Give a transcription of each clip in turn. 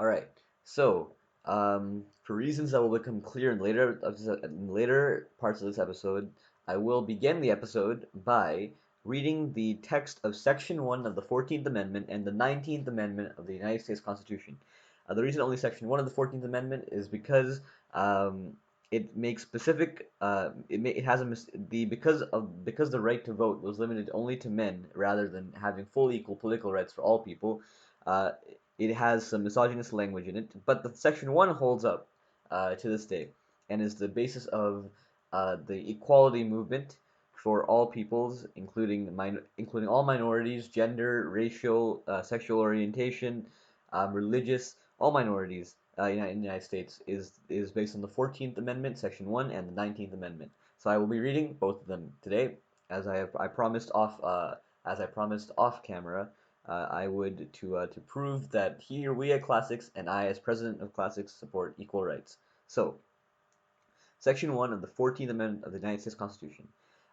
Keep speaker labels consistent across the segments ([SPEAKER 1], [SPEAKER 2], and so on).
[SPEAKER 1] All right. So, for reasons that will become clear in later parts of this episode, I will begin the episode by reading the text of Section 1 of the 14th Amendment and the 19th Amendment of the United States Constitution. The reason only Section 1 of the 14th Amendment is because um, it makes specific it has because the right to vote was limited only to men rather than having full equal political rights for all people. Uh, it has some misogynist language in it, but the Section 1 holds up to this day and is the basis of the equality movement for all peoples, including all minorities, gender, racial, sexual orientation, religious, all minorities in the United States is based on the 14th Amendment, Section 1, and the 19th Amendment. So I will be reading both of them today, I promised off camera. I would to prove that here we at Classics and I as president of Classics support equal rights. So, Section 1 of the 14th Amendment of the United States Constitution.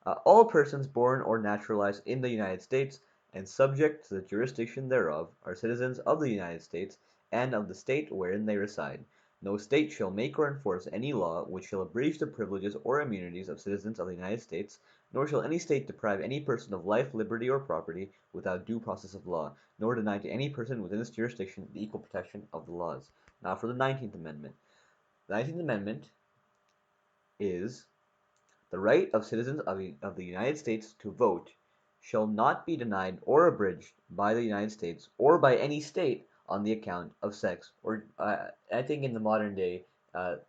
[SPEAKER 1] All persons born or naturalized in the United States and subject to the jurisdiction thereof are citizens of the United States and of the state wherein they reside. No state shall make or enforce any law which shall abridge the privileges or immunities of citizens of the United States, nor shall any state deprive any person of life, liberty, or property without due process of law, nor deny to any person within its jurisdiction the equal protection of the laws. Now for the 19th Amendment. The 19th Amendment is the right of citizens of the United States to vote shall not be denied or abridged by the United States or by any state on the account of sex or I think in the modern day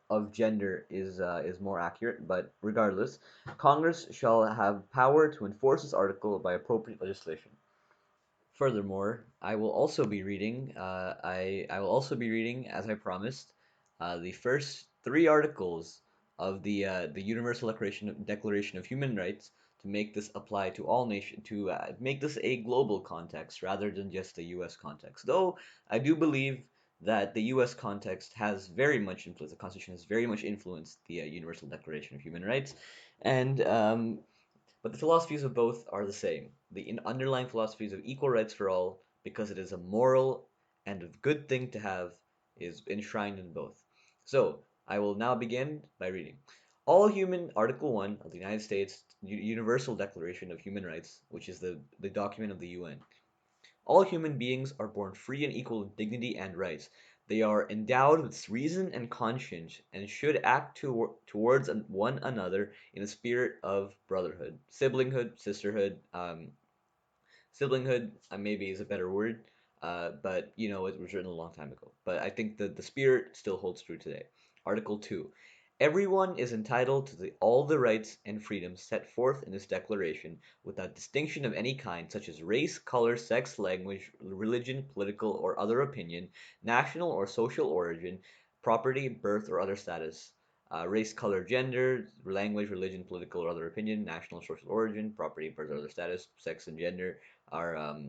[SPEAKER 1] of gender is more accurate, but regardless, Congress shall have power to enforce this article by appropriate legislation. Furthermore, I will also be reading, as I promised, the first three articles of the Universal Declaration of Human Rights to make this apply to all nations, to make this a global context rather than just a U.S. context. Though I do believe that the U.S. context has very much influenced, the Constitution has very much influenced the Universal Declaration of Human Rights, and but the philosophies of both are the same. The underlying philosophies of equal rights for all, because it is a moral and a good thing to have, is enshrined in both. So, I will now begin by reading. All human, Article 1 of the United States Universal Declaration of Human Rights, which is the document of the UN. All human beings are born free and equal in dignity and rights. They are endowed with reason and conscience and should act towards one another in a spirit of brotherhood, sisterhood. Siblinghood maybe is a better word, but it was written a long time ago. But I think that the spirit still holds true today. Article 2. Everyone is entitled to all the rights and freedoms set forth in this declaration without distinction of any kind, such as race, color, sex, language, religion, political or other opinion, national or social origin, property, birth, or other status. Race, color, gender, language, religion, political or other opinion, national or social origin, property, birth, or other status, sex, and gender are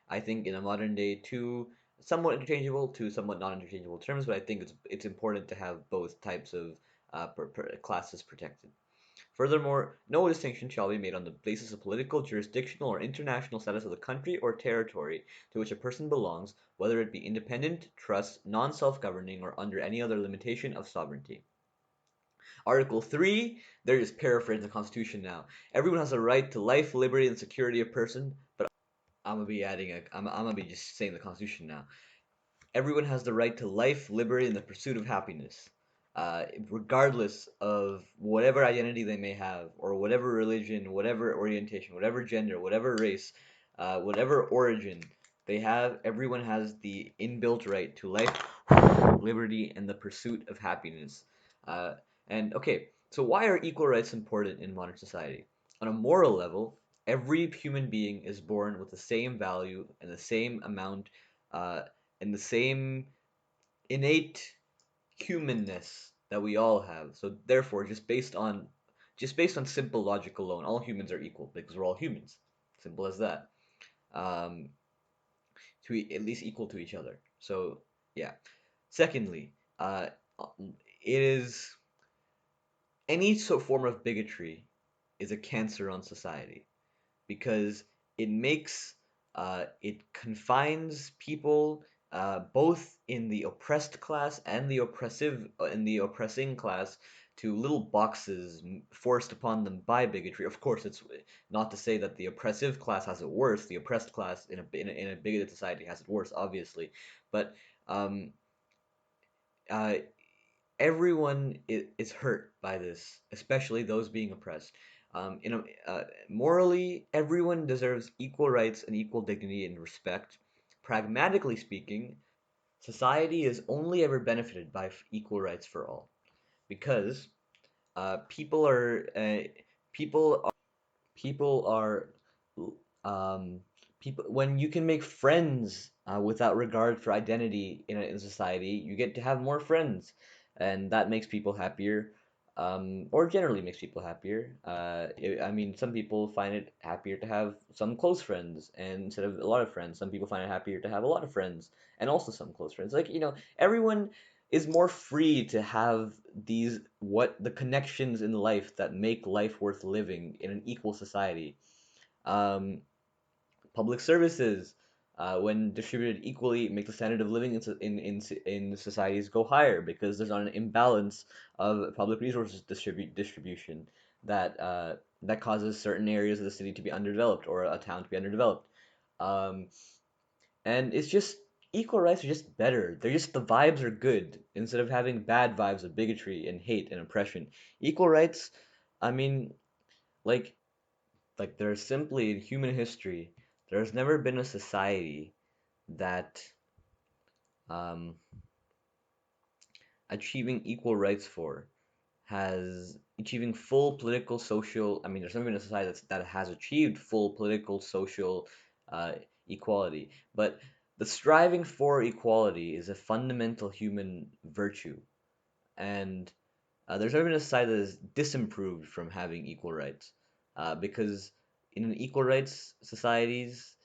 [SPEAKER 1] I think in a modern day two somewhat interchangeable to somewhat non-interchangeable terms, but I think it's important to have both types of classes protected. Furthermore, no distinction shall be made on the basis of political, jurisdictional, or international status of the country or territory to which a person belongs, whether it be independent, trust, non-self-governing, or under any other limitation of sovereignty. Article 3, they're just paraphrasing the Constitution now. Everyone has a right to life, liberty, and security of person, but I'm gonna be just saying the Constitution now. Everyone has the right to life, liberty, and the pursuit of happiness, regardless of whatever identity they may have, or whatever religion, whatever orientation, whatever gender, whatever race, whatever origin they have. Everyone has the inbuilt right to life, liberty, and the pursuit of happiness. Uh, and okay, so why are equal rights important in modern society? On a moral level, every human being is born with the same value and the same amount uh, and the same innate humanness that we all have. So therefore, just based on simple logic alone, all humans are equal because we're all humans. Simple as that. Um, at least equal to each other. So yeah. Secondly, it is any sort of form of bigotry is a cancer on society because it confines people both in the oppressed class and the oppressing class to little boxes forced upon them by bigotry. Of course, it's not to say that the oppressive class has it worse. The oppressed class in a bigoted society has it worse, obviously, but um, uh, everyone is hurt by this, especially those being oppressed. Morally, everyone deserves equal rights and equal dignity and respect. Pragmatically speaking, society is only ever benefited by equal rights for all, because people are people people are um, people when you can make friends without regard for identity in society, you get to have more friends, and that makes people happier, or generally makes people happier. I mean, some people find it happier to have some close friends and instead of a lot of friends. Some people find it happier to have a lot of friends and also some close friends. Like, everyone is more free to have the connections in life that make life worth living in an equal society. Um, Public services, when distributed equally, make the standard of living in societies go higher because there's not an imbalance of public resources distribution that causes certain areas of the city to be underdeveloped or a town to be underdeveloped. Um, and it's just equal rights are just better. They're just the vibes are good instead of having bad vibes of bigotry and hate and oppression. Equal rights, I mean, like there's simply in human history, there's never been a society that um, achieving equal rights for has achieving full political social. I mean, there's never been a society that has achieved full political social uh, equality, but the striving for equality is a fundamental human virtue, and there's never been a society that is disimproved from having equal rights, because in an equal rights societies,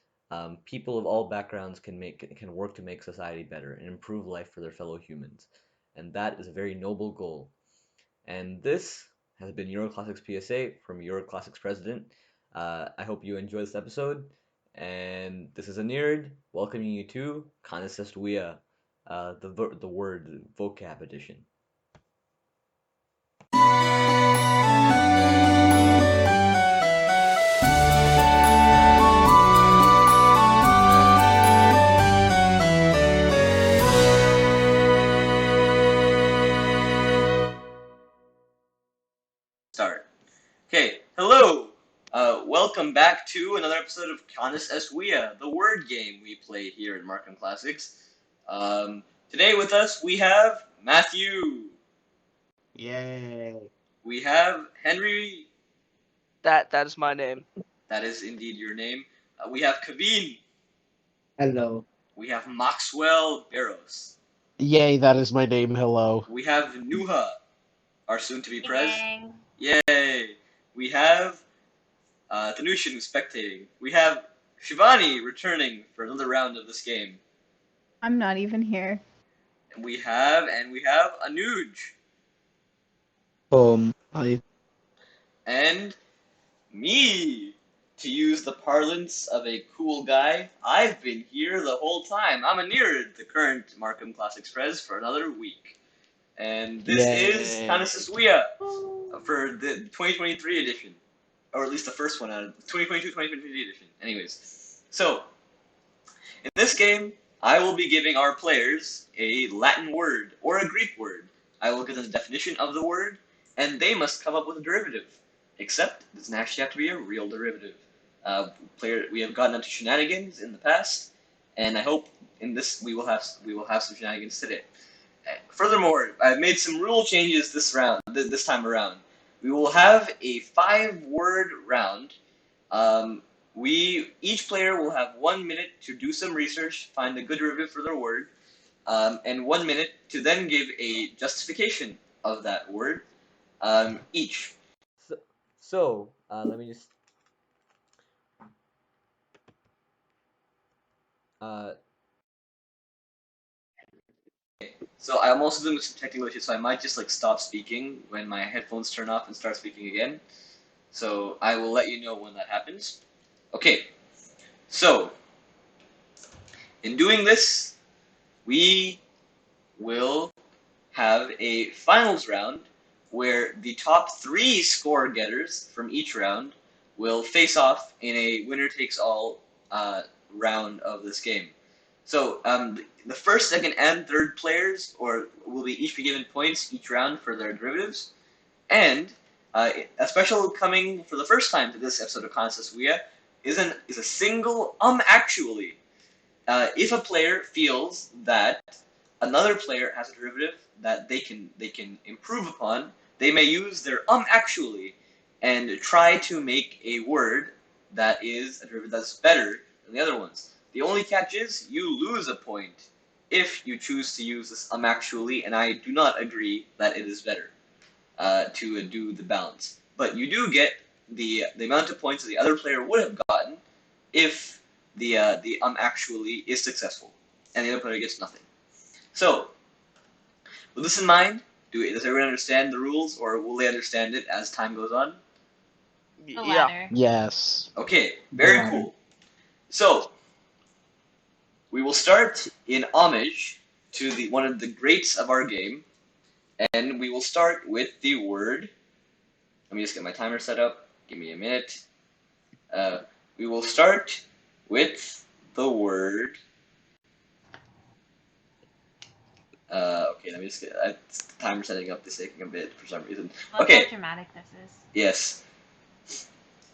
[SPEAKER 1] people of all backgrounds can work to make society better and improve life for their fellow humans, and that is a very noble goal. And this has been Euroclassics PSA from Euroclassics President. I hope you enjoy this episode, and this is Anirudh welcoming you to Canis, the word vocab edition. Start. Okay, hello. Welcome back to another episode of Canis, the word game we play here in Markham Classics. Today with us we have Matthew.
[SPEAKER 2] Yay.
[SPEAKER 1] We have Henry.
[SPEAKER 3] That is my name.
[SPEAKER 1] That is indeed your name. We have Kavin.
[SPEAKER 2] Hello.
[SPEAKER 1] We have Maxwell Barros.
[SPEAKER 2] Yay, that is my name. Hello.
[SPEAKER 1] We have Nuha, our soon-to-be prez.
[SPEAKER 4] Yay.
[SPEAKER 1] Yay! We have Tanushin who's spectating. We have Shivaani returning for another round of this game.
[SPEAKER 4] I'm not even here.
[SPEAKER 1] And we have Anuj.
[SPEAKER 2] Hi.
[SPEAKER 1] And me. To use the parlance of a cool guy, I've been here the whole time. I'm Anirudh, the current Markham Classics Prez, for another week. And this is Canis for the 2023 edition. Or at least the first one out of the 2022-2023 edition. Anyways, so, in this game, I will be giving our players a Latin word or a Greek word. I will give them the definition of the word, and they must come up with a derivative. Except, it doesn't actually have to be a real derivative. We have gotten into shenanigans in the past, and I hope in this we will have some shenanigans today. Furthermore, I've made some rule changes this time around. We will have a 5-word round. Each player will have 1 minute to do some research, find a good derivative for their word, and 1 minute to then give a justification of that word, each. So let me just. So I'm also doing some technical issues, so I might just stop speaking when my headphones turn off and start speaking again. So I will let you know when that happens. Okay, so in doing this, we will have a finals round where the top 3 score getters from each round will face off in a winner-takes-all round of this game. So the first, second, and third players will each be given points each round for their derivatives. And a special coming for the first time to this episode of Canis is a single actually. If a player feels that another player has a derivative that they can improve upon, they may use their actually and try to make a word that is a derivative that's better than the other ones. The only catch is you lose a point if you choose to use this actually, and I do not agree that it is better to do the balance. But you do get the amount of points that the other player would have gotten if the actually is successful, and the other player gets nothing. So, with this in mind, does everyone understand the rules, or will they understand it as time goes on?
[SPEAKER 5] The
[SPEAKER 3] Yeah.
[SPEAKER 5] latter.
[SPEAKER 2] Yes.
[SPEAKER 1] Okay, very cool. So, we will start in homage to one of the greats of our game, and we will start with the word. Let me just get my timer set up. Give me a minute. We will start with the word. Okay, let me just get the timer setting up is taking a bit for some reason.
[SPEAKER 5] Look
[SPEAKER 1] Okay.
[SPEAKER 5] how dramatic this is.
[SPEAKER 1] Yes.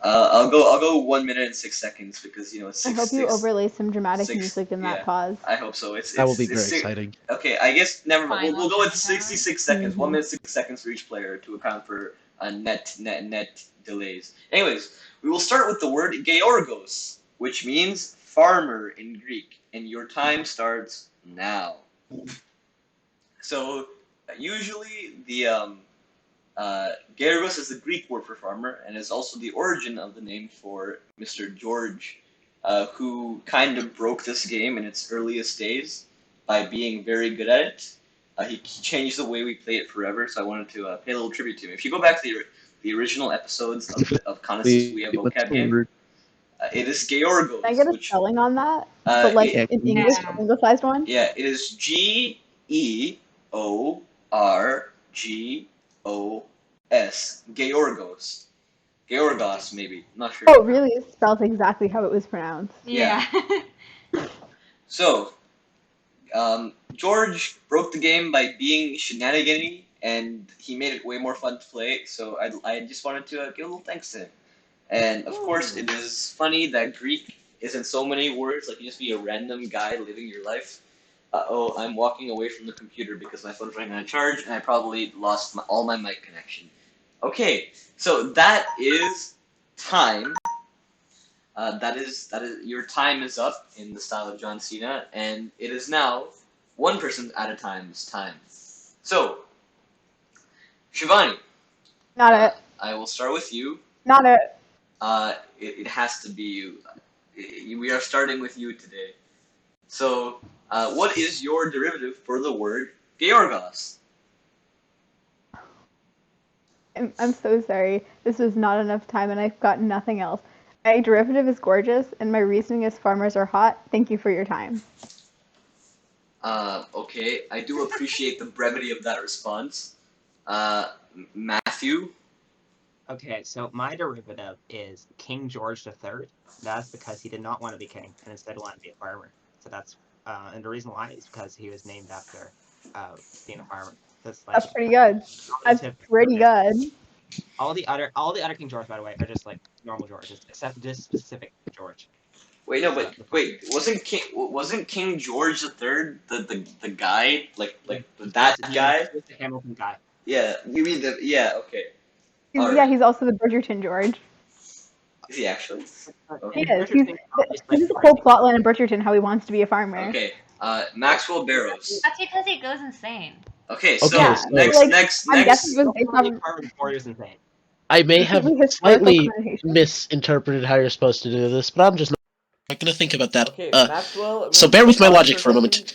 [SPEAKER 1] I'll go 1 minute and 6 seconds because it's
[SPEAKER 4] I hope you overlay some dramatic music in that
[SPEAKER 1] yeah,
[SPEAKER 4] pause.
[SPEAKER 1] I hope so.
[SPEAKER 2] That will be very exciting.
[SPEAKER 1] Okay, I guess never mind.
[SPEAKER 5] Final
[SPEAKER 1] We'll go with
[SPEAKER 5] countdown.
[SPEAKER 1] 66 seconds. 1
[SPEAKER 4] Mhm.
[SPEAKER 1] minute 6 seconds for each player to account for net delays. Anyways, we will start with the word Georgos, which means farmer in Greek, and your time starts now. So usually the Georgos is the Greek word for farmer, and is also the origin of the name for Mr. George, who kind of broke this game in its earliest days by being very good at it. He changed the way we play it forever, so I wanted to pay a little tribute to him. If you go back to the original episodes of Canis' We Have Vocab game, it is Georgos.
[SPEAKER 4] Can I get a
[SPEAKER 1] which,
[SPEAKER 4] spelling on that? But like
[SPEAKER 2] yeah,
[SPEAKER 4] in English,
[SPEAKER 5] yeah.
[SPEAKER 4] anglicized one?
[SPEAKER 1] yeah, it is Georgos. Georgos. Georgos, maybe. I'm not sure.
[SPEAKER 4] Oh, really? It spells exactly how it was pronounced.
[SPEAKER 1] Yeah. So, George broke the game by being shenanigan-y, and he made it way more fun to play, so I just wanted to give a little thanks to him. And, of course, it is funny that Greek isn't so many words, like you just be a random guy living your life. I'm walking away from the computer because my phone's running out of charge, and I probably lost all my mic connection. Okay, so that is time. That is your time is up in the style of John Cena, and it is now one person at a time's time. So, Shivaani,
[SPEAKER 4] Not it.
[SPEAKER 1] I will start with you.
[SPEAKER 4] Not it.
[SPEAKER 1] It has to be you. We are starting with you today. So, what is your derivative for the word Georgos?
[SPEAKER 4] I'm so sorry. This was not enough time and I've got nothing else. My derivative is gorgeous and my reasoning is farmers are hot. Thank you for your time.
[SPEAKER 1] Okay, I do appreciate the brevity of that response. Matthew?
[SPEAKER 6] Okay, so my derivative is King George III. That's because he did not want to be king and instead wanted to be a farmer. So that's and the reason why is because he was named after being a farmer. That's
[SPEAKER 4] pretty good. That's pretty good.
[SPEAKER 6] All the other King George, by the way, are just like normal Georges, except this specific George.
[SPEAKER 1] Wait, no, but wait, wasn't King George III the guy like that guy?
[SPEAKER 6] He was the Hamilton guy.
[SPEAKER 1] Yeah, you mean okay.
[SPEAKER 4] He's also the Bridgerton George.
[SPEAKER 1] Is he actually?
[SPEAKER 4] He is. This is the whole plotline of Bridgerton, how he wants to be a farmer.
[SPEAKER 1] Okay, Maxwell Barrows.
[SPEAKER 5] That's because he goes insane.
[SPEAKER 1] Okay, so
[SPEAKER 2] Okay, so
[SPEAKER 1] next.
[SPEAKER 4] I'm guessing it was based on.
[SPEAKER 6] Farmer before he was insane.
[SPEAKER 2] I may have
[SPEAKER 4] Historical
[SPEAKER 2] slightly
[SPEAKER 4] connotation.
[SPEAKER 2] misinterpreted how you're supposed to do this, but I'm just not going to think about that.
[SPEAKER 1] Okay, Maxwell.
[SPEAKER 2] So bear with my logic for a moment.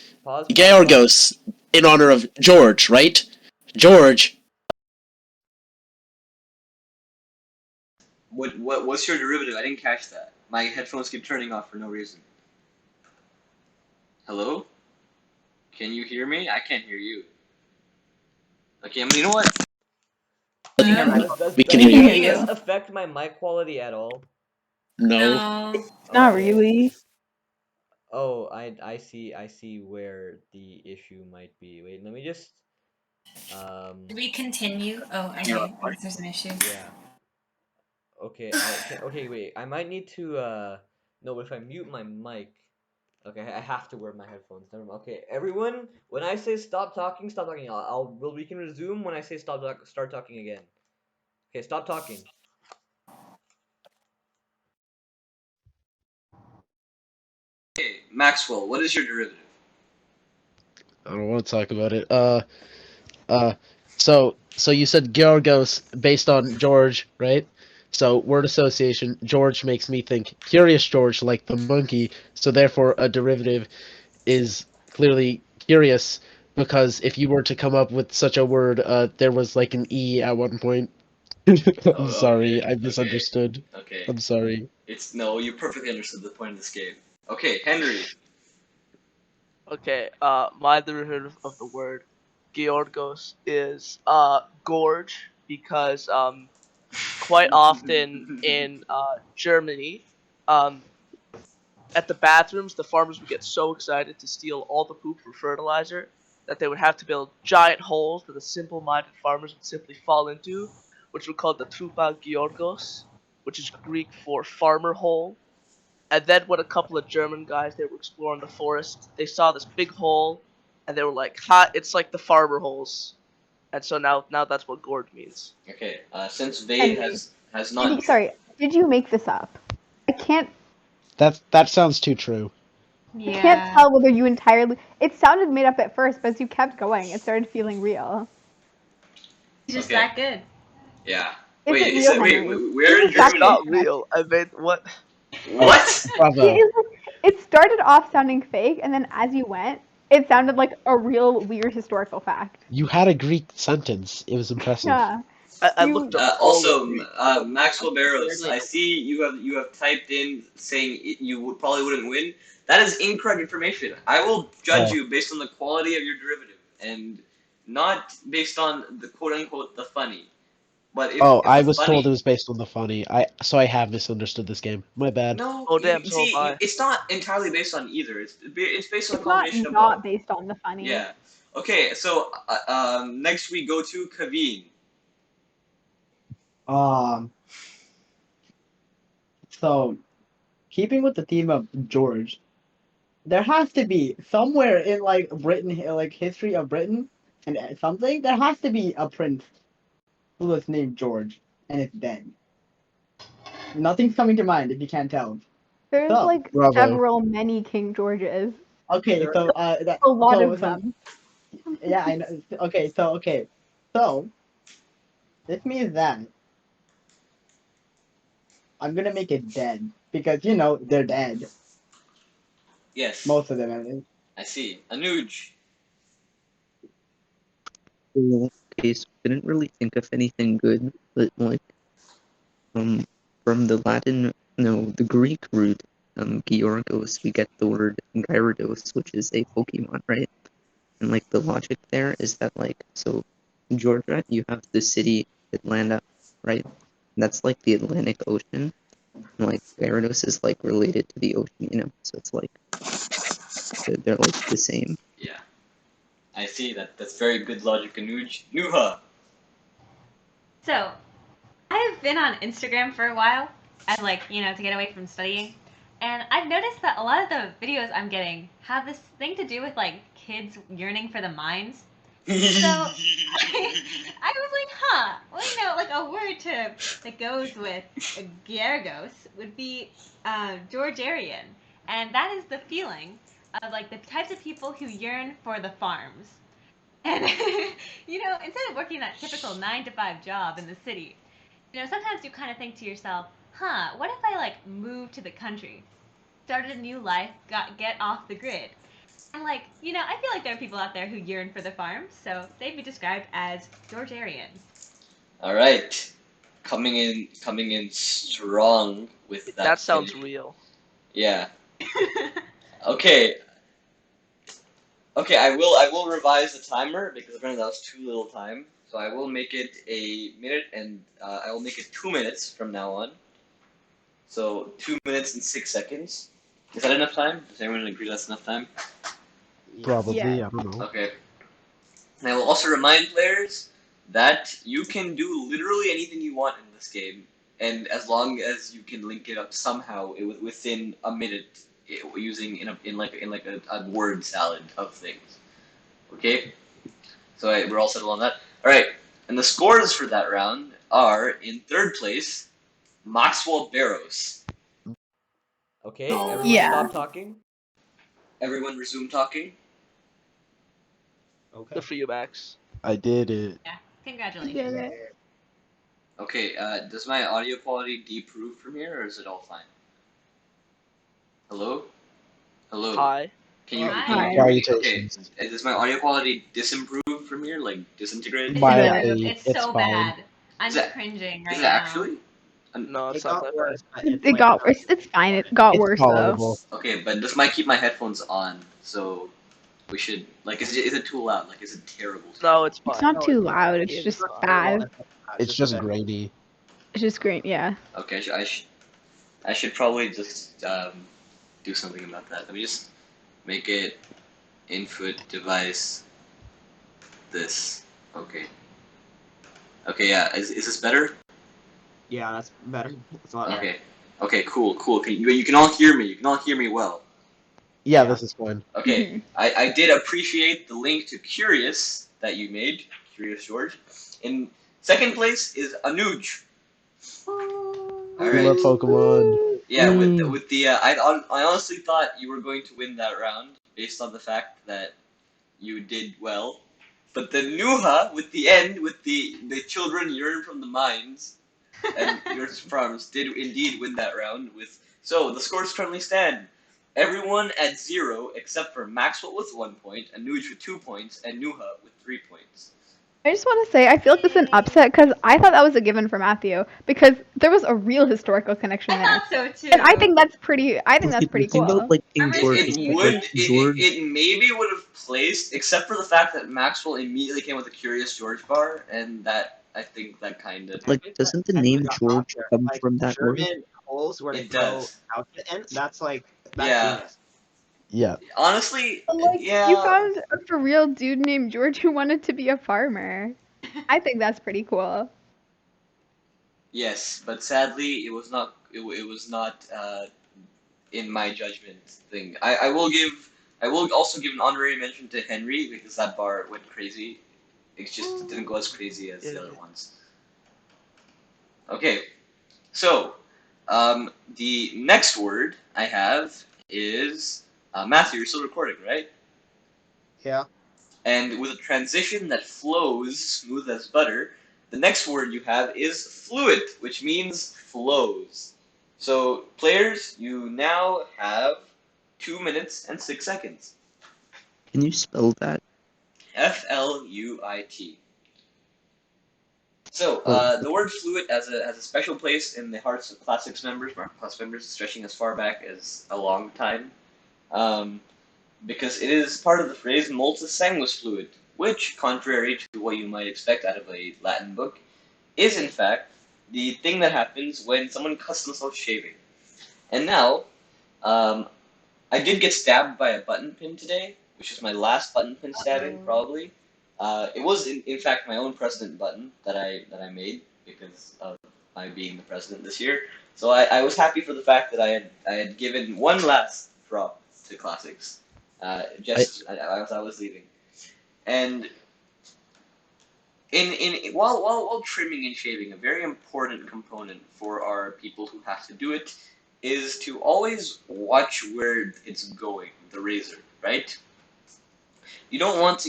[SPEAKER 2] Georgos, in honor of George, right? George.
[SPEAKER 1] What's your derivative? I didn't catch that. My headphones keep turning off for no reason. Hello? Can you hear me? I can't hear you. Okay, you know what?
[SPEAKER 2] We can hear
[SPEAKER 5] you.
[SPEAKER 2] you.
[SPEAKER 1] Does this affect my mic quality at all?
[SPEAKER 2] No.
[SPEAKER 5] No.
[SPEAKER 4] Not
[SPEAKER 1] Okay.
[SPEAKER 4] really.
[SPEAKER 1] Oh, I see where the issue might be. Wait, let me just
[SPEAKER 5] Do we continue? Oh, okay. I guess there's an issue.
[SPEAKER 1] yeah. Okay, okay, wait. I might need to no, but if I mute my mic, okay, I have to wear my headphones. Never mind. Okay, everyone, when I say stop talking, stop talking. We can resume when I say start talking again. Okay, stop talking. Okay, Maxwell, what is your derivative?
[SPEAKER 2] I don't want to talk about it. So you said Georgos based on George, right? So word association, George makes me think Curious George, like the monkey. So therefore, a derivative is clearly curious because if you were to come up with such a word, there was like an E at one point. I'm sorry, I misunderstood.
[SPEAKER 1] Okay.
[SPEAKER 2] I'm sorry.
[SPEAKER 1] No, you perfectly understood the point of this game. Okay, Henry.
[SPEAKER 3] Okay, my derivative of the word Georgos is gorge because quite often in Germany, um, at the bathrooms, the farmers would get so excited to steal all the poop for fertilizer that they would have to build giant holes that the simple-minded farmers would simply fall into, which were called the Trupa Georgos, which is Greek for farmer hole. And then when a couple of German guys they were exploring the forest, they saw this big hole, and they were like, "Ha! It's like the farmer holes." And so now that's what gorge means.
[SPEAKER 1] Okay, since Vade
[SPEAKER 4] Henry,
[SPEAKER 1] has
[SPEAKER 4] Did you,
[SPEAKER 1] not.
[SPEAKER 4] sorry, did you make this up? I can't
[SPEAKER 2] That sounds too true.
[SPEAKER 4] I can't
[SPEAKER 5] Yeah.
[SPEAKER 4] tell whether you entirely. It sounded made up at first, but as you kept going, it started feeling real.
[SPEAKER 5] He's just
[SPEAKER 1] Okay.
[SPEAKER 5] that good.
[SPEAKER 1] Yeah.
[SPEAKER 4] Is
[SPEAKER 1] Wait,
[SPEAKER 4] it real, Henry?
[SPEAKER 1] where in
[SPEAKER 4] This is back
[SPEAKER 3] It's
[SPEAKER 4] to
[SPEAKER 1] Germany?
[SPEAKER 3] not
[SPEAKER 4] internet.
[SPEAKER 3] real. I mean, what?
[SPEAKER 1] What?
[SPEAKER 2] Bravo.
[SPEAKER 4] It started off sounding fake, and then as you went, it sounded like a real weird historical fact.
[SPEAKER 2] You had a Greek sentence. It was impressive.
[SPEAKER 4] Yeah.
[SPEAKER 3] I
[SPEAKER 4] You-
[SPEAKER 3] looked up all
[SPEAKER 1] Also,
[SPEAKER 3] of Greek.
[SPEAKER 1] Maxwell Barros, I see you have typed in saying probably wouldn't win. That is incorrect information. I will judge
[SPEAKER 2] Oh.
[SPEAKER 1] you based on the quality of your derivative and not based on the quote unquote the funny. But if
[SPEAKER 2] I
[SPEAKER 1] the
[SPEAKER 2] was
[SPEAKER 1] funny,
[SPEAKER 2] told it was based on the funny. I have misunderstood this game. My bad.
[SPEAKER 1] no,
[SPEAKER 3] Oh damn, so have I.
[SPEAKER 1] it's not entirely based on either. It's based on a
[SPEAKER 4] It's not
[SPEAKER 1] combination of
[SPEAKER 4] not
[SPEAKER 1] both.
[SPEAKER 4] based on the funny.
[SPEAKER 1] Yeah. Okay, so next we go to Kavin.
[SPEAKER 7] So, keeping with the theme of George, there has to be somewhere in like Britain, like history of Britain, and something there has to be a prince who was named George, and it's dead. Nothing's coming to mind if you can't tell.
[SPEAKER 4] There's
[SPEAKER 7] So,
[SPEAKER 4] like
[SPEAKER 2] Bravo.
[SPEAKER 4] many King Georges.
[SPEAKER 7] okay, so
[SPEAKER 4] A lot
[SPEAKER 7] so
[SPEAKER 4] of them.
[SPEAKER 7] yeah, I know. Okay, so this means that I'm gonna make it dead because they're dead.
[SPEAKER 1] Yes,
[SPEAKER 7] Most of them, I mean.
[SPEAKER 1] I see. Anuj.
[SPEAKER 8] Okay, so I didn't really think of anything good, but like from the Latin, no, the Greek root, Georgos, we get the word Gyarados, which is a Pokemon, right? And like the logic there is that like so Georgia, you have the city Atlanta, right? And that's like the Atlantic Ocean. And like Gyarados is like related to the ocean, so it's like they're like the same.
[SPEAKER 1] Yeah, I see that. That's very good logic, Anuj. Nuha.
[SPEAKER 5] So, I've been on Instagram for a while, as like, to get away from studying. And I've noticed that a lot of the videos I'm getting have this thing to do with like kids yearning for the mines. So I was like, huh. Well, like a word that goes with Gyargos would be Georgian, and that is the feeling of like the types of people who yearn for the farms. And instead of working that typical 9 to 5 job in the city, sometimes you kind of think to yourself, huh, what if I like moved to the country, started a new life, get off the grid? And like, I feel like there are people out there who yearn for the farms, so they'd be described as Georgian.
[SPEAKER 1] All right, coming in strong with that.
[SPEAKER 3] That sounds
[SPEAKER 1] finish.
[SPEAKER 3] real.
[SPEAKER 1] Yeah. Okay. Okay, I will revise the timer because apparently that was too little time. So I will make it a minute and I will make it 2 minutes from now on. So 2 minutes and 6 seconds. Is that enough time? Does everyone agree that's enough time?
[SPEAKER 2] Probably,
[SPEAKER 4] Yeah.
[SPEAKER 2] I don't know.
[SPEAKER 1] Okay. And I will also remind players that you can do literally anything you want in this game, and as long as you can link it up somehow within a minute, using in like a word salad of things. Okay. So we're all settled on that. All right. And the scores for that round are in third place, Maxwell Barrows. Okay, everyone
[SPEAKER 4] Yeah.
[SPEAKER 1] stop talking. Everyone resume talking.
[SPEAKER 6] Okay.
[SPEAKER 3] Good for you, Max.
[SPEAKER 2] I did it.
[SPEAKER 5] Yeah,
[SPEAKER 4] You
[SPEAKER 5] congratulations.
[SPEAKER 4] did it.
[SPEAKER 1] Okay, does my audio quality deprove from here, or is it all fine? Hello? Hello?
[SPEAKER 3] Hi.
[SPEAKER 1] Can you
[SPEAKER 5] Hi.
[SPEAKER 1] hear me? Okay,
[SPEAKER 2] Salutations.
[SPEAKER 1] does my audio quality disimprove from here, like disintegrate?
[SPEAKER 5] It's
[SPEAKER 2] Mildly,
[SPEAKER 5] true. It's
[SPEAKER 2] it's
[SPEAKER 5] so
[SPEAKER 2] fine.
[SPEAKER 5] bad. I'm
[SPEAKER 1] Is that-
[SPEAKER 5] cringing
[SPEAKER 1] Is
[SPEAKER 5] right
[SPEAKER 1] it
[SPEAKER 5] now.
[SPEAKER 1] actually?
[SPEAKER 3] No,
[SPEAKER 6] It
[SPEAKER 3] it's not
[SPEAKER 6] got
[SPEAKER 3] that
[SPEAKER 6] worse,
[SPEAKER 3] bad.
[SPEAKER 6] but
[SPEAKER 4] It got worse. It's fine. It got
[SPEAKER 2] It's
[SPEAKER 4] worse
[SPEAKER 2] tolerable.
[SPEAKER 1] Okay, but this might keep my headphones on, so we should, like, is it too loud? Like, is it terrible?
[SPEAKER 3] No, it's
[SPEAKER 4] though. It's
[SPEAKER 3] fine.
[SPEAKER 4] not too loud. It's just bad.
[SPEAKER 2] It's just grainy.
[SPEAKER 4] It's just great. Yeah.
[SPEAKER 1] Okay, I should probably just do something about that. Let me just make it input device this. Okay. Okay, yeah. Is this better?
[SPEAKER 6] Yeah, that's better. It's a lot better.
[SPEAKER 1] Okay. Okay, cool. You can all hear me. You can all hear me well.
[SPEAKER 2] Yeah,
[SPEAKER 6] Yeah.
[SPEAKER 2] this is fine.
[SPEAKER 1] Okay.
[SPEAKER 4] Mhm.
[SPEAKER 1] I did appreciate the link to Curious that you made, Curious George. In second place is Anuj. All
[SPEAKER 2] We
[SPEAKER 1] right.
[SPEAKER 2] love Pokemon.
[SPEAKER 1] Yeah, with the I honestly thought you were going to win that round based on the fact that you did well, but the Nuha with the end with the children yearn from the mines and your farms did indeed win that round with. So the scores currently stand: everyone at 0 except for Maxwell with 1 point, Anuj with 2 points, and Nuha with 3 points.
[SPEAKER 4] I just want to say I feel like this is an upset because I thought that was a given for Matthew because there was a real historical connection
[SPEAKER 5] I
[SPEAKER 4] there,
[SPEAKER 5] thought so too.
[SPEAKER 4] and I think that's pretty. I think that's
[SPEAKER 8] The
[SPEAKER 4] pretty
[SPEAKER 8] thing about
[SPEAKER 4] cool.
[SPEAKER 8] like King
[SPEAKER 5] I'm
[SPEAKER 8] George
[SPEAKER 5] really
[SPEAKER 8] is
[SPEAKER 1] It
[SPEAKER 8] that
[SPEAKER 1] would
[SPEAKER 8] like George.
[SPEAKER 1] it maybe would have placed, except for the fact that Maxwell immediately came with a Curious George bar, and that I think that kind of
[SPEAKER 8] Like, doesn't the name George come from that word?
[SPEAKER 6] German holes where they
[SPEAKER 1] It
[SPEAKER 6] throw
[SPEAKER 1] does.
[SPEAKER 6] outfit in. That's
[SPEAKER 1] Yeah.
[SPEAKER 6] genius.
[SPEAKER 2] Yeah.
[SPEAKER 1] Honestly,
[SPEAKER 4] But, like, you
[SPEAKER 1] yeah.
[SPEAKER 4] found a for real dude named George who wanted to be a farmer. I think that's pretty cool.
[SPEAKER 1] Yes, but sadly, it was not. It was not in my judgment thing. I will also give an honorary mention to Henry because that bar went crazy. It didn't go as crazy as the other ones. Okay, so the next word I have is Matthew. You're still recording, right?
[SPEAKER 6] Yeah.
[SPEAKER 1] And with a transition that flows smooth as butter, the next word you have is fluid, which means flows. So, players, you now have 2 minutes and 6 seconds.
[SPEAKER 8] Can you spell that?
[SPEAKER 1] FLUIT. So, the word fluid has a special place in the hearts of classics members, Markham class members, stretching as far back as a long time. Because it is part of the phrase multus sanguis fluid, which, contrary to what you might expect out of a Latin book, is in fact the thing that happens when someone cuts themselves shaving. And now, I did get stabbed by a button pin today, which is my last button pin stabbing, probably. It was in fact my own president button that I made because of my being the president this year. So I was happy for the fact that I had given one last prop to classics, just as I was leaving, and while trimming and shaving, a very important component for our people who have to do it is to always watch where it's going, the razor, right? You don't want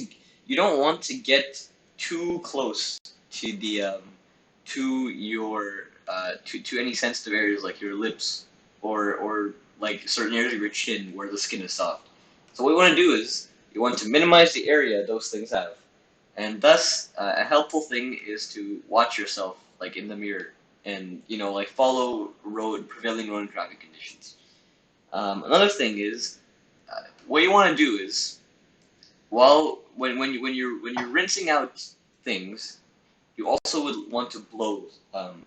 [SPEAKER 1] to get too close to the to your to any sensitive areas like your lips or like certain areas of your chin where the skin is soft. So what you want to do is you want to minimize the area those things have, and thus a helpful thing is to watch yourself like in the mirror and like follow prevailing road traffic conditions. Another thing is what you want to do is Well, when you're rinsing out things, you also would want to blow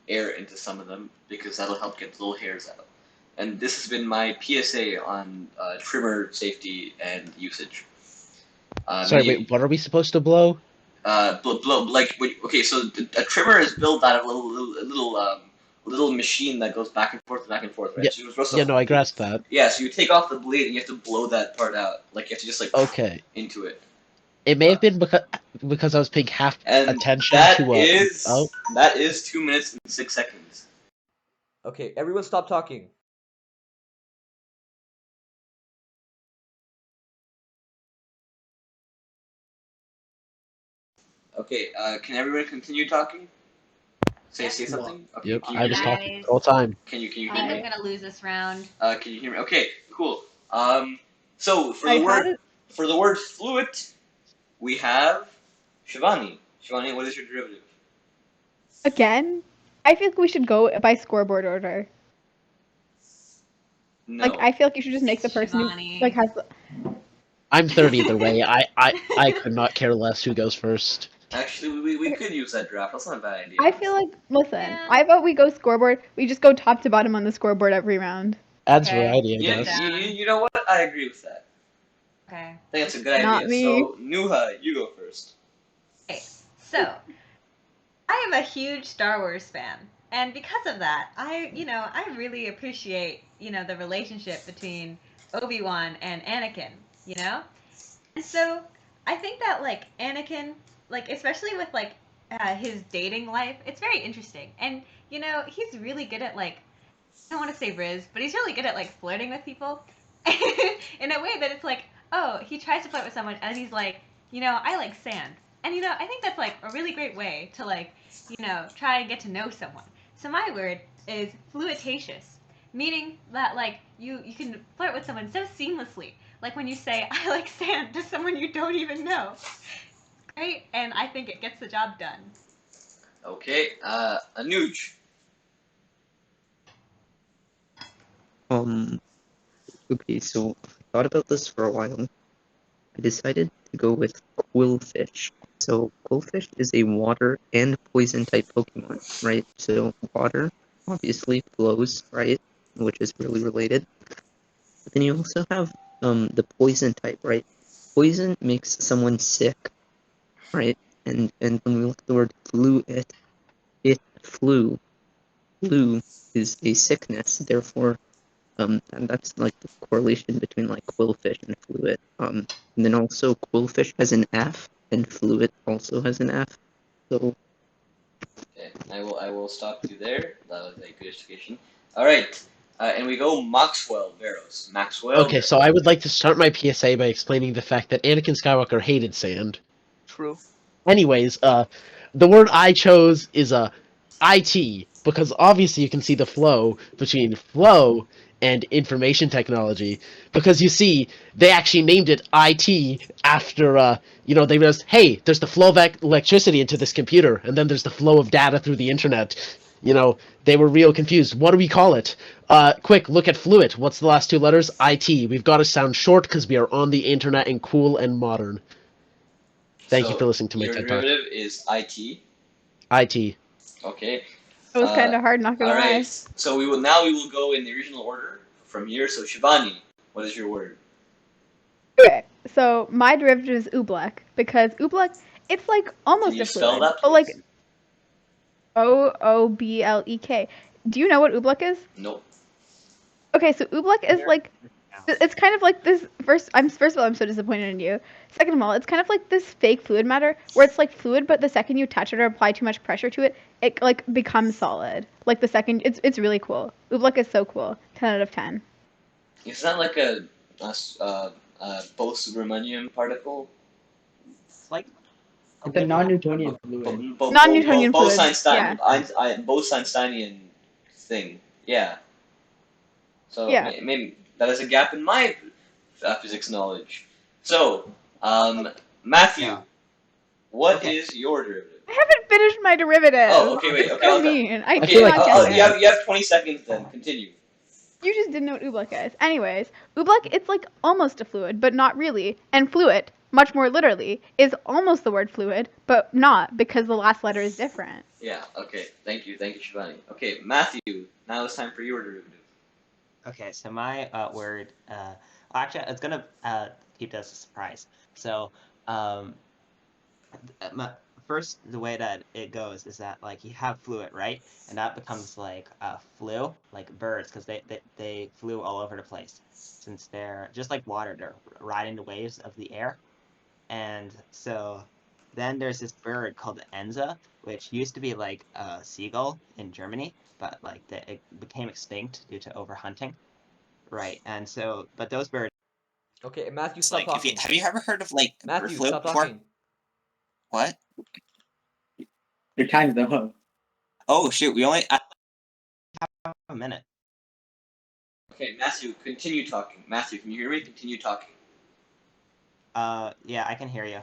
[SPEAKER 1] air into some of them because that'll help get the little hairs out. And this has been my PSA on trimmer safety and usage.
[SPEAKER 2] Sorry, wait, what are we supposed to blow?
[SPEAKER 1] Okay, so a trimmer is built out of a little machine that goes back and forth, right?
[SPEAKER 2] Yeah,
[SPEAKER 1] So you're supposed
[SPEAKER 2] yeah,
[SPEAKER 1] to,
[SPEAKER 2] no, I grasp that.
[SPEAKER 1] yeah, so you take off the blade and you have to blow that part out. Like you have to just like
[SPEAKER 2] Okay.
[SPEAKER 1] into it.
[SPEAKER 2] It may have been because I was paying half
[SPEAKER 1] And
[SPEAKER 2] attention
[SPEAKER 1] that
[SPEAKER 2] to
[SPEAKER 1] is
[SPEAKER 2] oh.
[SPEAKER 1] that is 2 minutes and 6 seconds. Okay, everyone stop talking. Okay, can everyone continue talking? Say
[SPEAKER 5] Yep.
[SPEAKER 1] something. Okay,
[SPEAKER 2] Yep,
[SPEAKER 1] can you
[SPEAKER 2] I
[SPEAKER 1] hear
[SPEAKER 2] was
[SPEAKER 1] me?
[SPEAKER 2] talking
[SPEAKER 5] Guys.
[SPEAKER 2] the whole time.
[SPEAKER 1] Can you
[SPEAKER 5] I think
[SPEAKER 1] hear
[SPEAKER 5] I'm
[SPEAKER 1] me?
[SPEAKER 5] gonna lose this round.
[SPEAKER 1] Can you hear me? Okay, cool. So for
[SPEAKER 4] I
[SPEAKER 1] the
[SPEAKER 4] had
[SPEAKER 1] word fluid, we have Shivaani. Shivaani, what is your derivative?
[SPEAKER 4] again. I feel like we should go by scoreboard order.
[SPEAKER 1] No.
[SPEAKER 4] Like I feel like you should just make the person who
[SPEAKER 5] Shivani.
[SPEAKER 4] like has.
[SPEAKER 2] I'm third either way. I could not care less who goes first.
[SPEAKER 1] Actually, we could use that draft. That's not a bad idea.
[SPEAKER 4] I feel like listen.
[SPEAKER 5] Yeah.
[SPEAKER 4] I vote we go scoreboard. We just go top to bottom on the scoreboard every round.
[SPEAKER 2] Adds
[SPEAKER 5] Okay.
[SPEAKER 2] variety, I
[SPEAKER 1] You,
[SPEAKER 2] guess.
[SPEAKER 1] you, you know what? I agree with that.
[SPEAKER 5] Okay.
[SPEAKER 1] I think that's a good
[SPEAKER 4] Not
[SPEAKER 1] idea.
[SPEAKER 4] me.
[SPEAKER 1] So Nuha, you go first.
[SPEAKER 5] Okay. So, I am a huge Star Wars fan, and because of that, I really appreciate, the relationship between Obi-Wan and Anakin, And so, I think that like Anakin, like especially with like his dating life, it's very interesting. And he's really good at like I don't want to say Riz, but he's really good at like flirting with people in a way that it's like, oh, he tries to flirt with someone and he's like, I like sand. And I think that's like a really great way to like, try and get to know someone. So my word is fluitatious, meaning that like you can flirt with someone so seamlessly. Like when you say I like sand to someone you don't even know. Great, and I think it gets the job done.
[SPEAKER 1] Okay, Anuj.
[SPEAKER 8] Okay, so I thought about this for a while. I decided to go with Quillfish. So Quillfish is a water and poison type Pokemon, right? So water obviously flows, right? Which is really related. But then you also have the poison type, right? Poison makes someone sick, right? And when we look at the word flu is a sickness, therefore and that's like the correlation between like Quillfish and Fluid. And then also Quillfish has an F and Fluid also has an F. So
[SPEAKER 1] Okay, I will stop you there. That was a good justification. All right, and we go Maxwell Barrows. Maxwell.
[SPEAKER 2] Okay, so I would like to start my PSA by explaining the fact that Anakin Skywalker hated sand.
[SPEAKER 3] True.
[SPEAKER 2] Anyways, the word I chose is IT, because obviously you can see the flow between flow and information technology. Because you see, they actually named it IT after, they realized, hey, there's the flow of electricity into this computer, and then there's the flow of data through the internet. They were real confused. What do we call it? Quick, look at fluid. What's the last two letters? IT. We've got to sound short because we are on the internet and cool and modern. Thank you for listening to my
[SPEAKER 1] your
[SPEAKER 2] TED Talk.
[SPEAKER 1] derivative is IT.
[SPEAKER 2] IT.
[SPEAKER 1] Okay.
[SPEAKER 4] It was kind of hard, not gonna
[SPEAKER 1] All
[SPEAKER 4] lie.
[SPEAKER 1] right. So we will go in the original order from here. So Shivani, what is your word?
[SPEAKER 4] Okay, so my derivative is ooblek because ooblek, it's like almost
[SPEAKER 1] Can you
[SPEAKER 4] a
[SPEAKER 1] spell
[SPEAKER 4] fluid,
[SPEAKER 1] that,
[SPEAKER 4] but like
[SPEAKER 1] please?
[SPEAKER 4] Ooblek. Do you know what ooblek is?
[SPEAKER 1] Nope.
[SPEAKER 4] Okay, so ooblek is like it's kind of like this. First of all, I'm so disappointed in you. Second of all, it's kind of like this fake fluid matter where it's like fluid, but the second you touch it or apply too much pressure to it, it like becomes solid. Like the second, it's really cool. Ooblek is so cool. 10 out of 10.
[SPEAKER 1] It's not like a Bose-Riemannian particle.
[SPEAKER 6] It's like
[SPEAKER 7] It's a non-Newtonian fluid.
[SPEAKER 4] Non-Newtonian fluid,
[SPEAKER 1] Bose-Einsteinian thing. Yeah. So
[SPEAKER 4] Yeah.
[SPEAKER 1] maybe that is a gap in my physics knowledge. So, Matthew,
[SPEAKER 6] Yeah.
[SPEAKER 1] what is your derivative?
[SPEAKER 4] I haven't finished my derivative.
[SPEAKER 1] Oh, okay, wait.
[SPEAKER 4] That's
[SPEAKER 1] Okay,
[SPEAKER 4] so
[SPEAKER 1] I'll-
[SPEAKER 4] mean. I
[SPEAKER 1] Okay,
[SPEAKER 4] cannot get there.
[SPEAKER 1] you have 20 seconds then. Continue.
[SPEAKER 4] You just didn't know what ooblek is. Anyways, ooblek, it's like almost a fluid, but not really. And fluid, much more literally, is almost the word fluid, but not because the last letter is different.
[SPEAKER 1] Yeah, okay. Thank you, Shivani. Okay, Matthew, now it's time for your derivative.
[SPEAKER 6] Okay, so my word, actually, it's gonna keep this a surprise. So, my first, the way that it goes is that like you have fluid, right, and that becomes like flew, like birds, because they flew all over the place, since they're just like water, they're riding the waves of the air, and so then there's this bird called the Enza, which used to be like a seagull in Germany, but like it became extinct due to overhunting. Right, and so, but those birds.
[SPEAKER 1] Okay, Matthew,
[SPEAKER 6] It's
[SPEAKER 1] stop
[SPEAKER 6] like,
[SPEAKER 1] talking.
[SPEAKER 6] have you ever heard of like bird
[SPEAKER 1] Matthew,
[SPEAKER 6] flu
[SPEAKER 1] stop
[SPEAKER 6] before?
[SPEAKER 1] talking.
[SPEAKER 6] What?
[SPEAKER 7] Your time's up.
[SPEAKER 6] Oh shoot, we only have a minute.
[SPEAKER 1] Okay, Matthew, continue talking. Matthew, can you hear me? Continue talking.
[SPEAKER 6] Yeah, I can hear you.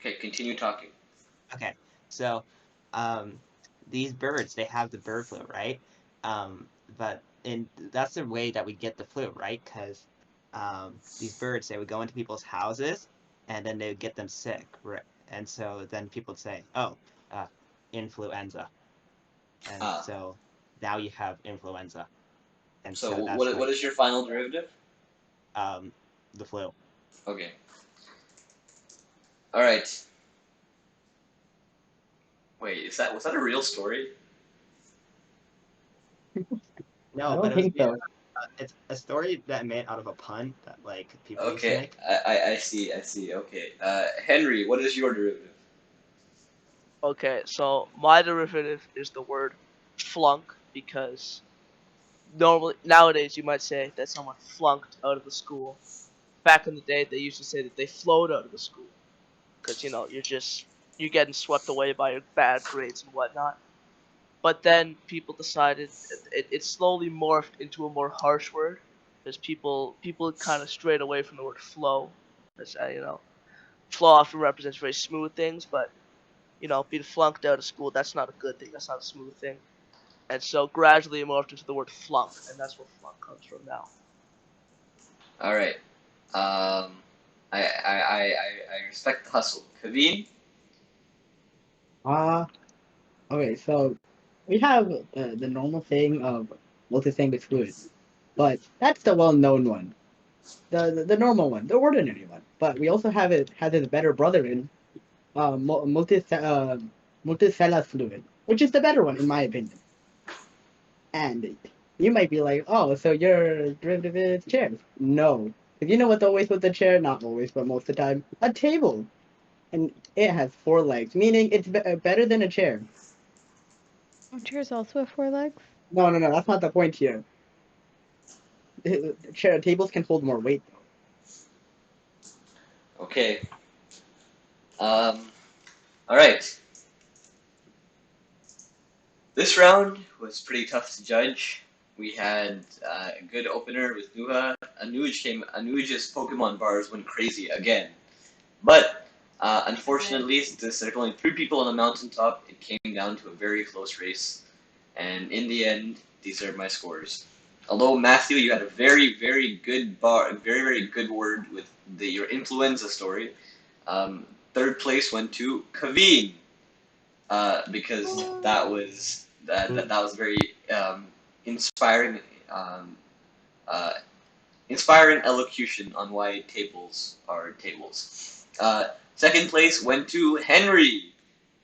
[SPEAKER 1] Okay, continue talking.
[SPEAKER 6] Okay, so, these birds, they have the bird flu, right? But that's the way that we get the flu, right? Because these birds, they would go into people's houses, and then they would get them sick, right? And so then people would say, "Oh, influenza," and so now you have influenza, and
[SPEAKER 1] So
[SPEAKER 6] so that's
[SPEAKER 1] what is your final derivative?
[SPEAKER 6] The flu.
[SPEAKER 1] Okay. All right. Wait, was that a real story?
[SPEAKER 6] No,
[SPEAKER 7] I
[SPEAKER 6] but
[SPEAKER 7] don't think so.
[SPEAKER 6] it's a story that made out of a pun that like people used to
[SPEAKER 1] Okay,
[SPEAKER 6] make.
[SPEAKER 1] I see. Okay. Henry, what is your derivative?
[SPEAKER 3] Okay, so my derivative is the word flunk because normally nowadays you might say that someone flunked out of the school. Back in the day, they used to say that they flowed out of the school because you're getting swept away by your bad grades and whatnot. But then people decided it slowly morphed into a more harsh word because people kind of strayed away from the word flow. As flow often represents very smooth things, but being flunked out of school, that's not a good thing. That's not a smooth thing. And so gradually it morphed into the word flunk, and that's where flunk comes from now.
[SPEAKER 1] All right. I respect the hustle. Kavin?
[SPEAKER 7] Okay, so we have the normal thing of multi-thing with fluid, but that's the well-known one, the normal one, the ordinary one. But we also have its better brother in multicellular fluid, which is the better one in my opinion. And you might be like, oh, so your derivative is chairs? No, because you know what's always with the chair? Not always, but most of the time, a table, and it has 4 legs, meaning it's better than a chair.
[SPEAKER 4] Chairs also have 4 legs.
[SPEAKER 7] No, that's not the point here. Chair tables can hold more weight though.
[SPEAKER 1] Okay. All right. This round was pretty tough to judge. We had a good opener with Nuha. Anuj's Pokemon bars went crazy again. But unfortunately, since there are only 3 people on the mountaintop, it came down to a very close race. And in the end, these are my scores. Although Matthew, you had a very, very good very, very good word with your influenza story. Third place went to Kavin, because that was very inspiring, uh, inspiring elocution on why tables are tables. Second place went to Henry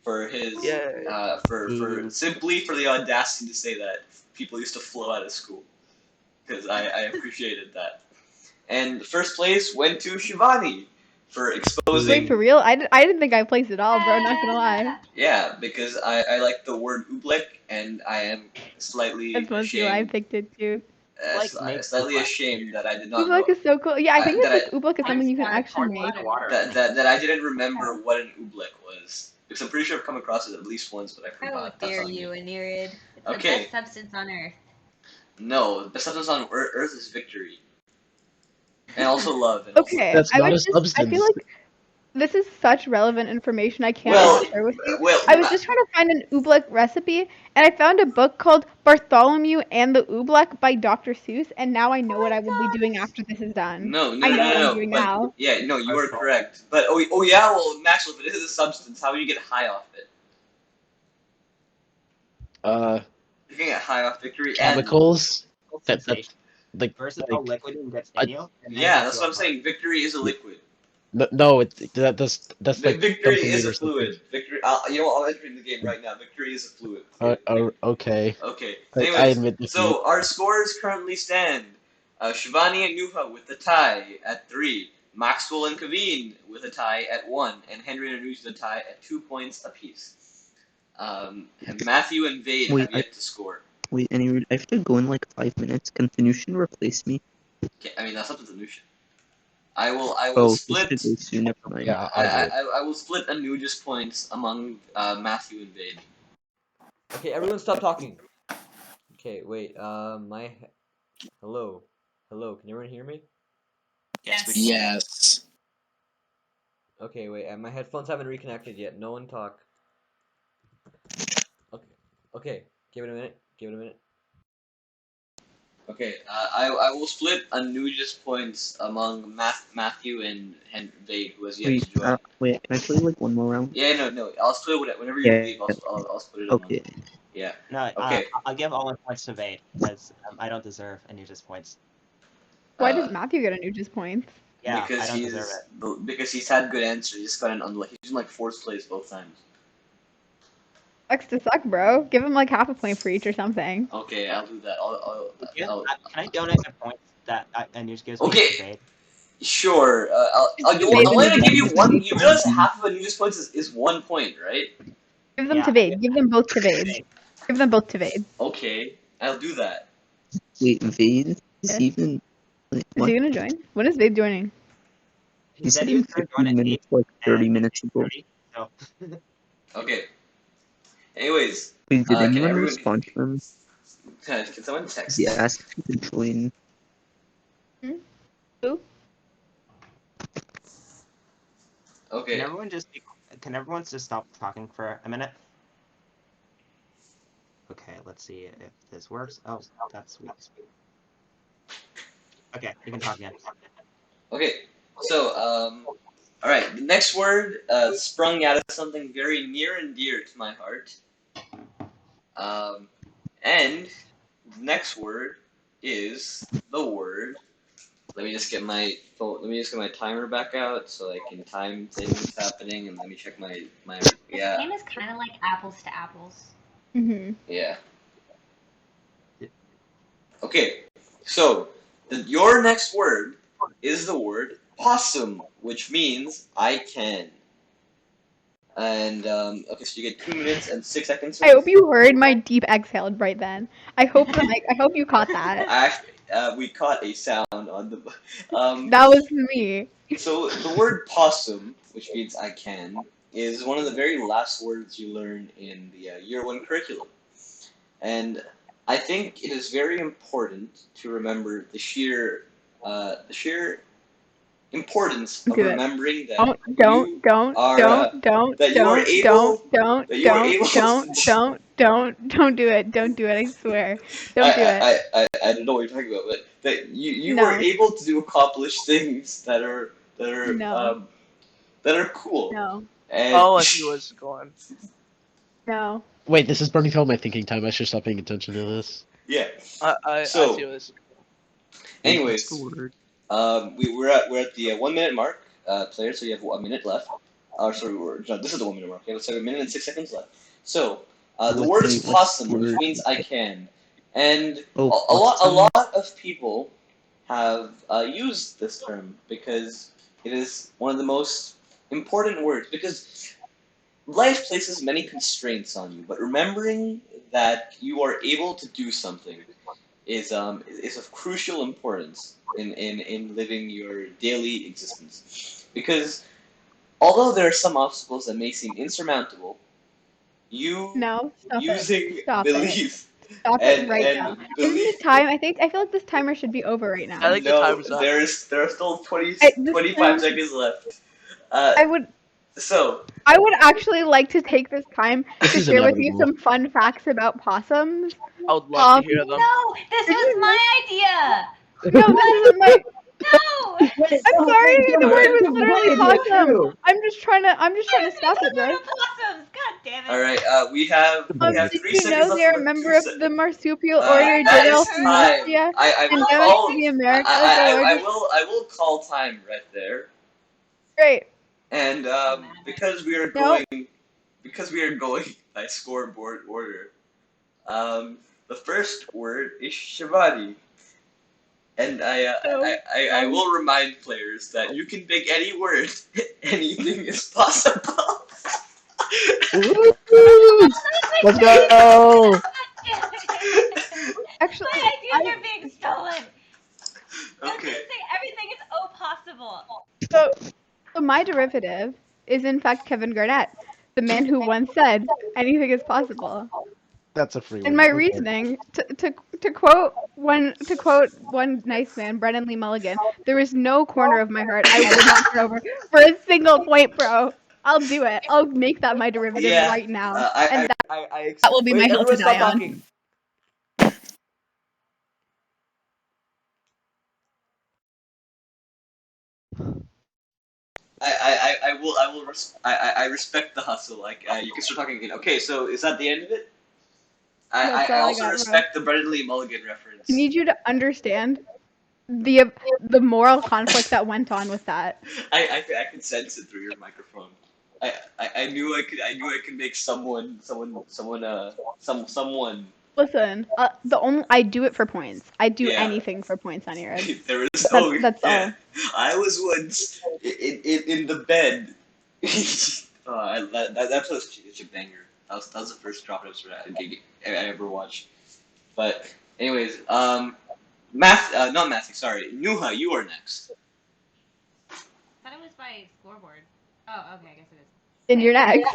[SPEAKER 1] for his for simply for the audacity to say that people used to flow out of school, because I appreciated that. And first place went to Shivaani for exposing.
[SPEAKER 4] Wait, for real? I didn't think I placed it all, bro. Not gonna lie.
[SPEAKER 1] Yeah, because I like the word ooblek, and I am slightly
[SPEAKER 4] That's mostly why I
[SPEAKER 1] ashamed.
[SPEAKER 4] picked it too.
[SPEAKER 1] Slightly ashamed that I did not
[SPEAKER 4] Oobleck
[SPEAKER 1] know
[SPEAKER 4] is so cool. Yeah, I think it's
[SPEAKER 1] that
[SPEAKER 4] like Oobleck is something you can actually make.
[SPEAKER 1] that I didn't remember what an ooblek was. Because I'm pretty sure I've come across it at least once, but I forgot.
[SPEAKER 5] How dare you, Anirudh? It's
[SPEAKER 1] Okay.
[SPEAKER 5] the best substance on earth.
[SPEAKER 1] No, the best substance on earth is victory. And also love. And
[SPEAKER 4] Okay,
[SPEAKER 2] That's
[SPEAKER 4] I
[SPEAKER 2] not
[SPEAKER 4] would
[SPEAKER 2] a
[SPEAKER 4] just. I
[SPEAKER 2] substance.
[SPEAKER 4] feel like This is such relevant information I can't
[SPEAKER 1] Well,
[SPEAKER 4] not share with you.
[SPEAKER 1] well,
[SPEAKER 4] I was just trying to find an oobleck recipe, and I found a book called Bartholomew and the Oobleck by Dr. Seuss, and now I know what I will be doing after this is done.
[SPEAKER 1] no, no,
[SPEAKER 4] I
[SPEAKER 1] no,
[SPEAKER 4] know
[SPEAKER 1] no,
[SPEAKER 4] what I'm
[SPEAKER 1] no.
[SPEAKER 4] doing
[SPEAKER 1] But
[SPEAKER 4] now.
[SPEAKER 1] yeah, no, you are correct. But oh yeah, well, Maxwell, if it is a substance, how do you get high off it? You can get high off victory and
[SPEAKER 2] Chemicals. That
[SPEAKER 6] Sensation.
[SPEAKER 2] like
[SPEAKER 6] Versatile
[SPEAKER 2] like
[SPEAKER 6] liquid gets
[SPEAKER 2] I-
[SPEAKER 6] in you. And then
[SPEAKER 1] yeah,
[SPEAKER 6] gets
[SPEAKER 1] that's
[SPEAKER 6] you
[SPEAKER 1] what I'm
[SPEAKER 6] off.
[SPEAKER 1] saying. Victory is a liquid.
[SPEAKER 2] no, that's like
[SPEAKER 1] Victory
[SPEAKER 2] dopamine
[SPEAKER 1] is a
[SPEAKER 2] or something.
[SPEAKER 1] fluid. Victory. You know what? I'm entering the game right now. Victory is a fluid.
[SPEAKER 2] Okay.
[SPEAKER 1] Okay.
[SPEAKER 2] I
[SPEAKER 1] Anyways,
[SPEAKER 2] admit defeat.
[SPEAKER 1] so our scores currently stand: Shivaani and Nuha with the tie at 3, Maxwell and Kavin with a tie at 1, and Henry and Anuj with a tie at 2 points apiece. And Matthew and Vade
[SPEAKER 8] Wait,
[SPEAKER 1] have yet to score.
[SPEAKER 8] Wait, Anirudh, I have to go in like 5 minutes. Can Tanushin replace me?
[SPEAKER 1] Okay, I mean that's up to Tanusha. I will
[SPEAKER 8] Oh,
[SPEAKER 1] split.
[SPEAKER 8] he should go soon. Never mind.
[SPEAKER 2] Yeah, I will.
[SPEAKER 1] I will split Anuj's points among Matthew and Vade. Okay, everyone stop talking. Okay, wait. Hello, can everyone hear me?
[SPEAKER 9] Yes, we
[SPEAKER 5] Yes.
[SPEAKER 9] can.
[SPEAKER 10] Yes.
[SPEAKER 1] Okay, wait. My headphones haven't reconnected yet. No one talk. Okay. Give it a minute. Okay. I will split Anuj's points among Matthew and Vade, who has yet to join.
[SPEAKER 8] Wait, can I play like one more round?
[SPEAKER 1] Yeah, no. I'll split it whenever you
[SPEAKER 8] Yeah.
[SPEAKER 1] leave. I'll split it among.
[SPEAKER 8] Okay.
[SPEAKER 1] Yeah.
[SPEAKER 6] No,
[SPEAKER 1] Okay.
[SPEAKER 6] I'll give all my points to Vade because I don't deserve Anuj's points.
[SPEAKER 4] Why does Matthew get Anuja's points?
[SPEAKER 6] Yeah,
[SPEAKER 1] because
[SPEAKER 6] I don't deserve it.
[SPEAKER 1] Because he's had good answers. He just got an unlucky. He's in like fourth place both times.
[SPEAKER 4] Sucks to suck, bro. Give him like half a point for each or something.
[SPEAKER 1] Okay, I'll do that.
[SPEAKER 6] Can I donate the points that Anuj gives
[SPEAKER 1] Okay.
[SPEAKER 6] me to Vade?
[SPEAKER 1] Sure. I'll
[SPEAKER 4] Vade
[SPEAKER 1] only
[SPEAKER 4] and
[SPEAKER 1] give you
[SPEAKER 4] Anuj.
[SPEAKER 1] one. You realize half of Anuj's points is 1 point, right?
[SPEAKER 4] Give them
[SPEAKER 6] Yeah.
[SPEAKER 4] to Vade. Give them both to Vade. Give them both to Vade.
[SPEAKER 1] Okay, I'll do that.
[SPEAKER 8] Wait, Vade is
[SPEAKER 4] Yes.
[SPEAKER 8] even. Wait,
[SPEAKER 4] Is
[SPEAKER 8] what?
[SPEAKER 4] he gonna join? When is Vade joining?
[SPEAKER 6] He
[SPEAKER 8] He
[SPEAKER 6] said
[SPEAKER 8] said
[SPEAKER 6] he was
[SPEAKER 8] in
[SPEAKER 6] going to
[SPEAKER 8] 15
[SPEAKER 6] join at
[SPEAKER 8] minutes,
[SPEAKER 6] 8
[SPEAKER 8] like 30
[SPEAKER 6] and
[SPEAKER 8] minutes ago.
[SPEAKER 6] 30, so.
[SPEAKER 1] Okay. Anyways,
[SPEAKER 8] Wait, did
[SPEAKER 1] can
[SPEAKER 8] anyone
[SPEAKER 1] everyone
[SPEAKER 8] respond to him?
[SPEAKER 1] can someone text?
[SPEAKER 8] He asked if he could join.
[SPEAKER 4] Who?
[SPEAKER 1] Okay.
[SPEAKER 6] Can everyone just stop talking for a minute? Okay, let's see if this works. Oh, that's sweet. Okay, you can talk again.
[SPEAKER 1] Okay. So all right. The next word sprung out of something very near and dear to my heart. And the next word is the word. Let me just get my phone. Let me just get my timer back out so I can time things happening, and let me check my
[SPEAKER 5] This
[SPEAKER 1] yeah.
[SPEAKER 5] game is kind of like apples to apples.
[SPEAKER 4] Mm-hmm.
[SPEAKER 1] Yeah. Okay. So your next word is the word possum, which means I can. And okay, so you get 2 minutes and 6 seconds. For
[SPEAKER 4] I hope you heard my deep exhale right then. I hope you caught that.
[SPEAKER 1] We caught a sound on the.
[SPEAKER 4] That was me.
[SPEAKER 1] So the word possum, which means I can, is one of the very last words you learn in the Year 1 curriculum. And I think it is very important to remember the sheer importance of remembering that
[SPEAKER 4] Don't do it. Don't do it. I swear. Don't do it.
[SPEAKER 1] I don't know what you're talking about, but that you
[SPEAKER 4] No.
[SPEAKER 1] were able to accomplish things that are
[SPEAKER 4] No.
[SPEAKER 1] that are cool.
[SPEAKER 4] No.
[SPEAKER 1] And
[SPEAKER 3] Oh, he was gone.
[SPEAKER 4] No.
[SPEAKER 2] Wait, this is burning through my thinking time. I should stop paying attention to this.
[SPEAKER 1] Yeah.
[SPEAKER 3] I
[SPEAKER 1] So-
[SPEAKER 3] see this.
[SPEAKER 1] Anyways,
[SPEAKER 8] What's the word?
[SPEAKER 1] we're at the 1 minute mark, player. So you have 1 minute left. Sorry, this is the 1 minute mark. You have 1 minute and 6 seconds left. So the word is possum, which means I can, and
[SPEAKER 8] Oh,
[SPEAKER 1] a
[SPEAKER 8] possum.
[SPEAKER 1] lot of people have used this term because it is one of the most important words, because life places many constraints on you, but remembering that you are able to do something is of crucial importance in living your daily existence. Because although there are some obstacles that may seem insurmountable, you
[SPEAKER 4] No. Stop
[SPEAKER 1] using
[SPEAKER 4] it. Stop it.
[SPEAKER 1] belief
[SPEAKER 4] Stop
[SPEAKER 1] and,
[SPEAKER 4] it right
[SPEAKER 1] and
[SPEAKER 4] now.
[SPEAKER 1] belief.
[SPEAKER 4] Isn't the time? I feel like this timer should be over right now.
[SPEAKER 3] I think the
[SPEAKER 1] No,
[SPEAKER 3] time's up.
[SPEAKER 1] there are still 20,
[SPEAKER 4] This
[SPEAKER 1] 25
[SPEAKER 4] time-
[SPEAKER 1] seconds left.
[SPEAKER 4] I would
[SPEAKER 1] So
[SPEAKER 4] actually like to take this time
[SPEAKER 2] This
[SPEAKER 4] to
[SPEAKER 2] is
[SPEAKER 4] share with you
[SPEAKER 2] inevitable.
[SPEAKER 4] some fun facts about possums.
[SPEAKER 3] I would love to
[SPEAKER 4] Um,
[SPEAKER 3] hear them.
[SPEAKER 5] No, this
[SPEAKER 4] Did
[SPEAKER 5] was
[SPEAKER 4] you know?
[SPEAKER 5] my idea.
[SPEAKER 4] No, this isn't my.
[SPEAKER 5] No.
[SPEAKER 7] Wait,
[SPEAKER 4] I'm
[SPEAKER 7] no,
[SPEAKER 4] sorry.
[SPEAKER 7] wait,
[SPEAKER 4] The
[SPEAKER 7] Jordan,
[SPEAKER 4] word
[SPEAKER 7] this
[SPEAKER 4] was
[SPEAKER 7] is
[SPEAKER 4] literally
[SPEAKER 7] my idea
[SPEAKER 4] possum.
[SPEAKER 7] too.
[SPEAKER 4] I'm just trying to stop it, bro.
[SPEAKER 5] Possums. God damn it.
[SPEAKER 1] all right, we have
[SPEAKER 4] Did
[SPEAKER 1] 3
[SPEAKER 4] you
[SPEAKER 1] seconds
[SPEAKER 4] know
[SPEAKER 1] left
[SPEAKER 4] they're
[SPEAKER 1] for
[SPEAKER 4] a member
[SPEAKER 1] two
[SPEAKER 4] of
[SPEAKER 1] se-
[SPEAKER 4] the marsupial
[SPEAKER 5] I
[SPEAKER 4] order
[SPEAKER 1] That is
[SPEAKER 5] heard.
[SPEAKER 1] time.
[SPEAKER 4] Delphinia and
[SPEAKER 5] Oh,
[SPEAKER 4] endemic to
[SPEAKER 5] wait.
[SPEAKER 4] the Americas? The largest.
[SPEAKER 1] I will call time right there.
[SPEAKER 4] Great.
[SPEAKER 1] And
[SPEAKER 5] Doesn't matter.
[SPEAKER 4] Nope.
[SPEAKER 1] because we are going by scoreboard order. The first word is Shivaani. And I
[SPEAKER 4] Um,
[SPEAKER 1] will remind players that you can pick any word. Anything is possible.
[SPEAKER 2] Woo! Let's go.
[SPEAKER 4] Actually,
[SPEAKER 5] My ideas are being stolen. I was
[SPEAKER 1] Okay.
[SPEAKER 5] gonna say everything is possible.
[SPEAKER 4] so my derivative is in fact Kevin Garnett, the man who once said anything is possible.
[SPEAKER 2] That's a free
[SPEAKER 4] And
[SPEAKER 2] win.
[SPEAKER 4] my
[SPEAKER 2] Okay.
[SPEAKER 4] reasoning, to quote one nice man, Brennan Lee Mulligan, there is no corner of my heart I would not turn over for a single point, bro. I'll do it. I'll make that my derivative
[SPEAKER 1] Yeah.
[SPEAKER 4] right now,
[SPEAKER 1] I
[SPEAKER 4] and
[SPEAKER 1] I
[SPEAKER 4] that will be my
[SPEAKER 1] wait.
[SPEAKER 4] hill to
[SPEAKER 1] Everyone, stop
[SPEAKER 4] die on.
[SPEAKER 1] talking. I respect the hustle. Like you can start talking again. Okay, so is that the end of it?
[SPEAKER 4] That's
[SPEAKER 1] I
[SPEAKER 4] all I
[SPEAKER 1] also
[SPEAKER 4] got, bro.
[SPEAKER 1] respect the Brendan Lee Mulligan reference.
[SPEAKER 4] I need you to understand the moral conflict that went on with that.
[SPEAKER 1] I could sense it through your microphone. I knew I could make someone
[SPEAKER 4] Listen, I do it for points. I do
[SPEAKER 1] Yeah.
[SPEAKER 4] anything for points, Anirudh.
[SPEAKER 1] There is no
[SPEAKER 4] That's all.
[SPEAKER 1] yeah. I was once in the bed. That was such a banger. That was the first drop episode I ever watched. But anyways, not Matthew. Sorry, Nuha, you are next.
[SPEAKER 5] I thought it was by scoreboard. Oh, okay, I guess it is.
[SPEAKER 4] And you're next.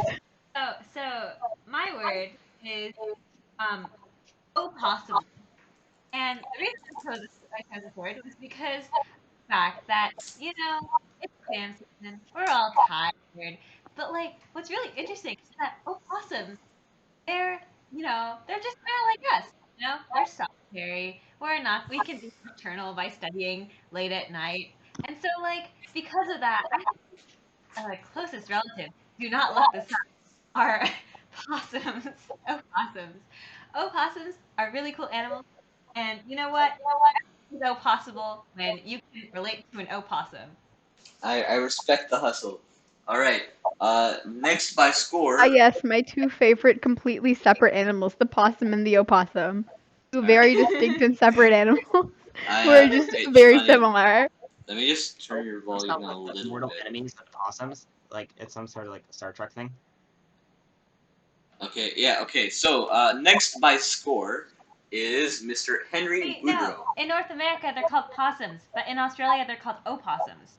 [SPEAKER 5] So my word is possible. And the reason I chose this word was because the fact that, it's exam season, we're all tired. But like what's really interesting is that opossums, they're they're just kinda like us. They're solitary. We can be nocturnal by studying late at night. And so like because of that, our closest relatives do not look the same are possums. Opossums. Opossums are really cool animals. And you know what? It's so possible when you can relate to an opossum.
[SPEAKER 1] I respect the hustle. All right. Next by score.
[SPEAKER 4] Ah, yes, my two favorite completely separate animals, the possum and the opossum. Two very distinct and separate animals who are just
[SPEAKER 1] Wait,
[SPEAKER 4] very
[SPEAKER 1] Shivaani,
[SPEAKER 4] similar.
[SPEAKER 1] let me just turn your
[SPEAKER 6] It's
[SPEAKER 1] volume
[SPEAKER 6] not
[SPEAKER 1] down a
[SPEAKER 6] like the
[SPEAKER 1] little
[SPEAKER 6] mortal
[SPEAKER 1] bit.
[SPEAKER 6] enemies of possums. Like it's some sort of like Star Trek thing.
[SPEAKER 1] Okay, yeah, okay. So, next by score is Mr. Henry
[SPEAKER 5] Wait,
[SPEAKER 1] Boudreaux.
[SPEAKER 5] no. In North America, they're called possums, but in Australia, they're called opossums.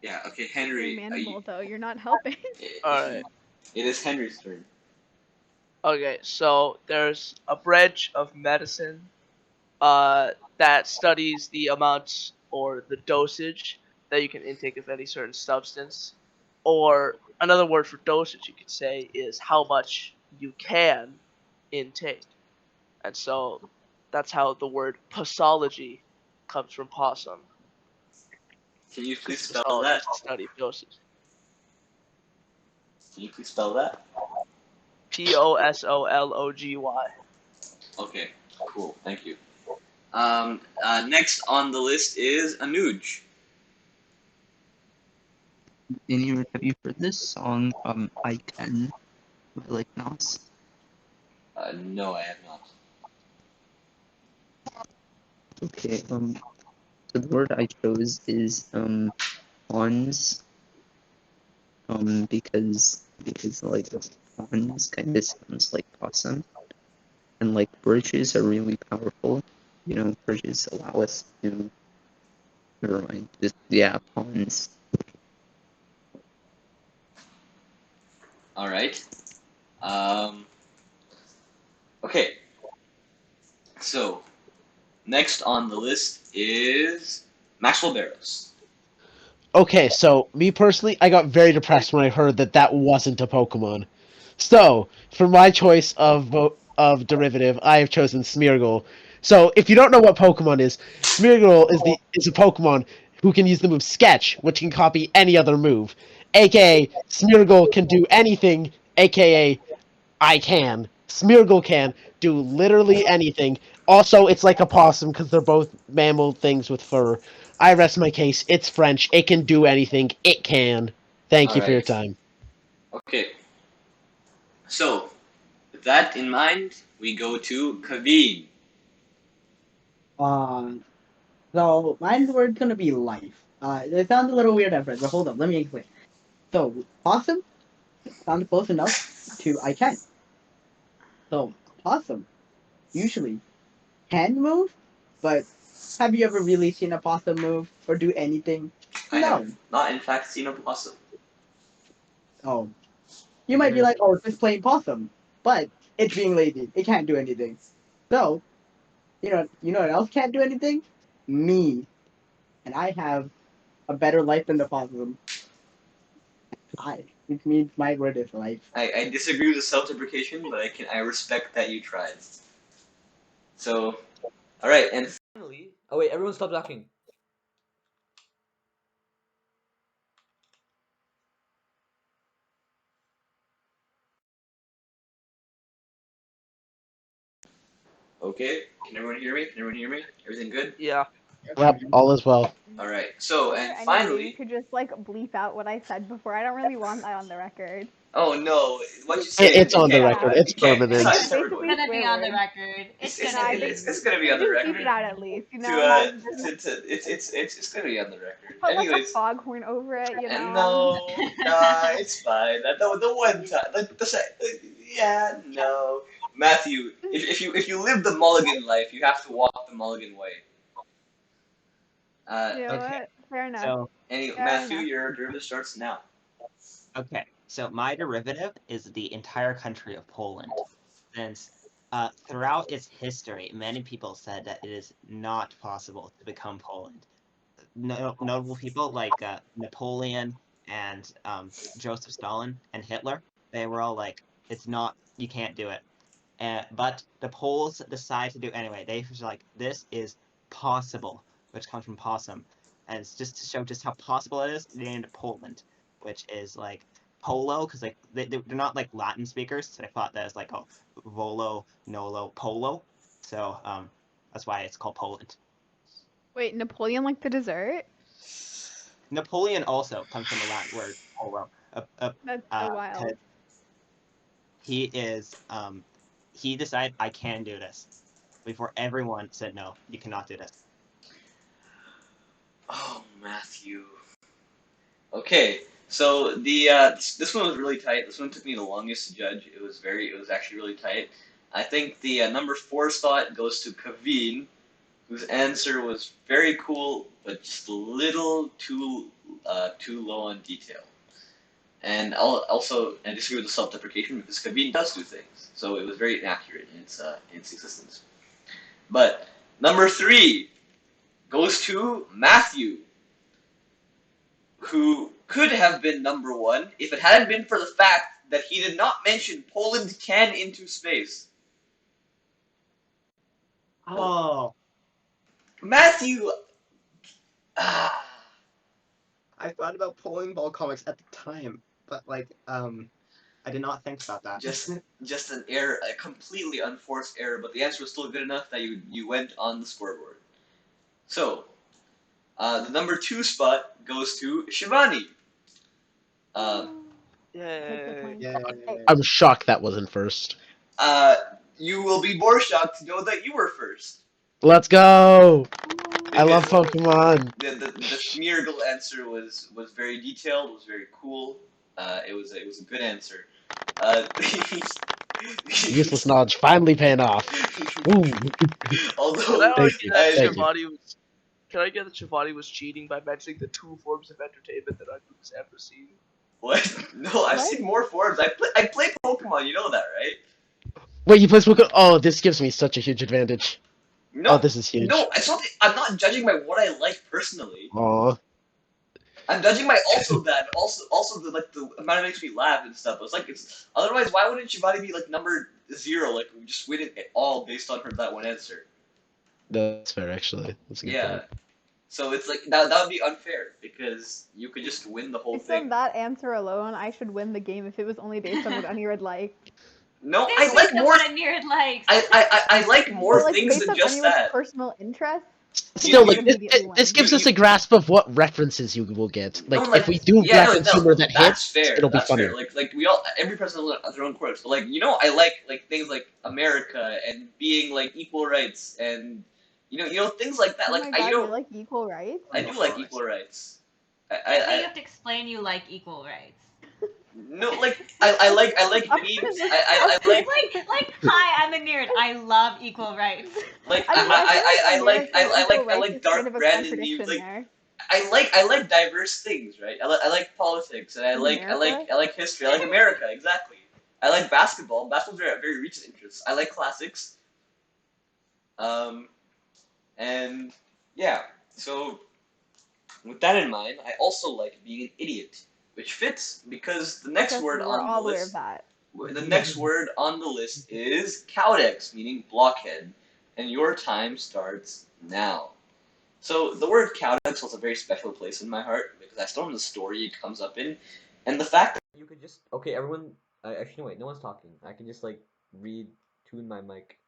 [SPEAKER 1] Yeah, okay,
[SPEAKER 4] Your
[SPEAKER 1] Henry.
[SPEAKER 4] mandible, though, you're not helping.
[SPEAKER 3] Alright.
[SPEAKER 1] It is Henry's turn.
[SPEAKER 3] Okay, so there's a branch of medicine that studies the amounts or the dosage that you can intake of any certain substance. Or another word for dosage you could say is how much you can intake. And so that's how the word posology comes from possum.
[SPEAKER 1] Can you please spell
[SPEAKER 3] Posology
[SPEAKER 1] that?
[SPEAKER 3] is the study of dosage.
[SPEAKER 1] Can you please spell that?
[SPEAKER 3] Posology.
[SPEAKER 1] Okay, cool, thank you. Next on the list is Anuj.
[SPEAKER 8] Anyway, have you heard this song, I Can, by like Nas?
[SPEAKER 1] No, I have not.
[SPEAKER 8] Okay, so the word I chose is, pawns, because like, pawns kind of sounds like possum, and like, bridges are really powerful, bridges allow us to, never mind, just, yeah, pawns.
[SPEAKER 1] Alright. Okay. So, next on the list is Maxwell Barrows.
[SPEAKER 2] Okay, so me personally, I got very depressed when I heard that that wasn't a Pokemon. So, for my choice of derivative, I have chosen Smeargle. So, if you don't know what Pokemon is, Smeargle is a Pokemon who can use the move Sketch, which can copy any other move. AKA, Smeargle can do anything, AKA, I can. Smeargle can do literally anything. Also, it's like a possum because they're both mammal things with fur. I rest my case. It's French. It can do anything. It can. Thank
[SPEAKER 1] All
[SPEAKER 2] you for your
[SPEAKER 1] right.
[SPEAKER 2] time.
[SPEAKER 1] Okay. So, with that in mind, we go to Kavin.
[SPEAKER 7] So mine's word's gonna be life. It sounds a little weird at first, but hold up, let me explain. So possum sounds close enough to I can. So possum usually can move, but have you ever really seen a possum move or do anything?
[SPEAKER 1] I have
[SPEAKER 7] No.
[SPEAKER 1] not, in fact, seen a possum.
[SPEAKER 7] Oh, you might be like, oh, it's just plain possum, but it's being lazy. It can't do anything. So you know what else can't do anything? Me, and I have a better life than the possum. Which means my word is life.
[SPEAKER 1] I disagree with the self-deprecation, but I respect that you tried. So, all right, and finally, oh wait, everyone stop talking. Okay, can everyone hear me? Can everyone hear me? Everything good?
[SPEAKER 3] Yeah.
[SPEAKER 2] Yep, all is well.
[SPEAKER 1] All right. So,
[SPEAKER 4] Is
[SPEAKER 1] and
[SPEAKER 4] there any way you
[SPEAKER 1] finally,
[SPEAKER 4] could just like bleep out what I said before? I don't really want that on the record.
[SPEAKER 1] oh no, what you say,
[SPEAKER 2] It's
[SPEAKER 1] it
[SPEAKER 2] on the
[SPEAKER 1] can't.
[SPEAKER 2] record.
[SPEAKER 4] Yeah.
[SPEAKER 2] It's
[SPEAKER 1] It can't.
[SPEAKER 4] I think
[SPEAKER 2] permanent.
[SPEAKER 1] Besides,
[SPEAKER 4] they're
[SPEAKER 1] we're
[SPEAKER 5] It's
[SPEAKER 1] going.
[SPEAKER 4] basically
[SPEAKER 5] gonna be
[SPEAKER 4] swear
[SPEAKER 5] on the
[SPEAKER 4] words.
[SPEAKER 5] record.
[SPEAKER 1] It's
[SPEAKER 5] It's
[SPEAKER 1] it's
[SPEAKER 4] No,
[SPEAKER 5] gonna
[SPEAKER 4] I
[SPEAKER 1] it's,
[SPEAKER 4] think
[SPEAKER 5] be.
[SPEAKER 1] it's gonna be
[SPEAKER 4] you
[SPEAKER 1] on the
[SPEAKER 4] just beep it
[SPEAKER 1] record.
[SPEAKER 4] out at least, you know,
[SPEAKER 1] To
[SPEAKER 4] like
[SPEAKER 1] it's gonna be on the record.
[SPEAKER 4] put like a
[SPEAKER 1] Anyways,
[SPEAKER 4] foghorn over it, you
[SPEAKER 1] and
[SPEAKER 4] know.
[SPEAKER 1] no, nah, it's fine. The one time, yeah, no. Matthew, if you live the Mulligan life, you have to walk the Mulligan way.
[SPEAKER 4] You know
[SPEAKER 6] Okay,
[SPEAKER 4] what? Fair enough.
[SPEAKER 6] so
[SPEAKER 4] Fair
[SPEAKER 1] Matthew,
[SPEAKER 4] enough.
[SPEAKER 1] your derivative starts now.
[SPEAKER 6] so my derivative is the entire country of Poland, since throughout its history, many people said that it is not possible to become Poland. Notable people like Napoleon and Joseph Stalin and Hitler, they were all like, "It's not, you can't do it." But the Poles decide to do anyway. They was like, "This is possible," which comes from possum, and it's just to show just how possible it is. They named Poland, which is like polo, because like they're not like Latin speakers, so they thought that was like volo, nolo, polo. So that's why it's called Poland.
[SPEAKER 4] Wait, Napoleon like the dessert?
[SPEAKER 6] Napoleon also comes from the Latin word polo,
[SPEAKER 4] That's so wild.
[SPEAKER 6] because he is he decided I can do this before everyone said no, you cannot do this.
[SPEAKER 1] Oh, Matthew. Okay, so this one was really tight. This one took me the longest to judge. It was actually really tight. I think the number 4 spot goes to Kavin, whose answer was very cool, but just a little too low on detail. And I disagree with the self-deprecation because Kavin does do things, so it was very inaccurate in its existence. But number 3 goes to Matthew, who could have been number 1 if it hadn't been for the fact that he did not mention Poland can into space.
[SPEAKER 6] Oh,
[SPEAKER 1] Matthew, ah,
[SPEAKER 6] I thought about pulling ball comics at the time, but like I did not think about that.
[SPEAKER 1] just an error, a completely unforced error, but the answer was still good enough that you went on the scoreboard. So, the number 2 spot goes to Shivaani.
[SPEAKER 3] Yay.
[SPEAKER 6] Yeah.
[SPEAKER 2] I'm shocked that wasn't first.
[SPEAKER 1] Uh, you will be more shocked to know that you were first.
[SPEAKER 2] Let's go! I love
[SPEAKER 1] Because
[SPEAKER 2] Pokemon.
[SPEAKER 1] the Smeargle answer was very detailed, was very cool. It was a good answer.
[SPEAKER 2] Useless knowledge finally paying off. Ooh.
[SPEAKER 1] Although,
[SPEAKER 3] Can I
[SPEAKER 2] Thank
[SPEAKER 3] argue
[SPEAKER 2] you.
[SPEAKER 3] that
[SPEAKER 2] Thank you.
[SPEAKER 3] Shivani was cheating by mentioning the 2 forms of entertainment that Anuj has ever seen?
[SPEAKER 1] what? No, I've
[SPEAKER 4] What?
[SPEAKER 1] seen more forms. I play Pokemon. You know that, right?
[SPEAKER 2] Wait, you play Pokemon? Oh, this gives me such a huge advantage.
[SPEAKER 1] No,
[SPEAKER 2] Oh, this is huge.
[SPEAKER 1] no. It's not. I'm not judging by what I like personally.
[SPEAKER 2] Aw.
[SPEAKER 1] I'm judging my also that. Also the amount it makes me laugh and stuff. It's otherwise why wouldn't Shivaani be like number 0? Like we just win it all based on that one answer.
[SPEAKER 2] That's fair, actually. That's a good
[SPEAKER 1] Yeah.
[SPEAKER 2] point.
[SPEAKER 1] So it's like that would be unfair because you could just win the whole
[SPEAKER 4] Based on
[SPEAKER 1] thing.
[SPEAKER 4] that answer alone, I should win the game if it was only based on what Anirudh liked.
[SPEAKER 1] No,
[SPEAKER 5] This
[SPEAKER 1] I
[SPEAKER 5] is
[SPEAKER 1] like
[SPEAKER 5] the
[SPEAKER 1] more.
[SPEAKER 5] one Anirudh likes.
[SPEAKER 1] I like more
[SPEAKER 4] Well, like
[SPEAKER 1] things
[SPEAKER 4] based
[SPEAKER 1] than
[SPEAKER 4] on
[SPEAKER 1] just
[SPEAKER 4] Anirudh's
[SPEAKER 1] that.
[SPEAKER 4] personal interest.
[SPEAKER 2] Still,
[SPEAKER 1] you-
[SPEAKER 2] like
[SPEAKER 4] immediately win.
[SPEAKER 2] this gives us a grasp of what references you will get.
[SPEAKER 1] No,
[SPEAKER 2] Like, if we do
[SPEAKER 1] yeah,
[SPEAKER 2] reference humor that
[SPEAKER 1] that's
[SPEAKER 2] hits,
[SPEAKER 1] fair.
[SPEAKER 2] it'll be
[SPEAKER 1] That's
[SPEAKER 2] funnier.
[SPEAKER 1] fair. Like we all, every person has their own quirks. But I like things like America and being like equal rights and things like that.
[SPEAKER 4] Oh my god, you like equal rights?
[SPEAKER 1] I do like equal rights.
[SPEAKER 5] I think you have to explain you like equal rights.
[SPEAKER 1] No, like I like memes. I
[SPEAKER 5] Like, hi, I'm Anirudh. I love equal rights.
[SPEAKER 1] I
[SPEAKER 4] equal rights
[SPEAKER 1] like
[SPEAKER 4] is
[SPEAKER 1] dark
[SPEAKER 4] kind of a
[SPEAKER 1] Brandon
[SPEAKER 4] contradiction
[SPEAKER 1] memes. Like
[SPEAKER 4] there.
[SPEAKER 1] I like diverse things, right? I like politics and I like history. I like America, exactly. I like basketball. Basketball's very recent interest. I like classics. And yeah. So with that in mind, I also like being an idiot, which fits because the next word
[SPEAKER 4] We're
[SPEAKER 1] on
[SPEAKER 4] all
[SPEAKER 1] the
[SPEAKER 4] aware of
[SPEAKER 1] list.
[SPEAKER 4] that.
[SPEAKER 1] The next word on the list is cowdex, meaning blockhead, and your time starts now. So the word cowdex holds a very special place in my heart because I still remember the story it comes up in, and the fact that you could just everyone. Actually, wait, no one's talking. I can just tune my mic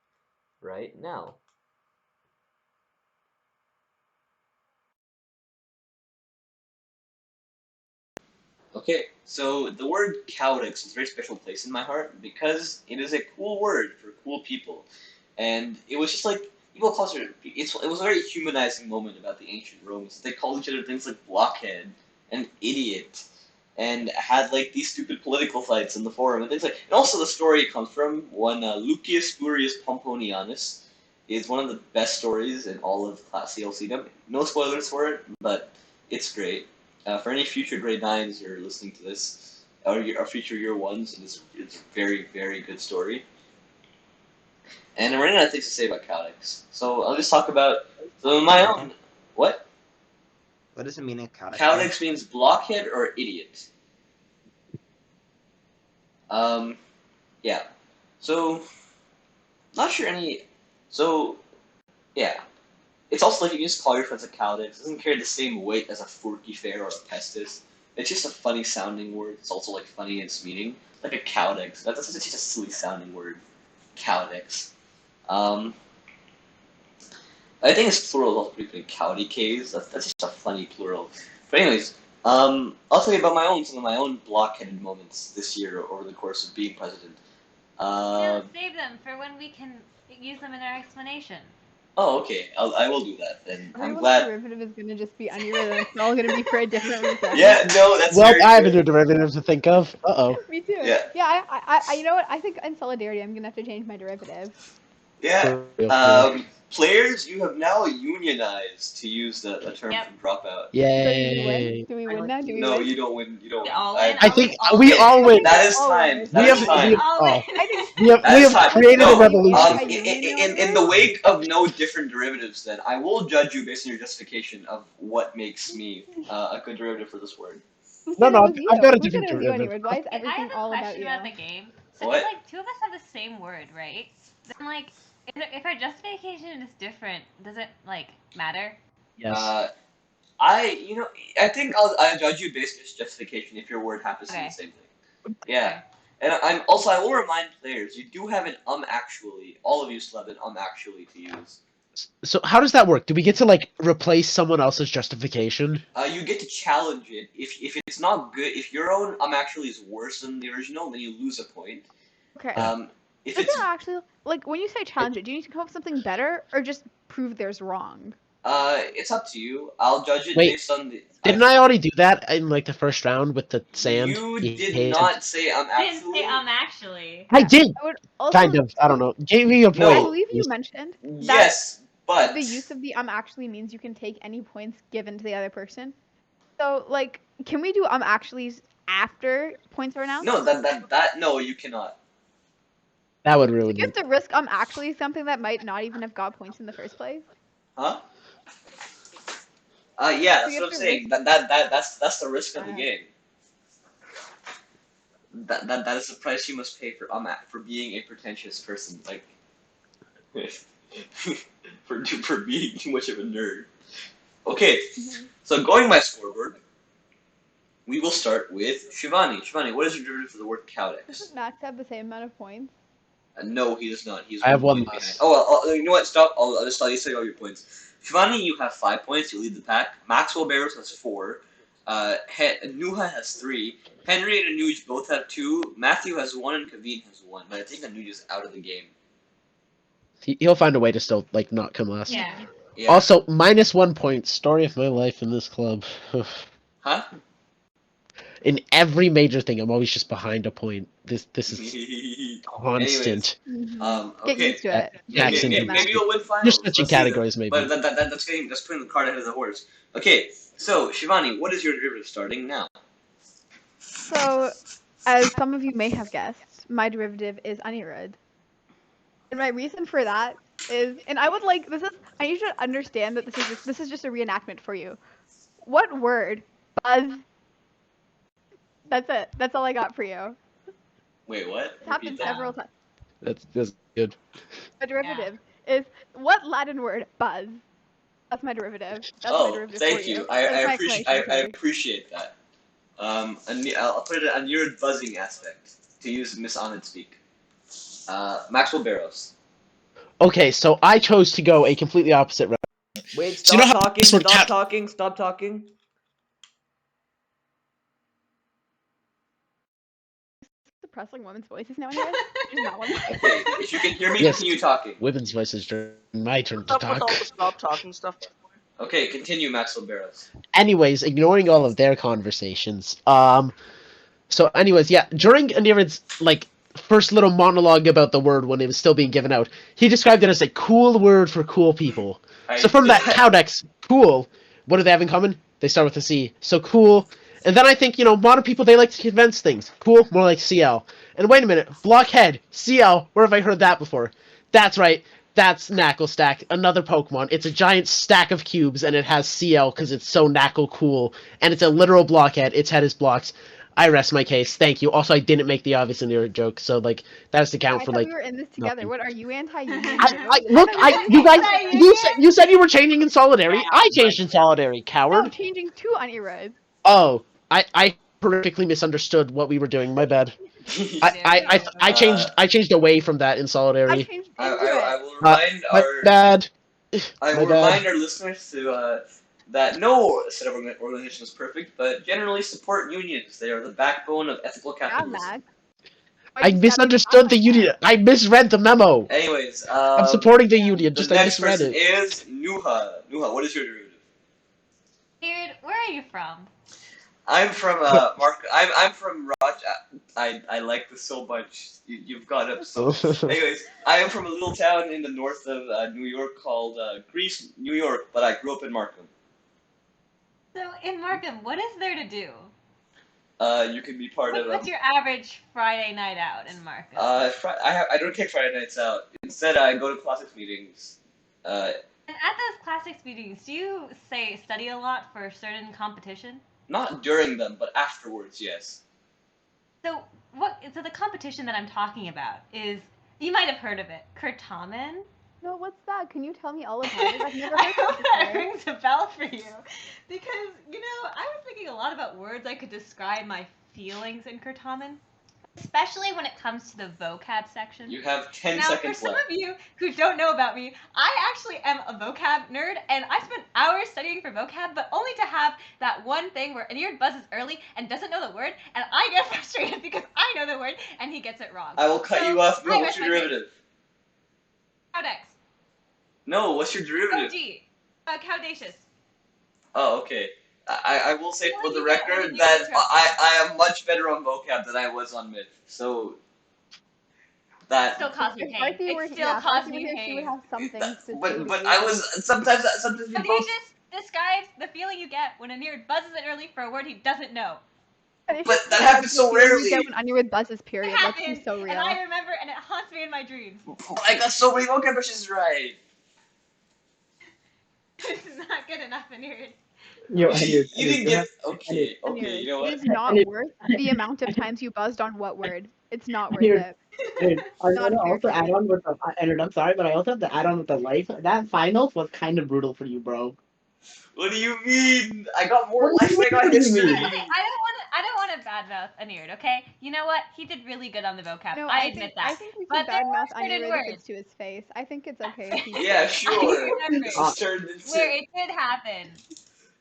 [SPEAKER 1] right now. Okay, so the word cowdex is a very special place in my heart because it is a cool word for cool people. And it was just like, people call it was a very humanizing moment about the ancient Romans. They called each other things like blockhead and idiot and had like these stupid political fights in the forum and things like. And also the story it comes from one Lucius Spurius Pomponianus is one of the best stories in all of Class CLCW. No spoilers for it, but it's great. For any future grade 9s who are listening to this, or future year 1s, it's a very, very good story. And I'm running out of things to say about cowdex. So I'll just talk about my own. What?
[SPEAKER 6] What does it mean in cowdex?
[SPEAKER 1] Cowdex means blockhead or idiot. Yeah. So, not sure any. So, yeah. It's also like you can just call your friends a cowdex. It doesn't carry the same weight as a forky fair or a pestis. It's just a funny sounding word. It's also like funny in its meaning. Like a cowdex. That's just a silly sounding word. Cowdex. I think it's plural is also pretty good. Cowdy caves. That's just a funny plural. But anyways, I'll tell you about some of my own blockheaded moments this year over the course of being president.
[SPEAKER 5] Save them for when we can use them in our explanation.
[SPEAKER 1] Oh, okay. I will do that then. I'm
[SPEAKER 4] Everyone's
[SPEAKER 1] glad.
[SPEAKER 4] derivative is gonna just be Anirudh, and it's all gonna be for a different reason.
[SPEAKER 1] Yeah, no, that's
[SPEAKER 2] Well,
[SPEAKER 1] very
[SPEAKER 2] I have a
[SPEAKER 1] true.
[SPEAKER 2] new derivative to think of. Uh-oh.
[SPEAKER 4] Me too.
[SPEAKER 1] Yeah.
[SPEAKER 4] Yeah, I, you know what? I think in solidarity, I'm gonna have to change my derivative.
[SPEAKER 1] Yeah.
[SPEAKER 2] For real.
[SPEAKER 1] Players, you have now unionized, to use the term
[SPEAKER 5] Yep.
[SPEAKER 1] from Dropout.
[SPEAKER 4] So do we
[SPEAKER 2] Yay.
[SPEAKER 4] win? Do we win now? Do we
[SPEAKER 1] No,
[SPEAKER 4] win?
[SPEAKER 1] you don't win. You don't
[SPEAKER 5] We
[SPEAKER 1] win.
[SPEAKER 5] all win.
[SPEAKER 2] I think
[SPEAKER 5] Are
[SPEAKER 2] we
[SPEAKER 5] win?
[SPEAKER 2] all win.
[SPEAKER 1] That is
[SPEAKER 4] All
[SPEAKER 1] time.
[SPEAKER 4] win.
[SPEAKER 1] That is time.
[SPEAKER 5] All
[SPEAKER 2] oh.
[SPEAKER 5] win.
[SPEAKER 2] We have created a
[SPEAKER 1] No,
[SPEAKER 2] revolution.
[SPEAKER 1] in the wake of no different derivatives, then I will judge you based on your justification of what makes me a good derivative for this word.
[SPEAKER 4] Who
[SPEAKER 2] No,
[SPEAKER 4] said
[SPEAKER 2] no,
[SPEAKER 4] it was you?
[SPEAKER 2] I've got a
[SPEAKER 4] Who said
[SPEAKER 2] different
[SPEAKER 4] it was you,
[SPEAKER 2] derivative.
[SPEAKER 4] Anirudh? Why is
[SPEAKER 5] I
[SPEAKER 4] everything
[SPEAKER 5] have a
[SPEAKER 4] all about
[SPEAKER 5] question
[SPEAKER 4] you?
[SPEAKER 5] about the game. So
[SPEAKER 1] What?
[SPEAKER 5] if like two of us have the same word, right? Then like, if our justification is different, does it like matter?
[SPEAKER 2] Yes.
[SPEAKER 1] I think I'll judge you based on your justification if your word happens to be the same thing. Yeah.
[SPEAKER 5] Okay.
[SPEAKER 1] And I will remind players, you do have an actually. All of you still have an actually to use.
[SPEAKER 2] So how does that work? Do we get to like replace someone else's justification?
[SPEAKER 1] You get to challenge it. If it's not good, if your own actually is worse than the original, then you lose a point.
[SPEAKER 4] Okay.
[SPEAKER 1] If
[SPEAKER 4] Does
[SPEAKER 1] it's
[SPEAKER 4] it actually like when you say challenge it? Do you need to come up with something better, or just prove there's wrong?
[SPEAKER 1] it's up to you. I'll judge it
[SPEAKER 2] Wait,
[SPEAKER 1] based on the.
[SPEAKER 2] Didn't I already do that in like the first round with the sand?
[SPEAKER 1] You
[SPEAKER 2] He
[SPEAKER 1] did
[SPEAKER 2] hated-
[SPEAKER 1] not say
[SPEAKER 5] I didn't
[SPEAKER 1] actually.
[SPEAKER 5] say actually.
[SPEAKER 2] I did.
[SPEAKER 4] I would also.
[SPEAKER 2] Kind of. I don't know. Gave me a
[SPEAKER 1] No.
[SPEAKER 4] I
[SPEAKER 2] point.
[SPEAKER 4] believe you mentioned that
[SPEAKER 1] Yes, but
[SPEAKER 4] the use of the actually means you can take any points given to the other person. So like, can we do actuallys after points are announced?
[SPEAKER 1] no, no, you cannot.
[SPEAKER 2] That would ruin
[SPEAKER 4] You
[SPEAKER 2] it.
[SPEAKER 4] have to risk actually something that might not even have got points in the first place.
[SPEAKER 1] Huh? Yeah,
[SPEAKER 4] So
[SPEAKER 1] that's
[SPEAKER 4] you
[SPEAKER 1] what
[SPEAKER 4] have
[SPEAKER 1] I'm
[SPEAKER 4] to
[SPEAKER 1] saying.
[SPEAKER 4] risk.
[SPEAKER 1] That's the risk of the
[SPEAKER 4] Uh,
[SPEAKER 1] game. That is the price you must pay for being a pretentious person, like for being too much of a nerd. Okay,
[SPEAKER 4] mhm.
[SPEAKER 1] so going by scoreboard, we will start with Shivani. Shivani, what is your derivative for the word cowdex?
[SPEAKER 4] Doesn't Max have the same amount of points?
[SPEAKER 1] No, he does not. He's
[SPEAKER 2] I have
[SPEAKER 1] one
[SPEAKER 2] one
[SPEAKER 1] point behind.
[SPEAKER 2] less.
[SPEAKER 1] Oh, well, you know what? Stop. I'll just tell you all your points. Shivani, you have 5 points. You lead the pack. Maxwell Barrows has 4. Nuha has 3. Henry and Anuj both have 2. Matthew has 1, and Kavin has 1. But I think Anuj is out of the game.
[SPEAKER 2] He'll find a way to still like not come last.
[SPEAKER 5] Yeah.
[SPEAKER 1] Yeah.
[SPEAKER 2] Also, -1 point. Story of my life in this club.
[SPEAKER 1] Huh?
[SPEAKER 2] In every major thing, I'm always just behind a point. This is
[SPEAKER 1] Anyways,
[SPEAKER 2] constant.
[SPEAKER 4] Get
[SPEAKER 1] okay.
[SPEAKER 4] used to it.
[SPEAKER 1] Yeah,
[SPEAKER 2] Jack syndrome.
[SPEAKER 1] maybe you'll win
[SPEAKER 2] You're
[SPEAKER 1] finals.
[SPEAKER 2] switching
[SPEAKER 1] Let's see that.
[SPEAKER 2] categories, maybe.
[SPEAKER 1] But that's putting the cart ahead of the horse. Okay, so Shivani, what is your derivative starting now?
[SPEAKER 4] So, as some of you may have guessed, my derivative is Anirudh. And my reason for that is, and I would like I need you to understand that this is just a reenactment for you. What word? Buzz. That's it. That's all I got for you.
[SPEAKER 1] Wait, what?
[SPEAKER 4] It's
[SPEAKER 1] Repeat
[SPEAKER 4] happened
[SPEAKER 1] that.
[SPEAKER 4] several times.
[SPEAKER 2] That's good.
[SPEAKER 4] My derivative is what Latin word? Buzz. That's my derivative. That's my
[SPEAKER 1] Oh,
[SPEAKER 4] derivative
[SPEAKER 1] thank
[SPEAKER 4] for
[SPEAKER 1] you.
[SPEAKER 4] you. That's my explanation
[SPEAKER 1] I
[SPEAKER 4] for you.
[SPEAKER 1] appreciate that. I'll put it on your buzzing aspect to use Miss Anand speak. Maxwell Barrows.
[SPEAKER 2] Okay, so I chose to go a completely opposite route.
[SPEAKER 1] Wait,
[SPEAKER 2] So you know
[SPEAKER 1] stop
[SPEAKER 2] how
[SPEAKER 1] talking,
[SPEAKER 2] this word
[SPEAKER 1] stop
[SPEAKER 2] cat-
[SPEAKER 1] talking, stop talking.
[SPEAKER 4] Suppressing women's voices now anyway. There's not one.
[SPEAKER 1] Okay, if you can hear me,
[SPEAKER 2] Yes.
[SPEAKER 1] continue talking.
[SPEAKER 2] Women's voices during my turn to
[SPEAKER 3] What's up with all
[SPEAKER 2] talk.
[SPEAKER 3] the stop talking stuff?
[SPEAKER 1] Okay, continue, Maxwell Barrows.
[SPEAKER 2] Anyways, ignoring all of their conversations. So anyways, yeah, during Anirudh's like first little monologue about the word when it was still being given out, he described it as a cool word for cool people. So from that cowdex, cool, what do they have in common? They start with a C. So cool. And then I think, modern people, they like to condense things. Cool, more like CL. And wait a minute, blockhead, CL, where have I heard that before? That's right, that's Knuckle Stack, another Pokemon. It's a giant stack of cubes, and it has CL because it's so Knuckle cool. And it's a literal blockhead, its head is blocks. I rest my case, thank you. Also, I didn't make the obvious Anirudh joke, so, that has to count
[SPEAKER 4] I
[SPEAKER 2] for,
[SPEAKER 4] thought we were in this together.
[SPEAKER 2] nothing.
[SPEAKER 4] What are you anti-union?
[SPEAKER 2] You guys, you said you were changing in solidarity. I changed in solidarity,
[SPEAKER 4] No,
[SPEAKER 2] coward.
[SPEAKER 4] changing to Anirudh.
[SPEAKER 2] Oh, I perfectly misunderstood what we were doing. My bad. I changed away from that in
[SPEAKER 4] I
[SPEAKER 2] solidarity.
[SPEAKER 4] changed
[SPEAKER 1] I
[SPEAKER 4] into it.
[SPEAKER 1] will remind
[SPEAKER 2] My bad.
[SPEAKER 1] I
[SPEAKER 2] My
[SPEAKER 1] will
[SPEAKER 2] bad.
[SPEAKER 1] remind our listeners to that no set of organization is perfect, but generally support unions. They are the backbone of ethical
[SPEAKER 4] Yeah,
[SPEAKER 1] capitalism.
[SPEAKER 4] Max.
[SPEAKER 2] I misunderstood the union. I misread the memo.
[SPEAKER 1] Anyways,
[SPEAKER 2] I'm supporting the union.
[SPEAKER 1] the
[SPEAKER 2] Just I
[SPEAKER 1] next
[SPEAKER 2] misread
[SPEAKER 1] person
[SPEAKER 2] it.
[SPEAKER 1] is Nuha. Nuha, what is your derivative?
[SPEAKER 5] Dude, where are you from?
[SPEAKER 1] I'm from Mark. I'm from Roch. I like this so much. You've got up so. Anyways, I am from a little town in the north of New York called Greece, New York, but I grew up in Markham.
[SPEAKER 5] So in Markham, what is there to do?
[SPEAKER 1] You can be part of.
[SPEAKER 5] What's your average Friday night out in Markham?
[SPEAKER 1] I don't take Friday nights out. Instead, I go to classics meetings.
[SPEAKER 5] And at those classics meetings, do you say study a lot for a certain competition?
[SPEAKER 1] Not during them, but afterwards, yes.
[SPEAKER 5] So So the competition that I'm talking about is, you might have heard of it, Certamens.
[SPEAKER 4] No, what's that? Can you tell me all about it? I've never
[SPEAKER 5] I
[SPEAKER 4] heard
[SPEAKER 5] hope
[SPEAKER 4] of
[SPEAKER 5] that
[SPEAKER 4] it before.
[SPEAKER 5] rings a bell for you, because I was thinking a lot about words I could describe my feelings in Certamens, especially when it comes to the vocab section.
[SPEAKER 1] You have 10
[SPEAKER 5] Now, for
[SPEAKER 1] seconds
[SPEAKER 5] some
[SPEAKER 1] left.
[SPEAKER 5] of you who don't know about me, I actually am a vocab nerd, and I spent hours studying for vocab, but only to have that one thing where Anirudh buzzes early and doesn't know the word, and I get frustrated because I know the word and he gets it wrong.
[SPEAKER 1] I will cut you off. No,
[SPEAKER 5] I
[SPEAKER 1] what's
[SPEAKER 5] rest
[SPEAKER 1] your
[SPEAKER 5] my case.
[SPEAKER 1] derivative?
[SPEAKER 5] Cowdex.
[SPEAKER 1] No, what's your derivative?
[SPEAKER 5] OG. Cowdacious.
[SPEAKER 1] Oh, okay. I will say
[SPEAKER 5] Well,
[SPEAKER 1] for the
[SPEAKER 5] you get one
[SPEAKER 1] record
[SPEAKER 5] and you
[SPEAKER 1] that
[SPEAKER 5] get interrupted.
[SPEAKER 1] I am much better on vocab than I was on myth. So that.
[SPEAKER 5] Still cause me
[SPEAKER 4] If
[SPEAKER 5] pain.
[SPEAKER 4] Marcy were
[SPEAKER 5] It still
[SPEAKER 4] yeah, if
[SPEAKER 5] causes
[SPEAKER 4] Marcy were
[SPEAKER 5] me
[SPEAKER 4] here, she would
[SPEAKER 5] pain.
[SPEAKER 4] have something to say
[SPEAKER 1] But
[SPEAKER 4] to you.
[SPEAKER 1] I was sometimes we both.
[SPEAKER 5] Cowdacious describes the feeling you get when Anirudh buzzes it early for a word he doesn't know.
[SPEAKER 1] But that happens so rarely.
[SPEAKER 4] You get when Anirudh buzzes,
[SPEAKER 5] It
[SPEAKER 4] period. Let's
[SPEAKER 5] happens,
[SPEAKER 4] be so real.
[SPEAKER 5] and I remember, and it haunts me in my dreams.
[SPEAKER 1] I got so many vocab brushes right.
[SPEAKER 5] It's not good enough, Anirudh.
[SPEAKER 7] Yo,
[SPEAKER 1] You
[SPEAKER 7] Anirudh,
[SPEAKER 1] didn't
[SPEAKER 7] you
[SPEAKER 1] get
[SPEAKER 7] have
[SPEAKER 1] okay.
[SPEAKER 4] Anirudh,
[SPEAKER 1] You know
[SPEAKER 4] it
[SPEAKER 1] what?
[SPEAKER 4] is not
[SPEAKER 7] Anirudh,
[SPEAKER 4] worth the amount of times you buzzed on what word. It's not worth
[SPEAKER 7] Anirudh,
[SPEAKER 4] it.
[SPEAKER 7] Anirudh, I'm
[SPEAKER 4] Not
[SPEAKER 7] gonna
[SPEAKER 4] a fair
[SPEAKER 7] also add
[SPEAKER 4] trade.
[SPEAKER 7] on with the Anirudh, I'm sorry, but I also have to add on with the life. That finals was kind of brutal for you, bro.
[SPEAKER 1] What do you mean? I got
[SPEAKER 7] What
[SPEAKER 1] more
[SPEAKER 7] do
[SPEAKER 1] life
[SPEAKER 7] you
[SPEAKER 1] than I got
[SPEAKER 7] mean?
[SPEAKER 1] history.
[SPEAKER 5] Okay, I don't want to badmouth Anirudh, okay? You know what? He did really good on the vocab.
[SPEAKER 4] No,
[SPEAKER 5] I
[SPEAKER 4] I
[SPEAKER 5] admit
[SPEAKER 4] I
[SPEAKER 5] that.
[SPEAKER 4] think we
[SPEAKER 5] But
[SPEAKER 4] could
[SPEAKER 5] there
[SPEAKER 4] badmouth
[SPEAKER 5] were certain
[SPEAKER 4] Anirudh if it's
[SPEAKER 5] words.
[SPEAKER 4] to his face. I think it's okay if he's
[SPEAKER 1] Yeah,
[SPEAKER 4] saying
[SPEAKER 1] sure.
[SPEAKER 5] I
[SPEAKER 1] This
[SPEAKER 5] remember
[SPEAKER 1] is turned
[SPEAKER 5] where
[SPEAKER 1] into
[SPEAKER 5] it did happen.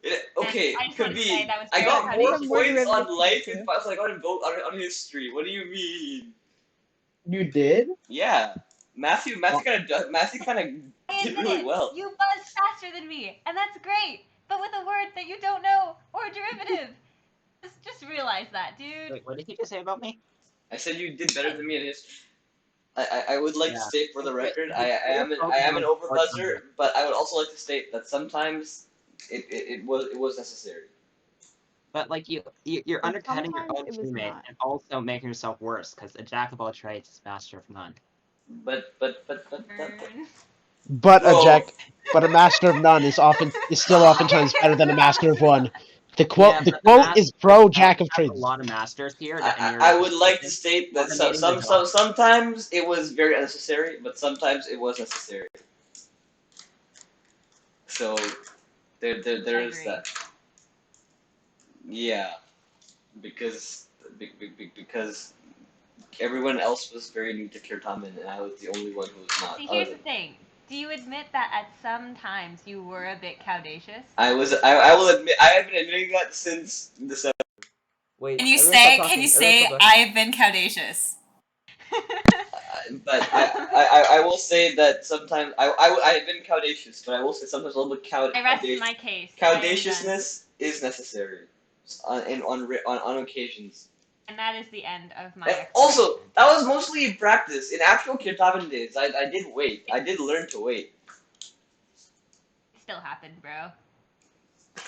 [SPEAKER 5] And
[SPEAKER 1] okay.
[SPEAKER 5] I just want to say
[SPEAKER 1] Kavin,
[SPEAKER 5] that was
[SPEAKER 1] I
[SPEAKER 5] very
[SPEAKER 1] got
[SPEAKER 5] proud of
[SPEAKER 1] more
[SPEAKER 4] some
[SPEAKER 5] you.
[SPEAKER 4] more
[SPEAKER 1] points
[SPEAKER 4] derivatives
[SPEAKER 1] on
[SPEAKER 4] to get
[SPEAKER 1] life
[SPEAKER 4] to.
[SPEAKER 1] and files than I got in vote on history. What do you mean?
[SPEAKER 7] You did?
[SPEAKER 1] Yeah, Matthew
[SPEAKER 7] Oh,
[SPEAKER 1] kind of
[SPEAKER 5] I
[SPEAKER 1] did
[SPEAKER 5] admit
[SPEAKER 1] really
[SPEAKER 5] it.
[SPEAKER 1] well.
[SPEAKER 5] You buzzed faster than me, and that's great. But with a word that you don't know or a derivative. Just realize that, dude.
[SPEAKER 6] Wait, what did he just say about me?
[SPEAKER 1] I said you did better than me in history. I would like to
[SPEAKER 6] Yeah.
[SPEAKER 1] state for the record,
[SPEAKER 6] He could have
[SPEAKER 1] I am
[SPEAKER 6] focused
[SPEAKER 1] an
[SPEAKER 6] on sports
[SPEAKER 1] overbuzzer,
[SPEAKER 6] numbers.
[SPEAKER 1] but I would also like to state that sometimes it was necessary.
[SPEAKER 6] But like you're
[SPEAKER 4] And
[SPEAKER 6] undercutting your
[SPEAKER 4] sometimes
[SPEAKER 6] own
[SPEAKER 4] it was
[SPEAKER 6] teammate
[SPEAKER 4] not.
[SPEAKER 6] and also making yourself worse because a jack of all trades is master of none.
[SPEAKER 1] But
[SPEAKER 5] Burn.
[SPEAKER 2] But
[SPEAKER 1] bro,
[SPEAKER 2] but a master of none is still oftentimes better than a master of one.
[SPEAKER 6] Yeah,
[SPEAKER 2] The
[SPEAKER 6] but the
[SPEAKER 2] quote
[SPEAKER 6] master
[SPEAKER 2] is pro
[SPEAKER 6] we
[SPEAKER 2] jack of
[SPEAKER 6] have a
[SPEAKER 2] trades.
[SPEAKER 6] lot of masters here that
[SPEAKER 1] I
[SPEAKER 6] Anirudh has
[SPEAKER 1] would like to
[SPEAKER 6] taken,
[SPEAKER 1] state that
[SPEAKER 6] automating the job.
[SPEAKER 1] sometimes it was very unnecessary, but sometimes it was necessary. So
[SPEAKER 5] I
[SPEAKER 1] there's
[SPEAKER 5] agree.
[SPEAKER 1] that. Yeah, because because everyone else was very new to Kirtaman, and I was the only one who was not.
[SPEAKER 5] See,
[SPEAKER 1] Other
[SPEAKER 5] here's the
[SPEAKER 1] than
[SPEAKER 5] thing. Do you admit that at some times you were a bit cowdacious?
[SPEAKER 1] I will admit I have been admitting that since December. Wait,
[SPEAKER 5] Can you say I've been cowdacious?
[SPEAKER 1] But I will say that sometimes I've been cowdacious, but I will say sometimes a little bit
[SPEAKER 5] I rest my case. I am done.
[SPEAKER 1] cowdaciousness is necessary on occasions.
[SPEAKER 5] And that is the end of my
[SPEAKER 1] And
[SPEAKER 5] explanation.
[SPEAKER 1] also, that was mostly in practice. In actual Kirtavan days, I did wait. I did learn to wait.
[SPEAKER 5] It still happened, bro.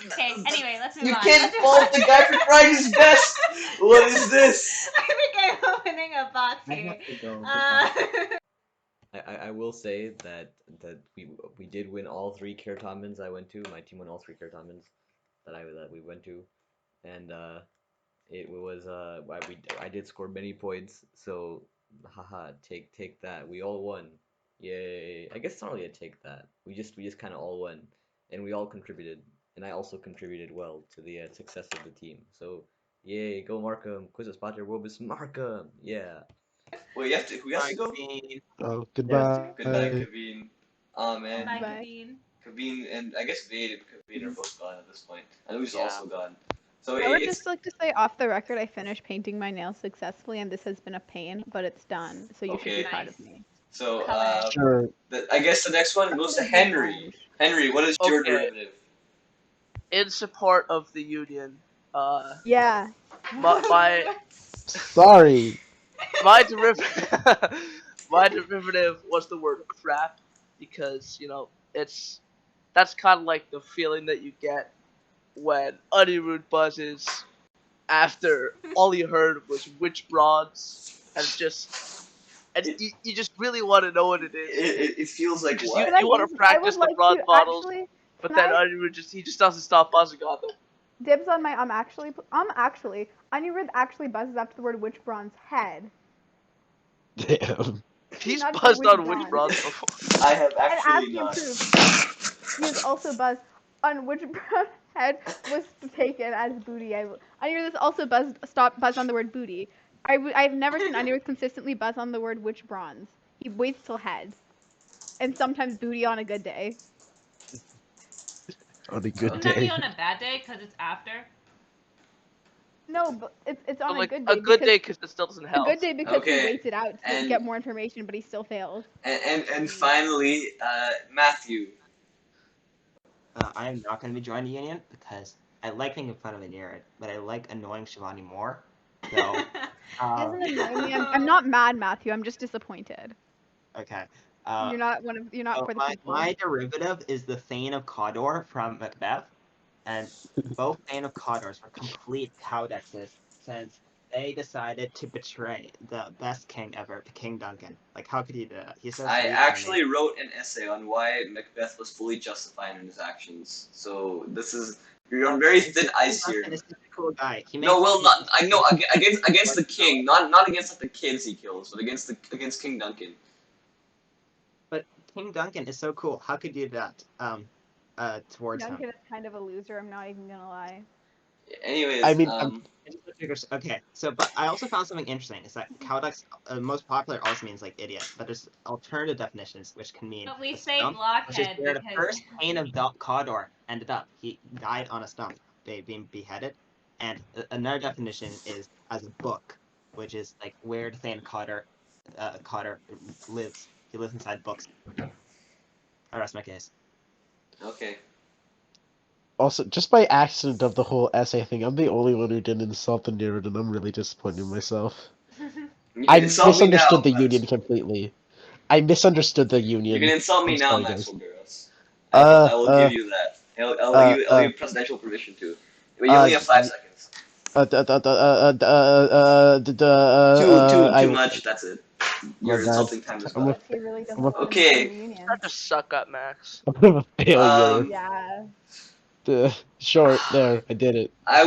[SPEAKER 5] Okay, anyway, let's move
[SPEAKER 1] You
[SPEAKER 5] on.
[SPEAKER 1] can't
[SPEAKER 5] Let's move
[SPEAKER 1] fault
[SPEAKER 5] on.
[SPEAKER 1] the guy for trying his best. What is this?
[SPEAKER 5] I think I'm opening a box
[SPEAKER 7] I
[SPEAKER 5] here.
[SPEAKER 7] have to go.
[SPEAKER 1] I will say that we did win all three Kirtamans I went to. My team won all three Kirtamans that we went to, and it was I did score many points. So haha, take that. We all won. Yay! I guess it's not really a take that. We just kind of all won, and we all contributed, and I also contributed well to the success of the team. So yay, go Markham! Quizzus Pater Wobus Markham! Yeah. Wait, who has to go?
[SPEAKER 6] Kavin.
[SPEAKER 2] Oh,
[SPEAKER 7] Yes.
[SPEAKER 1] Goodbye,
[SPEAKER 2] goodbye.
[SPEAKER 1] Kavin. Oh man,
[SPEAKER 5] Bye,
[SPEAKER 4] Bye.
[SPEAKER 5] Kavin.
[SPEAKER 1] Kavin and I guess Vade and Kavin are both gone at this point. Anuj is
[SPEAKER 6] Yeah.
[SPEAKER 1] also gone. So
[SPEAKER 4] I would
[SPEAKER 1] it's
[SPEAKER 4] just like to say off the record, I finished painting my nails successfully, and this has been a pain, but it's done. So you should be
[SPEAKER 1] okay.
[SPEAKER 4] proud
[SPEAKER 5] Nice.
[SPEAKER 4] of me.
[SPEAKER 1] So
[SPEAKER 5] Color.
[SPEAKER 2] Sure.
[SPEAKER 1] I guess the next one goes to Henry. Henry, what is your
[SPEAKER 3] Okay.
[SPEAKER 1] derivative?
[SPEAKER 3] In support of the union,
[SPEAKER 4] Yeah.
[SPEAKER 3] my
[SPEAKER 2] Sorry.
[SPEAKER 3] my derivative my derivative was the word crap because that's kind of like the feeling that you get when Anirudh buzzes after all you heard was witch bronze and
[SPEAKER 1] It,
[SPEAKER 3] you just really want to know what it is.
[SPEAKER 1] it feels like
[SPEAKER 3] Just
[SPEAKER 4] Can
[SPEAKER 1] what?
[SPEAKER 4] I
[SPEAKER 3] you want to
[SPEAKER 4] give? I would
[SPEAKER 3] practice the
[SPEAKER 4] like
[SPEAKER 3] bronze
[SPEAKER 4] to
[SPEAKER 3] models,
[SPEAKER 4] actually.
[SPEAKER 3] but
[SPEAKER 4] Can
[SPEAKER 3] then
[SPEAKER 4] I
[SPEAKER 3] Anirudh he just doesn't stop buzzing on them.
[SPEAKER 4] dibs on my? Actually. Anirudh actually buzzes after the word witch bronze head.
[SPEAKER 2] Damn.
[SPEAKER 3] He's
[SPEAKER 4] Not the
[SPEAKER 3] buzzed
[SPEAKER 4] witch
[SPEAKER 3] on witch
[SPEAKER 4] bronze.
[SPEAKER 3] bronze before.
[SPEAKER 1] I have
[SPEAKER 4] And as
[SPEAKER 1] actually
[SPEAKER 4] he
[SPEAKER 1] not.
[SPEAKER 4] improved, he has also buzzed on which brown head was taken as booty. Anirudh has also buzzed on the word booty. I've never seen Anirudh consistently buzz on the word witch bronze. He waits till head, and sometimes booty on a good day.
[SPEAKER 2] On a good
[SPEAKER 5] Wouldn't that be
[SPEAKER 2] day.
[SPEAKER 5] on a bad day because it's after?
[SPEAKER 4] No, but it's on
[SPEAKER 3] But
[SPEAKER 4] a
[SPEAKER 3] like
[SPEAKER 4] good day
[SPEAKER 3] a good
[SPEAKER 4] because
[SPEAKER 3] day because it still doesn't
[SPEAKER 4] a
[SPEAKER 3] help.
[SPEAKER 4] good day because he
[SPEAKER 1] Okay,
[SPEAKER 4] waits it out to
[SPEAKER 1] and
[SPEAKER 4] get more information, but he still fails.
[SPEAKER 1] and finally, Matthew.
[SPEAKER 6] I am not going to be joining the union because I like making fun of Anirudh, but I like annoying Shivaani more. So,
[SPEAKER 4] He
[SPEAKER 6] uh,
[SPEAKER 4] doesn't annoy me. I'm not mad, Matthew. I'm just disappointed.
[SPEAKER 6] okay.
[SPEAKER 4] You're not
[SPEAKER 6] So
[SPEAKER 4] for the
[SPEAKER 6] my
[SPEAKER 4] people.
[SPEAKER 6] derivative is the Thane of Cawdor from Macbeth, and both Thane of Cawdors are complete cowdexes since they decided to betray the best king ever, King Duncan. Like, how could he do that? He's so
[SPEAKER 1] I
[SPEAKER 6] sweet.
[SPEAKER 1] actually wrote an essay on why Macbeth was fully justified in his actions. So this is You're on very thin ice
[SPEAKER 6] King
[SPEAKER 1] here.
[SPEAKER 6] Duncan is such a cool guy. He
[SPEAKER 1] No,
[SPEAKER 6] makes
[SPEAKER 1] well, not I know against the
[SPEAKER 6] But-
[SPEAKER 1] king, not against like the kids he kills, but against King Duncan.
[SPEAKER 6] But King Duncan is so cool. How could you do that? Towards
[SPEAKER 4] Duncan
[SPEAKER 6] him.
[SPEAKER 4] is kind of a loser. I'm not even gonna lie.
[SPEAKER 1] Anyways,
[SPEAKER 2] I mean,
[SPEAKER 6] Okay, so but I also found something interesting. Is that Cowduck's most popular also means like idiot, but there's alternative definitions which can mean
[SPEAKER 5] But we
[SPEAKER 6] a
[SPEAKER 5] say
[SPEAKER 6] stump, which is
[SPEAKER 5] blockhead
[SPEAKER 6] where the
[SPEAKER 5] because
[SPEAKER 6] first Cain of Cawdor ended up. He died on a stump, being beheaded. And another definition is as a book, which is like where the Thane Cawdor lives. He lives inside books. I rest my case.
[SPEAKER 1] okay.
[SPEAKER 2] also, just by accident of the whole essay thing, I'm the only one who didn't insult the Anirudh, and I'm really disappointed in myself.
[SPEAKER 1] You
[SPEAKER 2] I
[SPEAKER 1] can insult me now,
[SPEAKER 2] misunderstood the
[SPEAKER 1] Maxwell.
[SPEAKER 2] Union completely. I misunderstood the Union.
[SPEAKER 1] You can insult me
[SPEAKER 2] I'm
[SPEAKER 1] now,
[SPEAKER 2] sorry, guys.
[SPEAKER 1] Maxwell Barrows. I will give you that. I'll give you presidential permission to. But you only have 5 seconds. Too much. That's it. Your
[SPEAKER 2] My bad.
[SPEAKER 1] insulting time is
[SPEAKER 2] I'm
[SPEAKER 1] up.
[SPEAKER 4] He really doesn't
[SPEAKER 2] I'm a-
[SPEAKER 4] want to
[SPEAKER 1] Okay.
[SPEAKER 4] join the union.
[SPEAKER 3] Start to suck up, Max.
[SPEAKER 2] I'm a failure.
[SPEAKER 4] Yeah.
[SPEAKER 2] Short, there, I did it.
[SPEAKER 1] I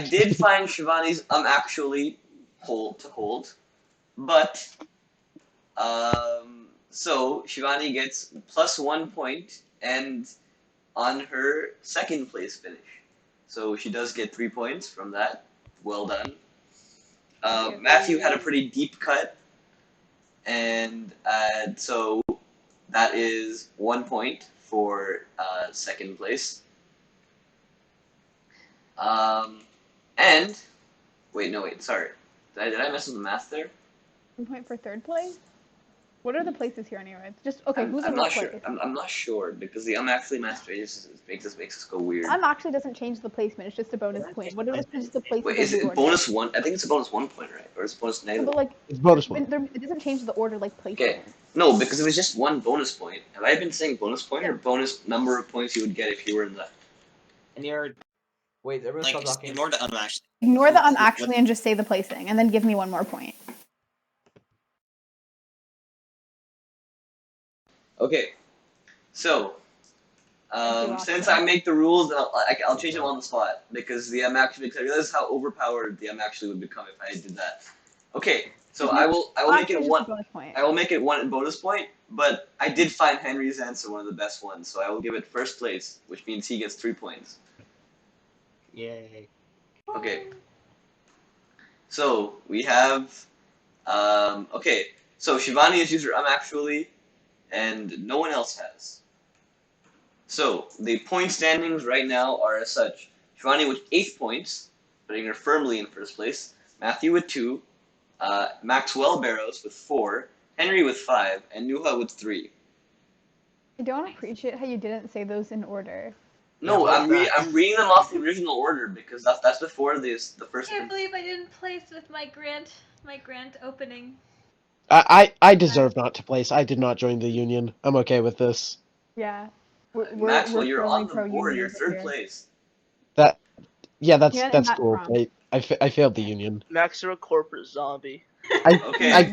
[SPEAKER 1] did find Shivani's actually hold, but so Shivani gets +1 point and on her second place finish. So she does get 3 points from that. Well done. Matthew had a pretty deep cut, and so that is 1 point for second place. And wait, sorry. Did I mess with the math there?
[SPEAKER 4] 1 point for third place? What are the places here anyway? Just okay. Who's
[SPEAKER 1] I'm
[SPEAKER 4] in
[SPEAKER 1] not
[SPEAKER 4] what
[SPEAKER 1] sure.
[SPEAKER 4] place?
[SPEAKER 1] I'm not sure because the actually master makes us go weird.
[SPEAKER 4] Actually doesn't change the placement. It's just a bonus point. What is the places?
[SPEAKER 1] Wait, is
[SPEAKER 4] of the
[SPEAKER 1] it
[SPEAKER 4] order?
[SPEAKER 1] bonus 1? I think it's a bonus 1 point, right? Or it's bonus
[SPEAKER 4] No,
[SPEAKER 1] negative.
[SPEAKER 4] but like
[SPEAKER 2] It's bonus one.
[SPEAKER 4] it doesn't change the order like placement.
[SPEAKER 1] Okay. No, because it was just 1 bonus point. Have I been saying bonus point or bonus number of points you would get if you were in that?
[SPEAKER 6] And you're
[SPEAKER 1] Wait, everyone
[SPEAKER 9] Like,
[SPEAKER 1] stop talking.
[SPEAKER 9] ignore the unmatched.
[SPEAKER 4] Ignore the actually and just say the placing, and then give me 1 more point.
[SPEAKER 1] Okay. So,
[SPEAKER 4] you,
[SPEAKER 1] since
[SPEAKER 4] Oscar.
[SPEAKER 1] I make the rules, I'll change them on the spot because the actually, because I realize how overpowered the actually would become if I did that. Okay, so I will make it
[SPEAKER 4] Actually, just a
[SPEAKER 1] 1.
[SPEAKER 4] bonus point.
[SPEAKER 1] I will make it 1 bonus point, but I did find Henry's answer one of the best ones, so I will give it first place, which means he gets 3 points.
[SPEAKER 6] yay.
[SPEAKER 1] Okay. So we have, okay. So Shivani has used her actually, and no one else has. So the point standings right now are as such: Shivani with 8 points, putting her firmly in first place. Matthew with 2, Maxwell Barrows with 4, Henry with 5, and Nuha with 3.
[SPEAKER 4] I don't appreciate how you didn't say those in order.
[SPEAKER 1] No,
[SPEAKER 6] Yeah,
[SPEAKER 1] I'm reading them off the original order because that's before the first.
[SPEAKER 5] I can't believe I didn't place with my grant opening.
[SPEAKER 2] I deserve not to place. I did not join the Union. I'm okay with this.
[SPEAKER 4] Yeah.
[SPEAKER 1] Maxwell, you're
[SPEAKER 4] firmly
[SPEAKER 1] on the board.
[SPEAKER 4] pro-union
[SPEAKER 1] You're
[SPEAKER 4] over
[SPEAKER 1] third
[SPEAKER 4] here.
[SPEAKER 1] place.
[SPEAKER 2] That's
[SPEAKER 4] Yeah, and
[SPEAKER 2] that's
[SPEAKER 4] that's
[SPEAKER 2] cool.
[SPEAKER 4] wrong.
[SPEAKER 2] I failed the Union.
[SPEAKER 3] Max, you're a corporate zombie.
[SPEAKER 1] Okay.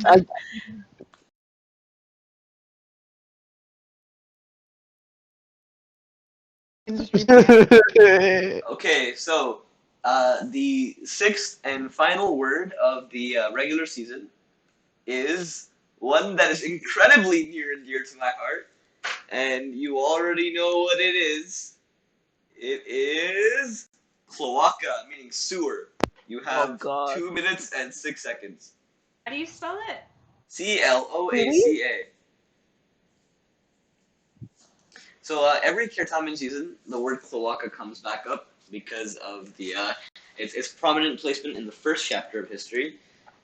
[SPEAKER 4] Industry plan.
[SPEAKER 1] Okay, so the 6th and final word of the regular season is one that is incredibly near and dear to my heart, and you already know what it is. It is cloaca, meaning sewer. You have
[SPEAKER 3] God.
[SPEAKER 1] 2 minutes and 6 seconds.
[SPEAKER 5] How do you spell it?
[SPEAKER 1] CLOACA. So every Certamens season, the word cloaca comes back up because of the its prominent placement in the first chapter of history,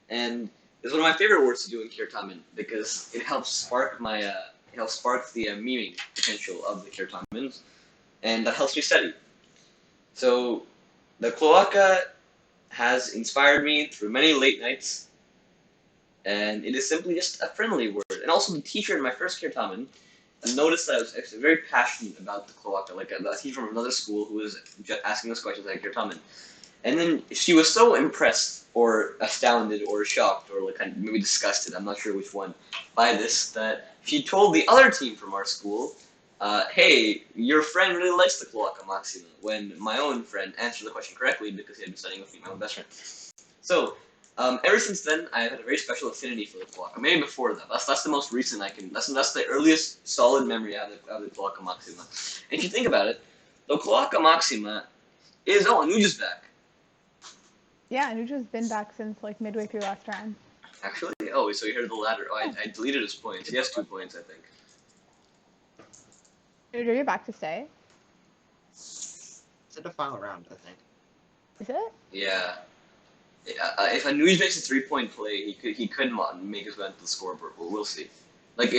[SPEAKER 1] and it's one of my favorite words to do in Certamen because it helps spark the meaning potential of the Certamens, and that helps me study. So the cloaca has inspired me through many late nights, and it is simply just a friendly word. And also the teacher in my first Certamen noticed that I was actually very passionate about the cloaca, like a teacher from another school who was just asking us questions like Certamen. And then she was so impressed, or astounded, or shocked, or like kind of maybe disgusted, I'm not sure which one, by this, that she told the other team from our school hey, your friend really likes the cloaca maxima, when my own friend answered the question correctly because he had been studying with me, my own best friend. So, ever since then, I've had a very special affinity for the cloaca. Maybe before that. That's the most recent I can. That's the earliest solid memory I have of the cloaca maxima. And if you think about it, the cloaca maxima is Anuj is back.
[SPEAKER 4] Yeah, Anuj has been back since like midway through last round.
[SPEAKER 1] Actually, oh, so you heard the latter. Oh, I deleted his points. He has 2 points, I think.
[SPEAKER 4] Anuj, are you back to stay?
[SPEAKER 6] It's the final round, I think.
[SPEAKER 4] Is it?
[SPEAKER 1] Yeah. If Anuj makes a 3-point play, he could make his way onto the scoreboard. But we'll see. Like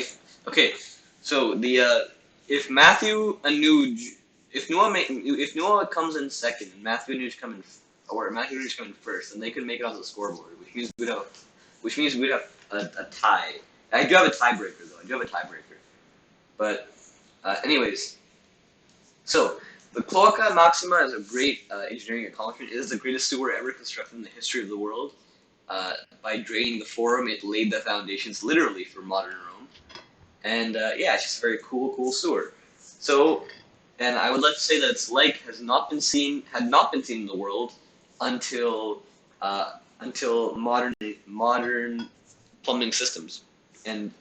[SPEAKER 1] so if Matthew Anuj, if Nuha comes in second and Matthew Anuj come in, or Matthew Anuj come in first, then they could make it onto the scoreboard, which means we'd have a tie. I do have a tiebreaker though. But anyways, so. The Cloaca Maxima is a great engineering accomplishment. It is the greatest sewer ever constructed in the history of the world. By draining the Forum, it laid the foundations literally for modern Rome. And yeah, it's just a very cool sewer. So, and I would like to say that its like had not been seen in the world until modern plumbing systems. And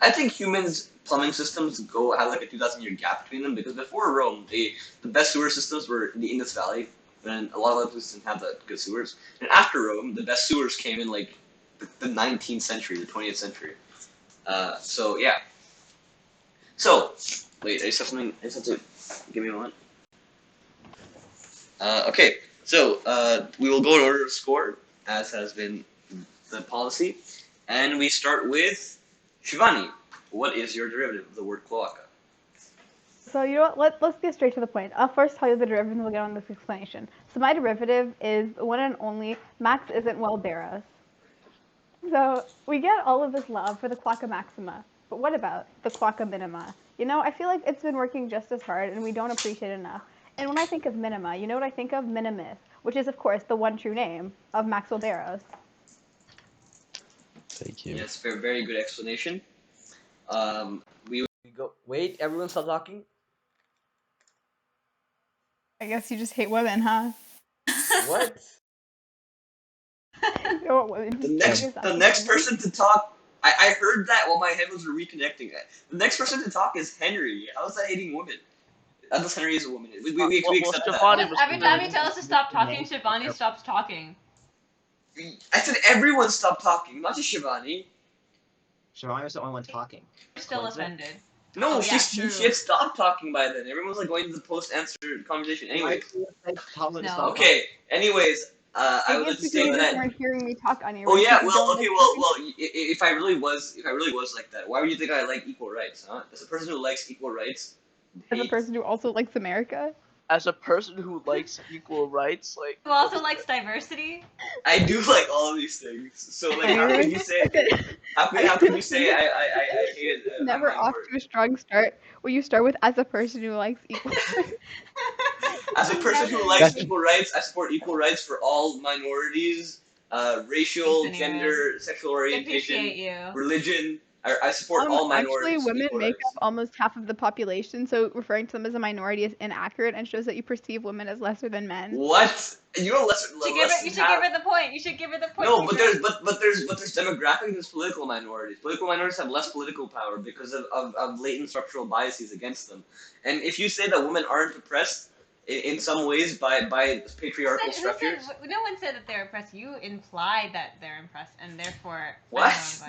[SPEAKER 1] I think humans' plumbing systems have like a 2,000-year gap between them, because before Rome, the best sewer systems were in the Indus Valley, and a lot of other places didn't have that good sewers. And after Rome, the best sewers came in like the 19th century, the 20th century. So yeah. So wait, I just have something. I just have to give me a moment. Okay, so we will go in order of score, as has been the policy, and we start with Shivaani. What is your derivative of the word cloaca?
[SPEAKER 4] So you know what? Let's get straight to the point. I'll first tell you the derivative, and we'll get on this explanation. So my derivative is the one and only Max isn't well Barrows. So we get all of this love for the cloaca maxima, but what about the cloaca minima? You know, I feel like it's been working just as hard, and we don't appreciate it enough. And when I think of minima, you know what I think of? Minimus, which is of course the one true name of Maxwell Barrows.
[SPEAKER 2] Thank you.
[SPEAKER 1] Yes, very good explanation. We go. Wait, everyone stop talking.
[SPEAKER 4] I guess you just hate women, huh?
[SPEAKER 1] What?
[SPEAKER 4] You know what women
[SPEAKER 1] The next person to talk. I heard that while my headphones were reconnecting. The next person to talk is Henry. How is that hating women? Unless Henry is a woman. We accept that.
[SPEAKER 3] Shivaani was
[SPEAKER 5] Every time you tell us to stop talking, Shivaani stops talking.
[SPEAKER 1] I said everyone stop talking, not just Shivaani.
[SPEAKER 6] Shivaani was the only one talking.
[SPEAKER 5] You're still offended.
[SPEAKER 1] No,
[SPEAKER 5] Oh, yeah,
[SPEAKER 1] she
[SPEAKER 5] true.
[SPEAKER 1] had stopped talking by then. Everyone was like going to the post-answer conversation. Anyways.
[SPEAKER 5] No.
[SPEAKER 1] Okay. Anyways, I would like to say
[SPEAKER 4] you just
[SPEAKER 1] that.
[SPEAKER 4] weren't hearing me talk on you.
[SPEAKER 1] Oh yeah, well, okay, well, if I really was like that, why would you think I like equal rights, huh? As a person who likes equal rights.
[SPEAKER 4] As a person who also likes America.
[SPEAKER 3] As a person who likes equal rights, like.
[SPEAKER 5] Who also likes diversity?
[SPEAKER 1] I do like all of these things. So like, how could you say? How could you say I hate it?
[SPEAKER 4] Never off to a strong start. Will you start with as a person who likes equal rights?
[SPEAKER 1] As a person who likes equal rights, I support equal rights for all minorities, racial, gender, sexual orientation, religion. I support all minorities.
[SPEAKER 4] Actually, women make up almost half of the population, so referring to them as a minority is inaccurate and shows that you perceive women as lesser than men.
[SPEAKER 1] What? You're lesser.
[SPEAKER 5] You should give her the point. You should give her the point.
[SPEAKER 1] No, but there's demographics. There's political minorities. Political minorities have less political power because of latent structural biases against them. And if you say that women aren't oppressed in some ways by patriarchal structures,
[SPEAKER 5] no one said that they're oppressed. You implied that they're oppressed, and therefore.
[SPEAKER 1] What?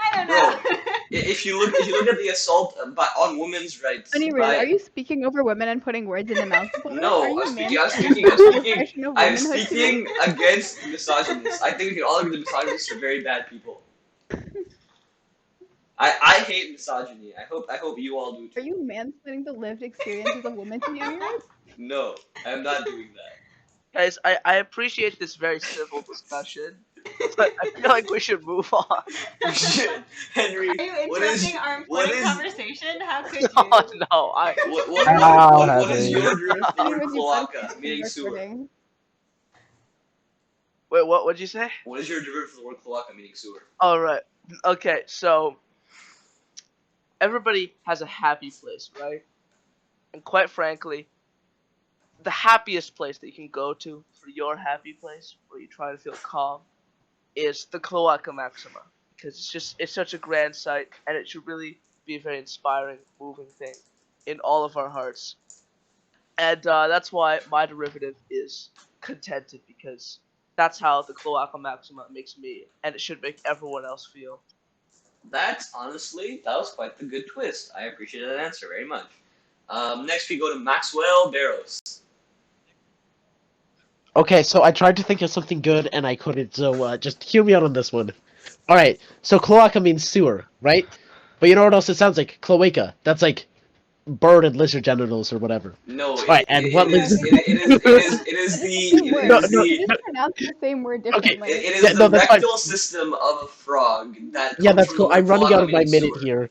[SPEAKER 5] I don't know.
[SPEAKER 1] Bro, if you look at the assault on women's rights.
[SPEAKER 4] Anyway, are you speaking over women and putting words in the mouth?
[SPEAKER 1] No, I'm speaking against misogynists. I think we can all agree that misogynists are very bad people. I hate misogyny. I hope you all do too.
[SPEAKER 4] Are you mansplaining the lived experiences of women to me, Anirudh?
[SPEAKER 1] No, I'm not doing that.
[SPEAKER 3] Guys, I appreciate this very civil discussion, but I feel like we should move on.
[SPEAKER 1] Henry,
[SPEAKER 5] are you interrupting our important conversation? How could you?
[SPEAKER 3] Oh, no,
[SPEAKER 1] what is your derivative of the word cloaca, meaning sewer?
[SPEAKER 3] Wait, what'd you say?
[SPEAKER 1] What is your derivative of the word cloaca, meaning sewer?
[SPEAKER 3] All right. Okay, so everybody has a happy place, right? And quite frankly, the happiest place that you can go to for your happy place, where you try to feel calm, is the Cloaca Maxima, because it's such a grand sight, and it should really be a very inspiring, moving thing in all of our hearts. And that's why my derivative is contented, because that's how the Cloaca Maxima makes me, and it should make everyone else feel.
[SPEAKER 1] That was quite the good twist. I appreciate that answer very much. Next we go to Maxwell Barrows.
[SPEAKER 2] Okay, so I tried to think of something good and I couldn't. So just hear me out on this one. All right, so cloaca means sewer, right? But you know what else it sounds like? Cloaca. That's like bird and lizard genitals or whatever.
[SPEAKER 1] No,
[SPEAKER 2] Right, and what
[SPEAKER 1] it is
[SPEAKER 2] lizard?
[SPEAKER 1] it is the
[SPEAKER 4] Same word.
[SPEAKER 2] No,
[SPEAKER 4] You just pronounce the same word differently.
[SPEAKER 1] it is
[SPEAKER 2] Yeah,
[SPEAKER 1] the
[SPEAKER 2] no, that's fine.
[SPEAKER 1] rectal system of a frog that
[SPEAKER 2] Yeah,
[SPEAKER 1] comes
[SPEAKER 2] that's
[SPEAKER 1] from
[SPEAKER 2] cool.
[SPEAKER 1] the
[SPEAKER 2] I'm running out
[SPEAKER 1] cloaca
[SPEAKER 2] of my
[SPEAKER 1] meaning
[SPEAKER 2] minute
[SPEAKER 1] sewer.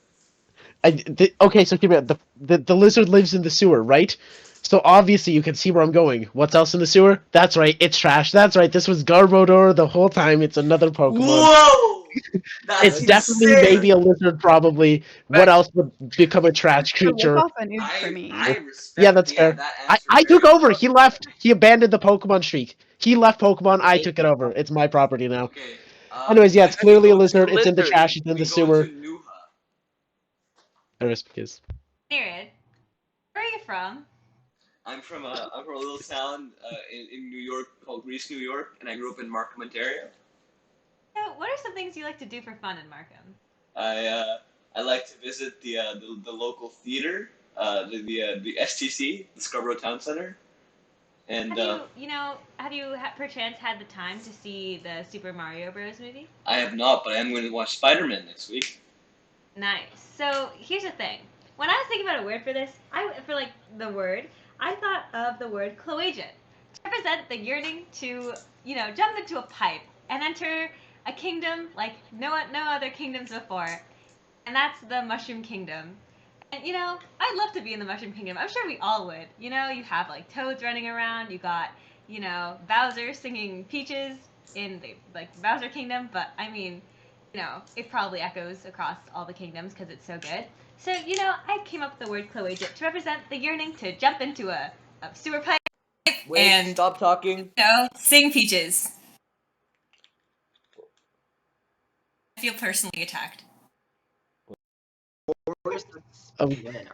[SPEAKER 2] here. Okay, so hear me out. The lizard lives in the sewer, right? So obviously you can see where I'm going. What's else in the sewer? That's right, it's trash. That's right, this was Garbodor the whole time. It's another Pokemon.
[SPEAKER 1] Whoa! That's
[SPEAKER 2] It's definitely
[SPEAKER 1] insane!
[SPEAKER 2] maybe a lizard, probably. What else would become a trash
[SPEAKER 4] So
[SPEAKER 2] creature?
[SPEAKER 4] rip off Anuj for me.
[SPEAKER 1] I respect
[SPEAKER 2] Yeah, that's fair.
[SPEAKER 1] that answer
[SPEAKER 2] I
[SPEAKER 1] very
[SPEAKER 2] took over.
[SPEAKER 1] much.
[SPEAKER 2] He left. He abandoned the Pokemon streak. He left Pokemon. I
[SPEAKER 6] Okay.
[SPEAKER 2] took it over. It's my property now.
[SPEAKER 1] Okay.
[SPEAKER 2] Anyways, yeah, it's
[SPEAKER 1] Next we
[SPEAKER 2] clearly a
[SPEAKER 1] go to
[SPEAKER 2] lizard. It's in the
[SPEAKER 3] Lizard.
[SPEAKER 2] trash. It's in
[SPEAKER 1] we
[SPEAKER 2] the
[SPEAKER 1] go
[SPEAKER 2] sewer.
[SPEAKER 1] to Nuha.
[SPEAKER 2] I respect his.
[SPEAKER 5] Anirudh, where are you from?
[SPEAKER 1] I'm from a little town in New York called Greece, New York, and I grew up in Markham, Ontario.
[SPEAKER 5] So, what are some things you like to do for fun in Markham?
[SPEAKER 1] I like to visit the local theater, the STC, the Scarborough Town Center, and
[SPEAKER 5] Have you perchance had the time to see the Super Mario Bros. Movie?
[SPEAKER 1] I have not, but I am going to watch Spider-Man next week.
[SPEAKER 5] Nice. So here's the thing. When I was thinking about a word for this, I thought of the word cloaget to represent the yearning to, jump into a pipe and enter a kingdom like no other kingdoms before, and that's the Mushroom Kingdom. And I'd love to be in the Mushroom Kingdom. I'm sure we all would. You have like toads running around. You got Bowser singing Peaches in the Bowser Kingdom. But I mean, it probably echoes across all the kingdoms because it's so good. So I came up with the word cloaget to represent the yearning to jump into a sewer pipe
[SPEAKER 1] Wait,
[SPEAKER 5] and
[SPEAKER 1] stop talking.
[SPEAKER 5] sing Peaches. I feel personally attacked.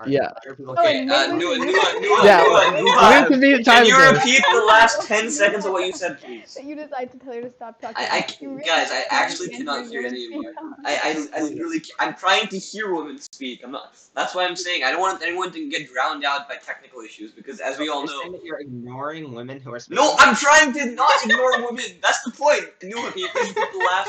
[SPEAKER 2] Yeah.
[SPEAKER 1] Okay, Nuha,
[SPEAKER 2] Yeah,
[SPEAKER 1] Nuha,
[SPEAKER 2] we're convenient
[SPEAKER 1] can
[SPEAKER 2] time
[SPEAKER 1] you
[SPEAKER 2] ago.
[SPEAKER 1] repeat the last 10 seconds of what you said, please?
[SPEAKER 4] That you decide to tell her to stop talking.
[SPEAKER 1] Guys, I actually cannot hear any anymore. I literally, I'm trying to hear women speak. I'm not. That's why I'm saying I don't want anyone to get drowned out by technical issues because, as we all
[SPEAKER 6] You're
[SPEAKER 1] know.
[SPEAKER 6] saying that you're ignoring women who are speaking?
[SPEAKER 1] No, I'm trying to not ignore women. That's the point. Nuha, can you please repeat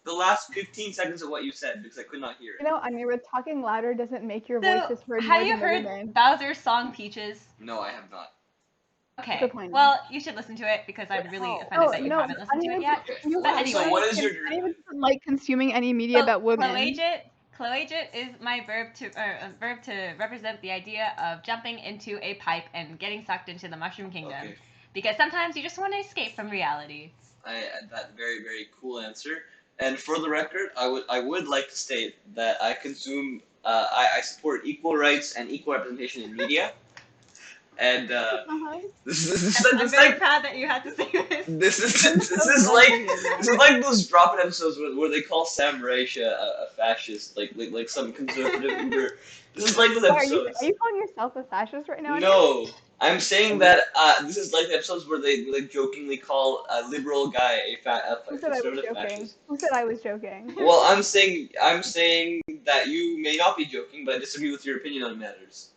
[SPEAKER 1] the last 15 seconds of what you said because I could not hear it.
[SPEAKER 4] Anirudh, talking louder doesn't make your
[SPEAKER 5] So,
[SPEAKER 4] voices heard
[SPEAKER 5] have
[SPEAKER 4] more
[SPEAKER 5] you
[SPEAKER 4] than the
[SPEAKER 5] heard
[SPEAKER 4] women.
[SPEAKER 5] Bowser's song Peaches?
[SPEAKER 1] No, I have not.
[SPEAKER 5] Okay.
[SPEAKER 4] Good point.
[SPEAKER 5] Well, you should listen to it because I'm really offended that you haven't listened to it yet. But anyway.
[SPEAKER 1] So what is your
[SPEAKER 4] I don't even like consuming any media about women.
[SPEAKER 5] Cloaget is my verb to represent the idea of jumping into a pipe and getting sucked into the Mushroom Kingdom.
[SPEAKER 1] Okay.
[SPEAKER 5] Because sometimes you just want to escape from reality.
[SPEAKER 1] That very, very cool answer. And for the record, I would like to state that I consume I support equal rights and equal representation in media. And this is
[SPEAKER 5] I'm very proud that you had to say this.
[SPEAKER 1] This is like those Drop It episodes where they call Sam Raisha a fascist, like some conservative Uber. This is like those episodes.
[SPEAKER 4] Are you calling yourself a fascist right now?
[SPEAKER 1] No, I'm saying that this is like the episodes where they jokingly call a liberal guy a conservative fascist.
[SPEAKER 4] Who said I was joking?
[SPEAKER 1] Well, I'm saying that you may not be joking, but I disagree with your opinion on matters.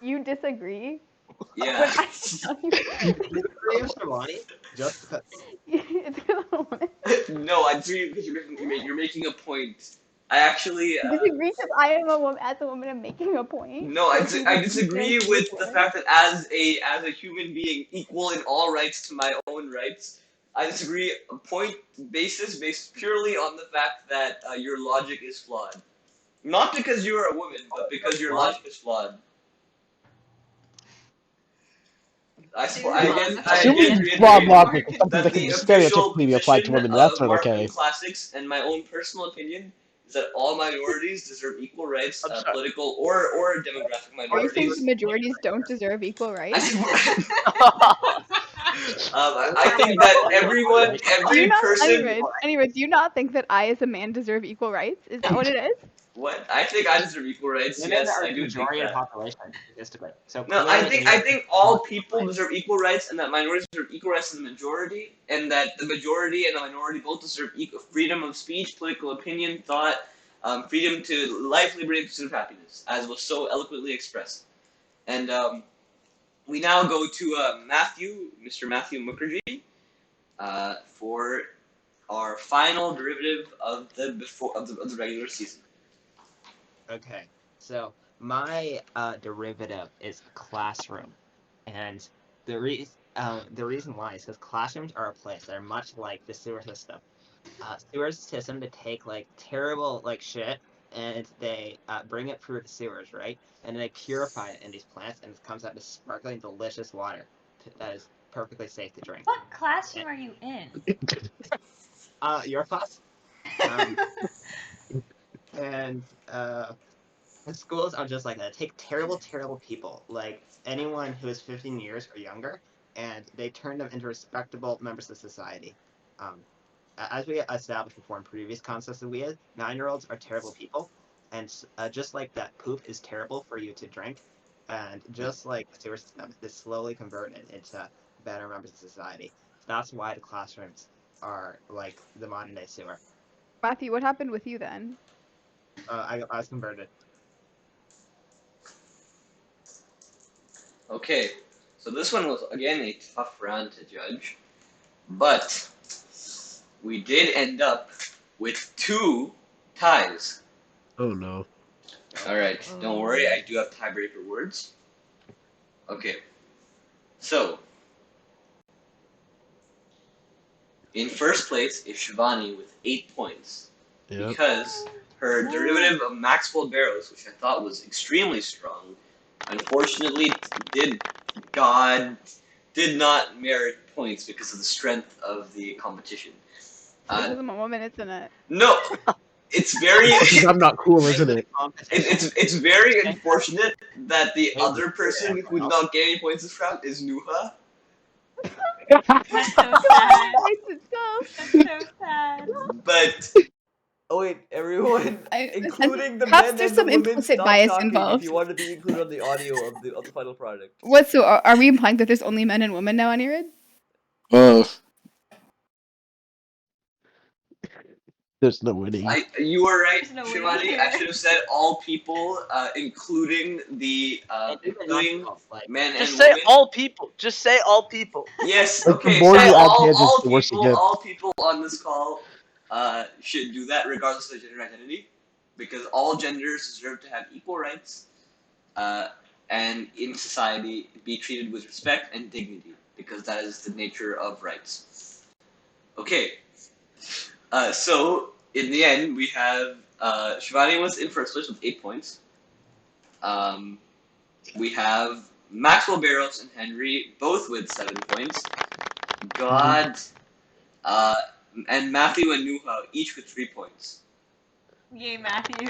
[SPEAKER 4] You disagree?
[SPEAKER 1] Yeah.
[SPEAKER 6] Shivaani? Just because.
[SPEAKER 4] It's because
[SPEAKER 1] No, I disagree because you're making a point. I actually
[SPEAKER 4] disagree because I am a woman. As a woman, I'm making a point.
[SPEAKER 1] No, I disagree with the fact that as a human being equal in all rights to my own rights. I disagree a point based purely on the fact that your logic is flawed. Not because you are a woman, but because your logic is flawed.
[SPEAKER 2] Assuming flawed logic is something that can stereotypically be applied to women, that's not okay.
[SPEAKER 1] Classics and my own personal opinion is that all minorities deserve equal rights,
[SPEAKER 3] I'm sorry.
[SPEAKER 1] political or demographic
[SPEAKER 4] Are you saying
[SPEAKER 1] minorities.
[SPEAKER 4] the majorities don't deserve equal
[SPEAKER 1] I
[SPEAKER 4] rights?
[SPEAKER 1] think, I think that every
[SPEAKER 4] Do you not,
[SPEAKER 1] person.
[SPEAKER 4] Anirudh, do you not think that I as a man deserve equal rights? Is that what it is?
[SPEAKER 1] What? I think I deserve equal rights.
[SPEAKER 6] Women
[SPEAKER 1] Yes,
[SPEAKER 6] are
[SPEAKER 1] I
[SPEAKER 6] the
[SPEAKER 1] do think
[SPEAKER 6] majority of
[SPEAKER 1] that.
[SPEAKER 6] the population, statistically. So
[SPEAKER 1] No, I
[SPEAKER 6] clearly
[SPEAKER 1] think all people deserve equal rights, and that minorities deserve equal rights to the majority, and that the majority and the minority both deserve equal freedom of speech, political opinion, thought, freedom to life, liberty, and pursuit of happiness, as was so eloquently expressed. And we now go to Mr. Matthew Mukherjee, for our final derivative of the regular season.
[SPEAKER 6] Okay, so my derivative is classroom, and the reason why is because classrooms are a place. They're much like the sewer system. Sewer system to take like terrible like shit, and they bring it through the sewers, right? And they purify it in these plants, and it comes out as sparkling, delicious water that is perfectly safe to drink.
[SPEAKER 5] What classroom are you in?
[SPEAKER 6] Your class. And the schools are just like that. Take terrible, terrible people, like anyone who is 15 years or younger, and they turn them into respectable members of society. As we established before in previous concepts that we had, 9-year-olds are terrible people, and just like that poop is terrible for you to drink, and just like the sewer system is slowly converted into better members of society. That's why the classrooms are like the modern day sewer.
[SPEAKER 4] Matthew, what happened with you then?
[SPEAKER 6] I was converted.
[SPEAKER 1] Okay, so this one was again a tough round to judge, but we did end up with 2 ties.
[SPEAKER 2] Oh no.
[SPEAKER 1] All right, don't worry, I do have tiebreaker words. Okay, so in first place is Shivaani with 8 points,
[SPEAKER 2] Yep.
[SPEAKER 1] because her derivative of Maxwell Barrows, which I thought was extremely strong, unfortunately did not merit points because of the strength of the competition.
[SPEAKER 4] This is a moment, isn't it?
[SPEAKER 1] No, it's very
[SPEAKER 2] I'm not cool, isn't it?
[SPEAKER 1] it's very unfortunate that the other person who did not get any points this round is Nuha.
[SPEAKER 5] That's so sad.
[SPEAKER 4] Makes it so.
[SPEAKER 5] That's so sad.
[SPEAKER 1] But oh wait, everyone, including the
[SPEAKER 4] perhaps
[SPEAKER 1] men
[SPEAKER 4] there's
[SPEAKER 1] and the
[SPEAKER 4] some
[SPEAKER 1] women,
[SPEAKER 4] implicit
[SPEAKER 1] stop
[SPEAKER 4] bias
[SPEAKER 1] talking
[SPEAKER 4] involved.
[SPEAKER 1] if you want to be included on the audio of the final product.
[SPEAKER 4] What? So are we implying that there's only men and women now, Anirudh?
[SPEAKER 2] There's no winning.
[SPEAKER 1] You were right,
[SPEAKER 5] There's no
[SPEAKER 1] Shivaani.
[SPEAKER 5] winning here.
[SPEAKER 1] I should have said all people, including the including men and
[SPEAKER 3] Just say
[SPEAKER 1] women.
[SPEAKER 3] all people. Just say all people.
[SPEAKER 1] Yes.
[SPEAKER 2] Like, the
[SPEAKER 1] Okay.
[SPEAKER 2] more
[SPEAKER 1] So
[SPEAKER 2] you add tangents, the worse it gets.
[SPEAKER 1] all people on this call should do that regardless of their gender identity, because all genders deserve to have equal rights, and in society be treated with respect and dignity, because that is the nature of rights. Okay. So in the end, we have Shivaani was in first place with 8 points. We have Maxwell Barrows and Henry both with 7 points. God, and Matthew and Nuha each with 3 points.
[SPEAKER 5] Yay, Matthew.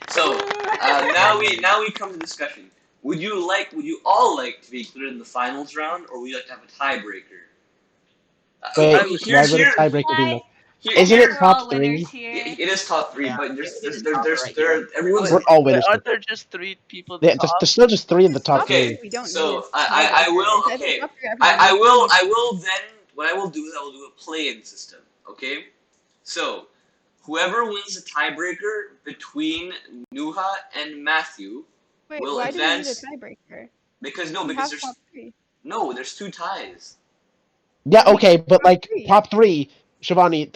[SPEAKER 1] So now we come to discussion. Would you all like to be included in the finals round, or would you like to have a tiebreaker?
[SPEAKER 2] Wait, why
[SPEAKER 1] Here's
[SPEAKER 2] would a tiebreaker be
[SPEAKER 5] Guys,
[SPEAKER 2] no?
[SPEAKER 5] I
[SPEAKER 2] Isn't
[SPEAKER 5] think
[SPEAKER 2] it
[SPEAKER 5] we're all
[SPEAKER 2] top 3?
[SPEAKER 5] winners here.
[SPEAKER 1] It is top 3,
[SPEAKER 6] Yeah,
[SPEAKER 1] but
[SPEAKER 6] it is top right here.
[SPEAKER 1] everyone's.
[SPEAKER 2] We're all winners.
[SPEAKER 3] Aren't there just 3 people at
[SPEAKER 2] Yeah,
[SPEAKER 3] the top?
[SPEAKER 2] there's still just 3 in the top
[SPEAKER 1] Okay,
[SPEAKER 2] 3.
[SPEAKER 4] We don't
[SPEAKER 1] so
[SPEAKER 4] need
[SPEAKER 1] I will
[SPEAKER 4] tiebreakers.
[SPEAKER 1] okay.
[SPEAKER 4] Top three, everyone
[SPEAKER 1] I will then what I will do is I will do a play-in system. Okay, so whoever wins the tiebreaker between Nuha and Matthew
[SPEAKER 4] Wait,
[SPEAKER 1] will
[SPEAKER 4] why
[SPEAKER 1] advance.
[SPEAKER 4] do we need a tiebreaker?
[SPEAKER 1] Because
[SPEAKER 4] We have
[SPEAKER 1] there's
[SPEAKER 4] top 3.
[SPEAKER 1] there's 2 ties.
[SPEAKER 2] Yeah, okay, but
[SPEAKER 4] Top
[SPEAKER 2] like
[SPEAKER 4] 3.
[SPEAKER 2] top 3, Shivaani,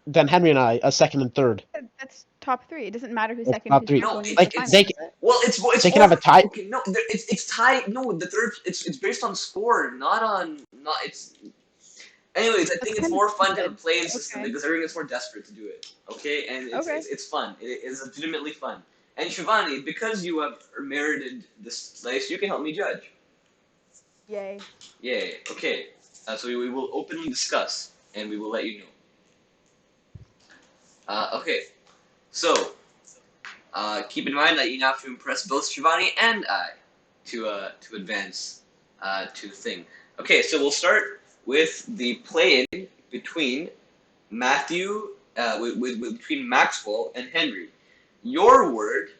[SPEAKER 2] then Henry and I, a second and third.
[SPEAKER 4] That's top 3. It doesn't matter who's
[SPEAKER 2] That's
[SPEAKER 4] second,
[SPEAKER 2] top
[SPEAKER 4] who's
[SPEAKER 2] 3.
[SPEAKER 4] third,
[SPEAKER 1] No,
[SPEAKER 4] going into
[SPEAKER 2] Like,
[SPEAKER 4] the finals,
[SPEAKER 2] they-
[SPEAKER 4] is it?
[SPEAKER 1] Well, it's
[SPEAKER 2] They can have a tie.
[SPEAKER 1] Okay, no, it's tie. No, the third. It's based on score, not it's. Anyways, I think it's
[SPEAKER 4] kind
[SPEAKER 1] more
[SPEAKER 4] of
[SPEAKER 1] fun to have a
[SPEAKER 4] stupid.
[SPEAKER 1] play-in system
[SPEAKER 4] Okay.
[SPEAKER 1] because everyone gets more desperate to do it. Okay, and it's fun. It is legitimately fun. And Shivaani, because you have merited this place, you can help me judge.
[SPEAKER 4] Yay.
[SPEAKER 1] Yay. Okay. So we will openly discuss, and we will let you know. Okay. So, keep in mind that you have to impress both Shivaani and I to advance to the thing. Okay, so we'll start with the play-in between Matthew, between Maxwell and Henry. Your word,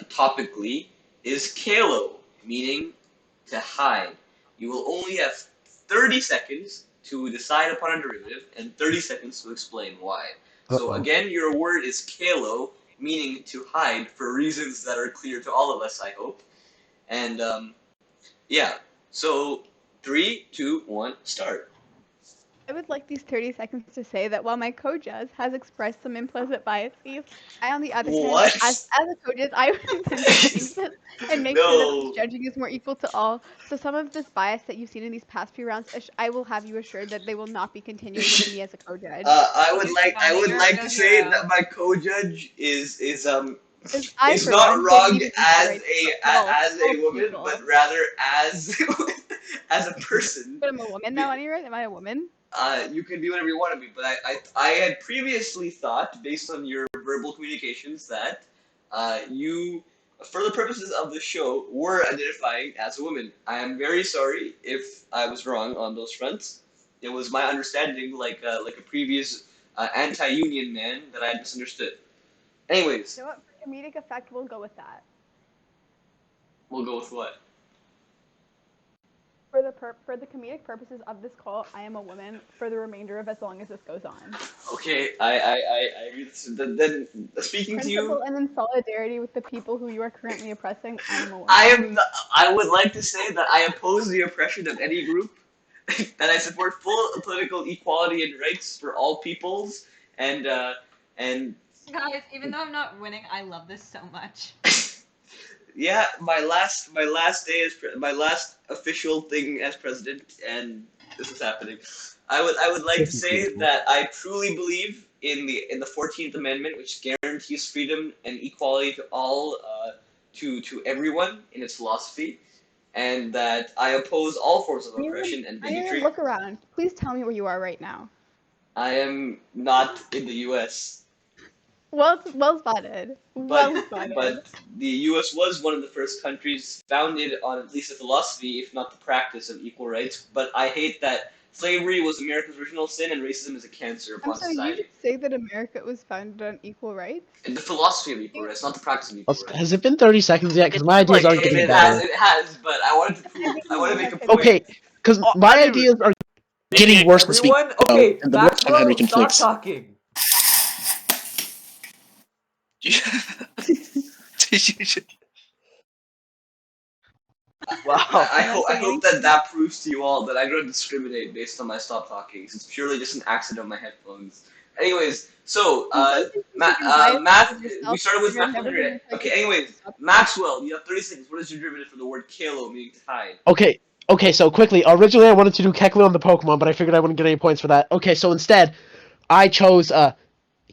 [SPEAKER 1] topically, is kalo, meaning to hide. You will only have 30 seconds to decide upon a derivative and 30 seconds to explain why. So again, your word is kalo, meaning to hide for reasons that are clear to all of us, I hope. And yeah, so 3, 2, 1, start.
[SPEAKER 4] I would like these 30 seconds to say that while my co-judge has expressed some implicit biases, I, on the other
[SPEAKER 1] What?
[SPEAKER 4] hand, as a co-judge, I would intend to change this and make sure that this
[SPEAKER 1] No.
[SPEAKER 4] judging is more equal to all. So some of this bias that you've seen in these past few rounds, I will have you assured that they will not be continuing with me as a co-judge.
[SPEAKER 1] I
[SPEAKER 5] Okay,
[SPEAKER 1] would
[SPEAKER 5] Shivaani, you're a
[SPEAKER 1] like
[SPEAKER 5] real
[SPEAKER 1] to say
[SPEAKER 5] hero.
[SPEAKER 1] that my co-judge is
[SPEAKER 4] I,
[SPEAKER 1] is
[SPEAKER 4] for
[SPEAKER 1] not
[SPEAKER 4] one,
[SPEAKER 1] wrong
[SPEAKER 4] believe in
[SPEAKER 1] as
[SPEAKER 4] equal rights for
[SPEAKER 1] as a
[SPEAKER 4] all
[SPEAKER 1] woman,
[SPEAKER 4] people.
[SPEAKER 1] but rather as as a person.
[SPEAKER 4] But I'm a woman now, Anirudh. Am I a woman?
[SPEAKER 1] You can be whatever you want to be, but I had previously thought, based on your verbal communications, that you, for the purposes of the show, were identifying as a woman. I am very sorry if I was wrong on those fronts. It was my understanding, like a previous anti-union man, that I had misunderstood. Anyways,
[SPEAKER 4] You know what? For comedic effect, we'll go with that.
[SPEAKER 1] we'll go with what?
[SPEAKER 4] For the comedic purposes of this call, I am a woman for the remainder of as long as this goes on.
[SPEAKER 1] Okay, I agree. Then speaking to you,
[SPEAKER 4] Principle and in solidarity with the people who you are currently oppressing, I am a woman.
[SPEAKER 1] I would like to say that I oppose the oppression of any group, that I support full political equality and rights for all peoples, and
[SPEAKER 5] Guys, even though I'm not winning, I love this so much.
[SPEAKER 1] yeah, my last day as my last official thing as president, and this is happening. I would like to say that I truly believe in the 14th Amendment, which guarantees freedom and equality to all, to everyone in its philosophy, and that I oppose all forms of oppression and bigotry.
[SPEAKER 4] Look around. Please tell me where you are right now.
[SPEAKER 1] I am not in the U.S.
[SPEAKER 4] Well spotted. Well spotted.
[SPEAKER 1] But the U.S. was one of the first countries founded on at least the philosophy, if not the practice, of equal rights. But I hate that slavery was America's original sin, and racism is a cancer upon
[SPEAKER 4] So you
[SPEAKER 1] society.
[SPEAKER 4] just say that America was founded on equal rights?
[SPEAKER 1] And the philosophy of equal rights, not the practice of equal rights.
[SPEAKER 2] Has it been 30 seconds yet? Because my ideas
[SPEAKER 3] like
[SPEAKER 2] aren't getting
[SPEAKER 1] It
[SPEAKER 2] better.
[SPEAKER 1] has, but I wanted to prove. I want to make a point.
[SPEAKER 2] Okay, because my ideas are getting worse this week.
[SPEAKER 1] Everyone, okay,
[SPEAKER 2] and the next one Henry
[SPEAKER 1] Maxwell,
[SPEAKER 2] can
[SPEAKER 1] stop
[SPEAKER 2] fix.
[SPEAKER 1] talking.
[SPEAKER 3] Wow.
[SPEAKER 1] I hope that proves to you all that I don't discriminate based on my stop talking. It's purely just an accident on my headphones. Anyways, so math. We started with math. Okay. Anyways, Maxwell, you have 30 seconds. What is your derivative for the word kalo, meaning to hide?
[SPEAKER 2] Okay, so quickly. Originally, I wanted to do Kecleon on the Pokemon, but I figured I wouldn't get any points for that. Okay, so instead, I chose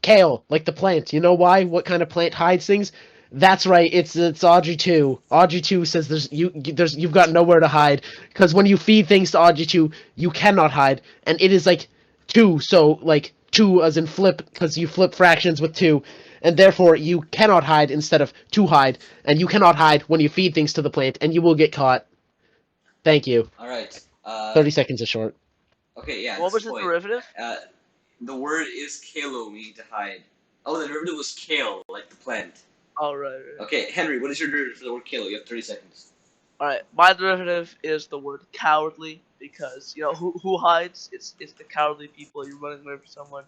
[SPEAKER 2] kale, like the plant. You know why? What kind of plant hides things? That's right. It's Audrey 2. Audrey 2 says you've got nowhere to hide because when you feed things to Audrey 2, you cannot hide, and it is like 2, so like 2 as in flip because you flip fractions with 2, and therefore you cannot hide instead of to hide, and you cannot hide when you feed things to the plant, and you will get caught. Thank you.
[SPEAKER 1] All right.
[SPEAKER 2] 30 seconds is short.
[SPEAKER 1] Okay, yeah.
[SPEAKER 3] What was the derivative?
[SPEAKER 1] The word is kalo, meaning to hide. Oh, the derivative was kale, like the plant.
[SPEAKER 3] Oh, right.
[SPEAKER 1] Okay, Henry, what is your derivative for the word kalo? You have 30 seconds.
[SPEAKER 3] Alright, my derivative is the word cowardly because, you know, who hides? It's the cowardly people. You're running away from someone.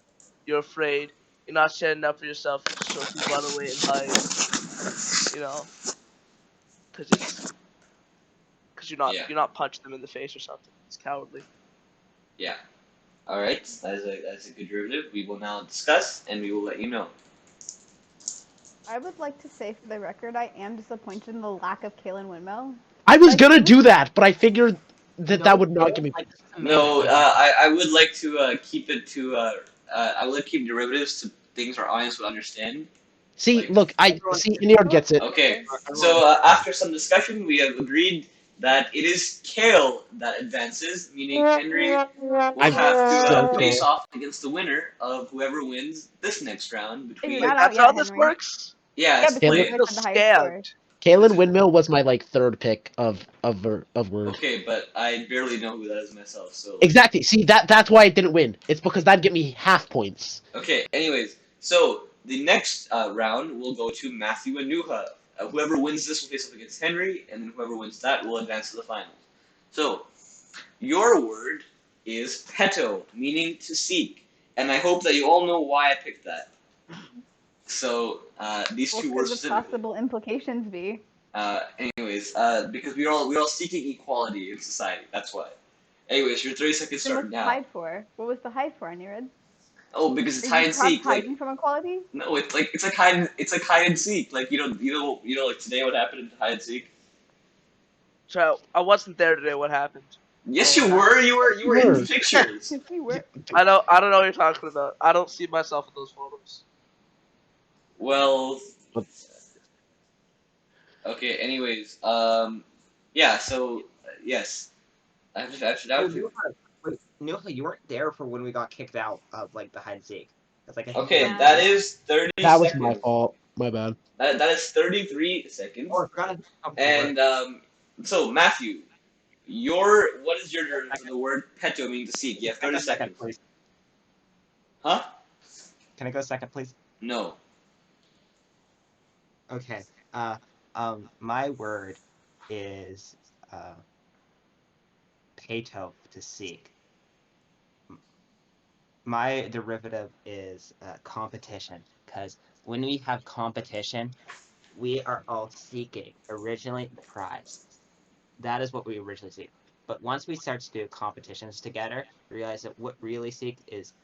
[SPEAKER 3] You're afraid. You're not standing up for yourself. You just sort of run away and hide. You know, because you're not punching them in the face or something. It's cowardly.
[SPEAKER 1] Yeah. All right, that's a good derivative. We will now discuss, and we will let you know.
[SPEAKER 4] I would like to say for the record, I am disappointed in the lack of Kalen Windmill.
[SPEAKER 2] I was gonna do that, but I figured that would not give me.
[SPEAKER 1] No, I would like to keep it to I would like to keep derivatives to things our audience would understand.
[SPEAKER 2] See, look, I see. Anirudh gets it.
[SPEAKER 1] Okay, so after some discussion, we have agreed that it is Kale that advances, meaning Henry will
[SPEAKER 2] I'm
[SPEAKER 1] have to
[SPEAKER 2] so
[SPEAKER 1] face
[SPEAKER 2] cool.
[SPEAKER 1] off against the winner of whoever wins this next round between.
[SPEAKER 4] Figure that out,
[SPEAKER 3] That's
[SPEAKER 4] yeah,
[SPEAKER 3] how this
[SPEAKER 4] Henry.
[SPEAKER 3] works?
[SPEAKER 1] Yeah,
[SPEAKER 4] Yeah,
[SPEAKER 1] it's
[SPEAKER 4] because
[SPEAKER 2] Caleb-
[SPEAKER 4] you
[SPEAKER 1] played.
[SPEAKER 3] Feel
[SPEAKER 4] had the highest score.
[SPEAKER 3] scammed.
[SPEAKER 2] Kalen Windmill was my like third pick of word.
[SPEAKER 1] Okay, but I barely know who that is myself, so.
[SPEAKER 2] Exactly. See that's why it didn't win. It's because that'd get me half points.
[SPEAKER 1] Okay, anyways, so the next round will go to Matthew and Nuha. Whoever wins this will face off against Henry, and then whoever wins that will advance to the finals. So, your word is peto, meaning to seek. And I hope that you all know why I picked that. So, these
[SPEAKER 4] What
[SPEAKER 1] two
[SPEAKER 4] could
[SPEAKER 1] words
[SPEAKER 4] the
[SPEAKER 1] specifically.
[SPEAKER 4] possible implications be?
[SPEAKER 1] Anyways, because we're all seeking equality in society. That's why. Anyways, your 30 seconds
[SPEAKER 4] Then
[SPEAKER 1] start
[SPEAKER 4] what's the
[SPEAKER 1] now.
[SPEAKER 4] hide for? What was the hide for, Anirudh?
[SPEAKER 1] Oh, because it's
[SPEAKER 4] Are
[SPEAKER 1] hide
[SPEAKER 4] you
[SPEAKER 1] and seek. Like
[SPEAKER 4] hiding from equality?
[SPEAKER 1] no, it's like hide and seek. Like like today what happened in hide and seek.
[SPEAKER 3] So I wasn't there today. What happened?
[SPEAKER 1] Yes,
[SPEAKER 3] Oh,
[SPEAKER 1] you
[SPEAKER 3] what
[SPEAKER 1] were. You were in the
[SPEAKER 2] Word.
[SPEAKER 1] pictures.
[SPEAKER 4] Yes, we were.
[SPEAKER 3] I don't know what you're talking about. I don't see myself in those photos.
[SPEAKER 1] Well,
[SPEAKER 2] But-
[SPEAKER 1] okay. Anyways, yeah. So yes, I should
[SPEAKER 6] Oh,
[SPEAKER 1] have to.
[SPEAKER 6] Nuha, you weren't there for when we got kicked out of like the hide and seek. It's like I think
[SPEAKER 1] Okay,
[SPEAKER 5] Yeah.
[SPEAKER 1] that is 30
[SPEAKER 2] That was
[SPEAKER 1] seconds.
[SPEAKER 2] my fault. My bad.
[SPEAKER 1] That is 33 seconds.
[SPEAKER 6] Oh, I forgot to come to
[SPEAKER 1] And
[SPEAKER 6] work.
[SPEAKER 1] so Matthew, what is your derivative for the word peto meaning to seek? You have
[SPEAKER 6] Can I
[SPEAKER 1] 30
[SPEAKER 6] go second,
[SPEAKER 1] seconds.
[SPEAKER 6] please?
[SPEAKER 1] Huh?
[SPEAKER 6] Can I go second, please?
[SPEAKER 1] No.
[SPEAKER 6] Okay. My word is peto, to seek. My derivative is competition, because when we have competition, we are all seeking originally the prize. That is what we originally seek. But once we start to do competitions together, we realize that what really seek is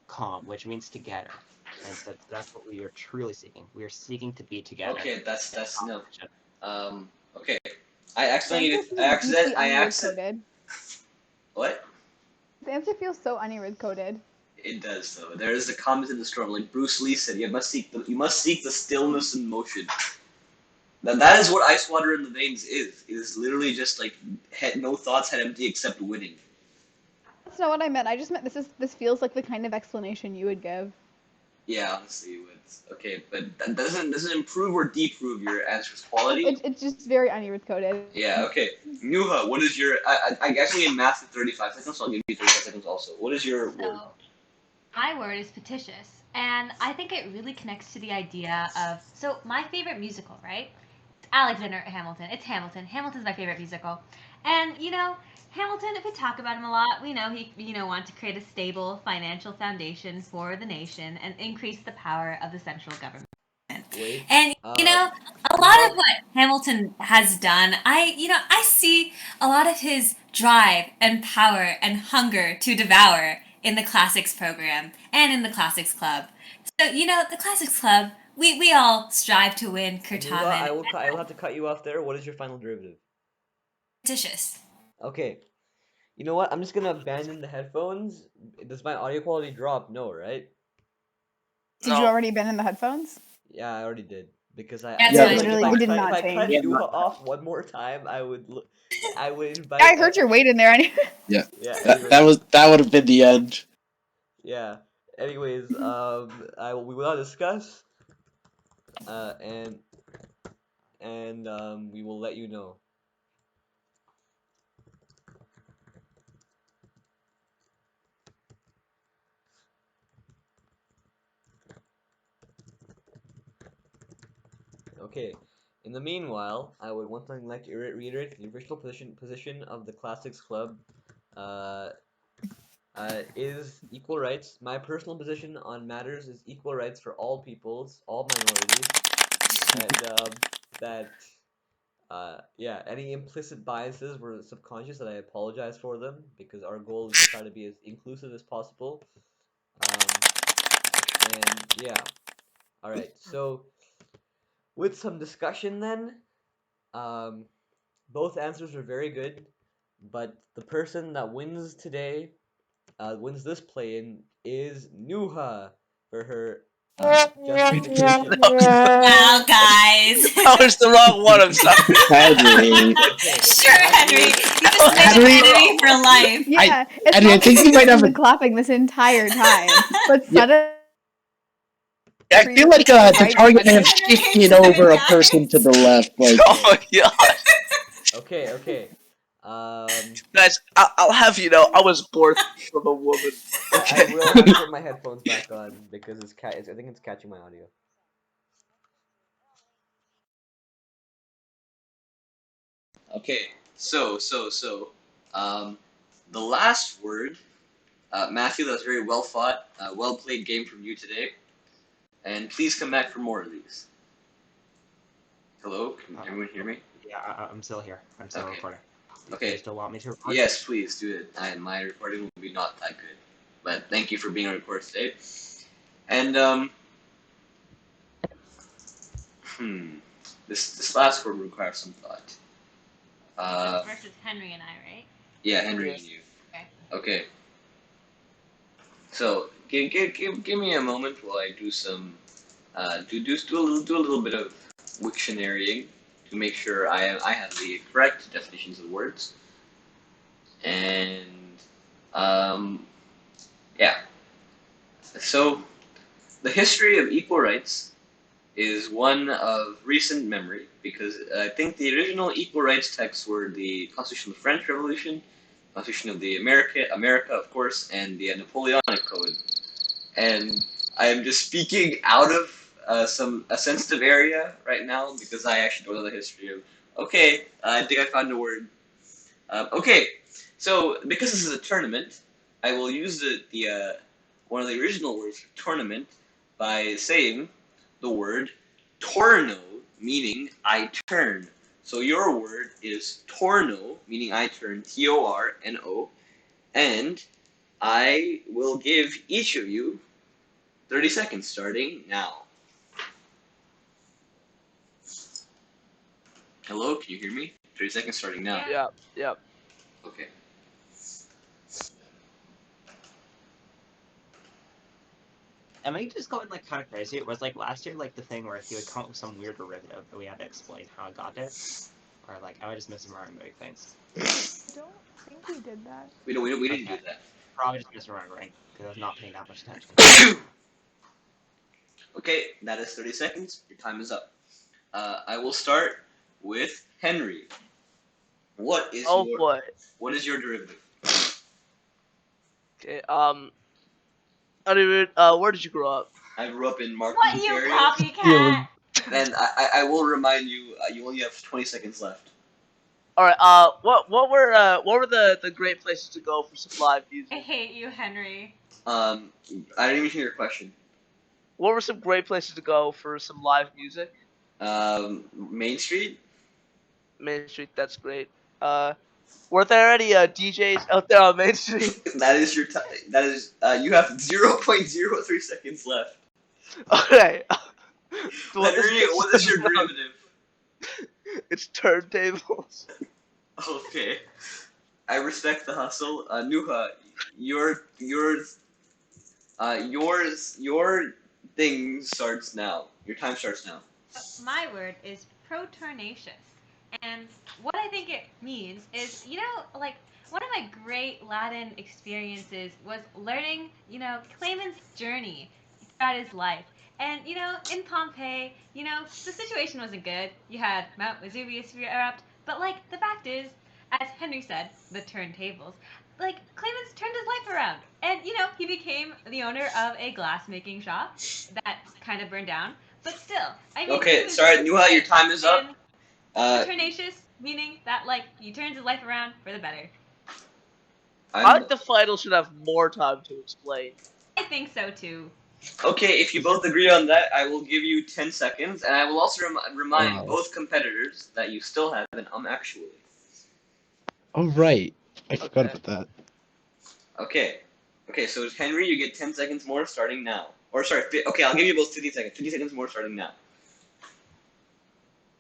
[SPEAKER 6] calm, which means together. And so that's what we are truly seeking. We are seeking to be together.
[SPEAKER 1] Okay, that's no.
[SPEAKER 6] Competition.
[SPEAKER 1] Okay. I
[SPEAKER 4] The answer feels deeply Anirudh-coded.
[SPEAKER 1] What?
[SPEAKER 4] The answer feels so Anirudh-coded.
[SPEAKER 1] It does though. There is a comment in the storm, like Bruce Lee said. You must seek the stillness and motion. That is what ice water in the veins is. It is literally just like no thoughts, head empty, except winning.
[SPEAKER 4] That's not what I meant. I just meant this feels like the kind of explanation you would give.
[SPEAKER 1] Yeah, honestly, it would. Okay, but that doesn't improve or deprove your answer's quality.
[SPEAKER 4] It's just very Anirudh-coded.
[SPEAKER 1] Yeah. Okay. Nuha, what is your? I actually in math at 35 seconds, so I'll give you 35 seconds also. What is your word?
[SPEAKER 5] So, my word is petitious, and I think it really connects to the idea of. So, my favorite musical, right? It's Alexander Hamilton. It's Hamilton. Hamilton's my favorite musical, and Hamilton. If we talk about him a lot, we know he wanted to create a stable financial foundation for the nation and increase the power of the central government.
[SPEAKER 1] Wait.
[SPEAKER 5] And a lot of what Hamilton has done, I see a lot of his drive and power and hunger to devour in the classics program and in the classics club. So the classics club, we all strive to win
[SPEAKER 1] Nuha,
[SPEAKER 5] Certamens.
[SPEAKER 1] I will have to cut you off there. What is your final derivative?
[SPEAKER 5] Petitious.
[SPEAKER 1] Okay. You know what? I'm just gonna abandon the headphones. Does my audio quality drop? No, right?
[SPEAKER 4] Did you already abandon the headphones?
[SPEAKER 1] Yeah, I already did because I.
[SPEAKER 5] That's
[SPEAKER 7] Yeah,
[SPEAKER 5] fine.
[SPEAKER 4] Literally,
[SPEAKER 1] if
[SPEAKER 4] it did
[SPEAKER 1] I
[SPEAKER 4] not
[SPEAKER 1] cut
[SPEAKER 4] change.
[SPEAKER 7] Yeah,
[SPEAKER 1] Nuha off one more time, I would invite.
[SPEAKER 4] I heard your weight in there.
[SPEAKER 1] Yeah.
[SPEAKER 2] That would have been the end.
[SPEAKER 1] Yeah. Anyways, we will not discuss. And we will let you know. Okay. In the meanwhile, I would once again like to reiterate the original position of the Classics Club is equal rights. My personal position on matters is equal rights for all peoples, all minorities, and yeah, any implicit biases were subconscious, and I apologize for them because our goal is to try to be as inclusive as possible. And yeah, all right. So with some discussion then, both answers are very good, but the person that wins today, wins this play-in is Nuha for her Justification.
[SPEAKER 5] Wow, guys.
[SPEAKER 3] That was the wrong one. I'm sorry.
[SPEAKER 8] Henry.
[SPEAKER 1] Okay.
[SPEAKER 5] Sure, Henry. You just
[SPEAKER 3] I
[SPEAKER 5] made
[SPEAKER 3] had
[SPEAKER 5] an
[SPEAKER 3] it
[SPEAKER 5] enemy for life.
[SPEAKER 4] Yeah, it's
[SPEAKER 2] Henry, I
[SPEAKER 4] not
[SPEAKER 2] think you might have
[SPEAKER 4] been
[SPEAKER 2] a.
[SPEAKER 4] clapping this entire time, but
[SPEAKER 2] Yeah.
[SPEAKER 4] suddenly.
[SPEAKER 2] I feel like the
[SPEAKER 4] Right.
[SPEAKER 2] target may have
[SPEAKER 5] Henry,
[SPEAKER 2] shifted
[SPEAKER 5] sorry,
[SPEAKER 2] over a
[SPEAKER 5] guys.
[SPEAKER 2] person to the left. Like,
[SPEAKER 3] Oh my god.
[SPEAKER 1] Okay.
[SPEAKER 3] Guys, I'll have you know, I was born from a woman.
[SPEAKER 1] I will have to put my headphones back on because I think it's catching my audio. Okay, so, the last word, Matthew, that was very well fought, well played game from you today, and please come back for more of these. Hello, can everyone hear me?
[SPEAKER 6] Yeah, I'm still here. I'm still
[SPEAKER 1] Okay.
[SPEAKER 6] recording.
[SPEAKER 1] Okay.
[SPEAKER 6] You still want me to record?
[SPEAKER 1] Yes, please do it. My recording will be not that good, but thank you for being on record today. And this last word requires some thought.
[SPEAKER 5] Versus Henry and I, right?
[SPEAKER 1] Yeah, Henry and you. Okay. So give me a moment while I do some do a little bit of Wiktionarying to make sure I have the correct definitions of words. And yeah. So the history of equal rights is one of recent memory because I think the original equal rights texts were the Constitution of the French Revolution, Constitution of the America, of course, and the Napoleonic Code. And I am just speaking out of a sensitive area right now because I actually don't know the history of. Okay, I think I found a word. Okay, so because this is a tournament, I will use the one of the original words for tournament by saying the word torno, meaning I turn. So your word is torno, meaning I turn, Torno, and I will give each of you 30 seconds starting now. Hello, can you hear me? 30 seconds starting now.
[SPEAKER 3] Yep.
[SPEAKER 1] Okay.
[SPEAKER 6] Am I just going like kind of crazy? It was like last year, like the thing where he would come up with some weird derivative that we had to explain how it got there, or like I was just misremembering things.
[SPEAKER 4] I don't think we did that.
[SPEAKER 1] We didn't
[SPEAKER 6] Okay.
[SPEAKER 1] do that.
[SPEAKER 6] Probably just misremembering because I was not paying that much attention.
[SPEAKER 1] Okay, that is 30 seconds. Your time is up. I will start with Henry. What is
[SPEAKER 3] boy.
[SPEAKER 1] what is your derivative?
[SPEAKER 3] Okay, Anirudh, where did you grow up?
[SPEAKER 1] I grew up in Markham,
[SPEAKER 5] What, you
[SPEAKER 1] Ontario,
[SPEAKER 5] copycat?
[SPEAKER 1] and I will remind you, you only have 20 seconds left.
[SPEAKER 3] All right. What were the great places to go for some live
[SPEAKER 5] I
[SPEAKER 3] music?
[SPEAKER 5] hate you, Henry.
[SPEAKER 1] I didn't even hear your question.
[SPEAKER 3] What were some great places to go for some live music?
[SPEAKER 1] Main Street.
[SPEAKER 3] Main Street. That's great. Were there any DJs out there on Main Street?
[SPEAKER 1] That is your time. That is you have 0.03 seconds left.
[SPEAKER 3] Okay.
[SPEAKER 1] Henry, what is your derivative?
[SPEAKER 3] It's turntables.
[SPEAKER 1] Okay, I respect the hustle. Nuha, your thing starts now. Your time starts now.
[SPEAKER 5] My word is protornaceous. And what I think it means is, like one of my great Latin experiences was learning, Clayman's journey throughout his life. And, in Pompeii, the situation wasn't good. You had Mount Vesuvius erupt. But, like, the fact is, as Henry said, the turntables, like, Clayman's turned his life around. And, he became the owner of a glass-making shop that kind of burned down. But still, I mean,
[SPEAKER 1] Okay, sorry, Nuha, your time is up.
[SPEAKER 5] Protornaceous, meaning that, like, he turns his life around for the better.
[SPEAKER 3] I think the final should have more time to explain.
[SPEAKER 5] I think so, too.
[SPEAKER 1] Okay, if you both agree on that, I will give you 10 seconds, and I will also remind both competitors that you still have an actually.
[SPEAKER 2] oh right, I forgot about that.
[SPEAKER 1] Okay. Okay, so Henry, you get 10 seconds more starting now. Or sorry, okay, I'll give you both 50 seconds. 50 seconds more starting now.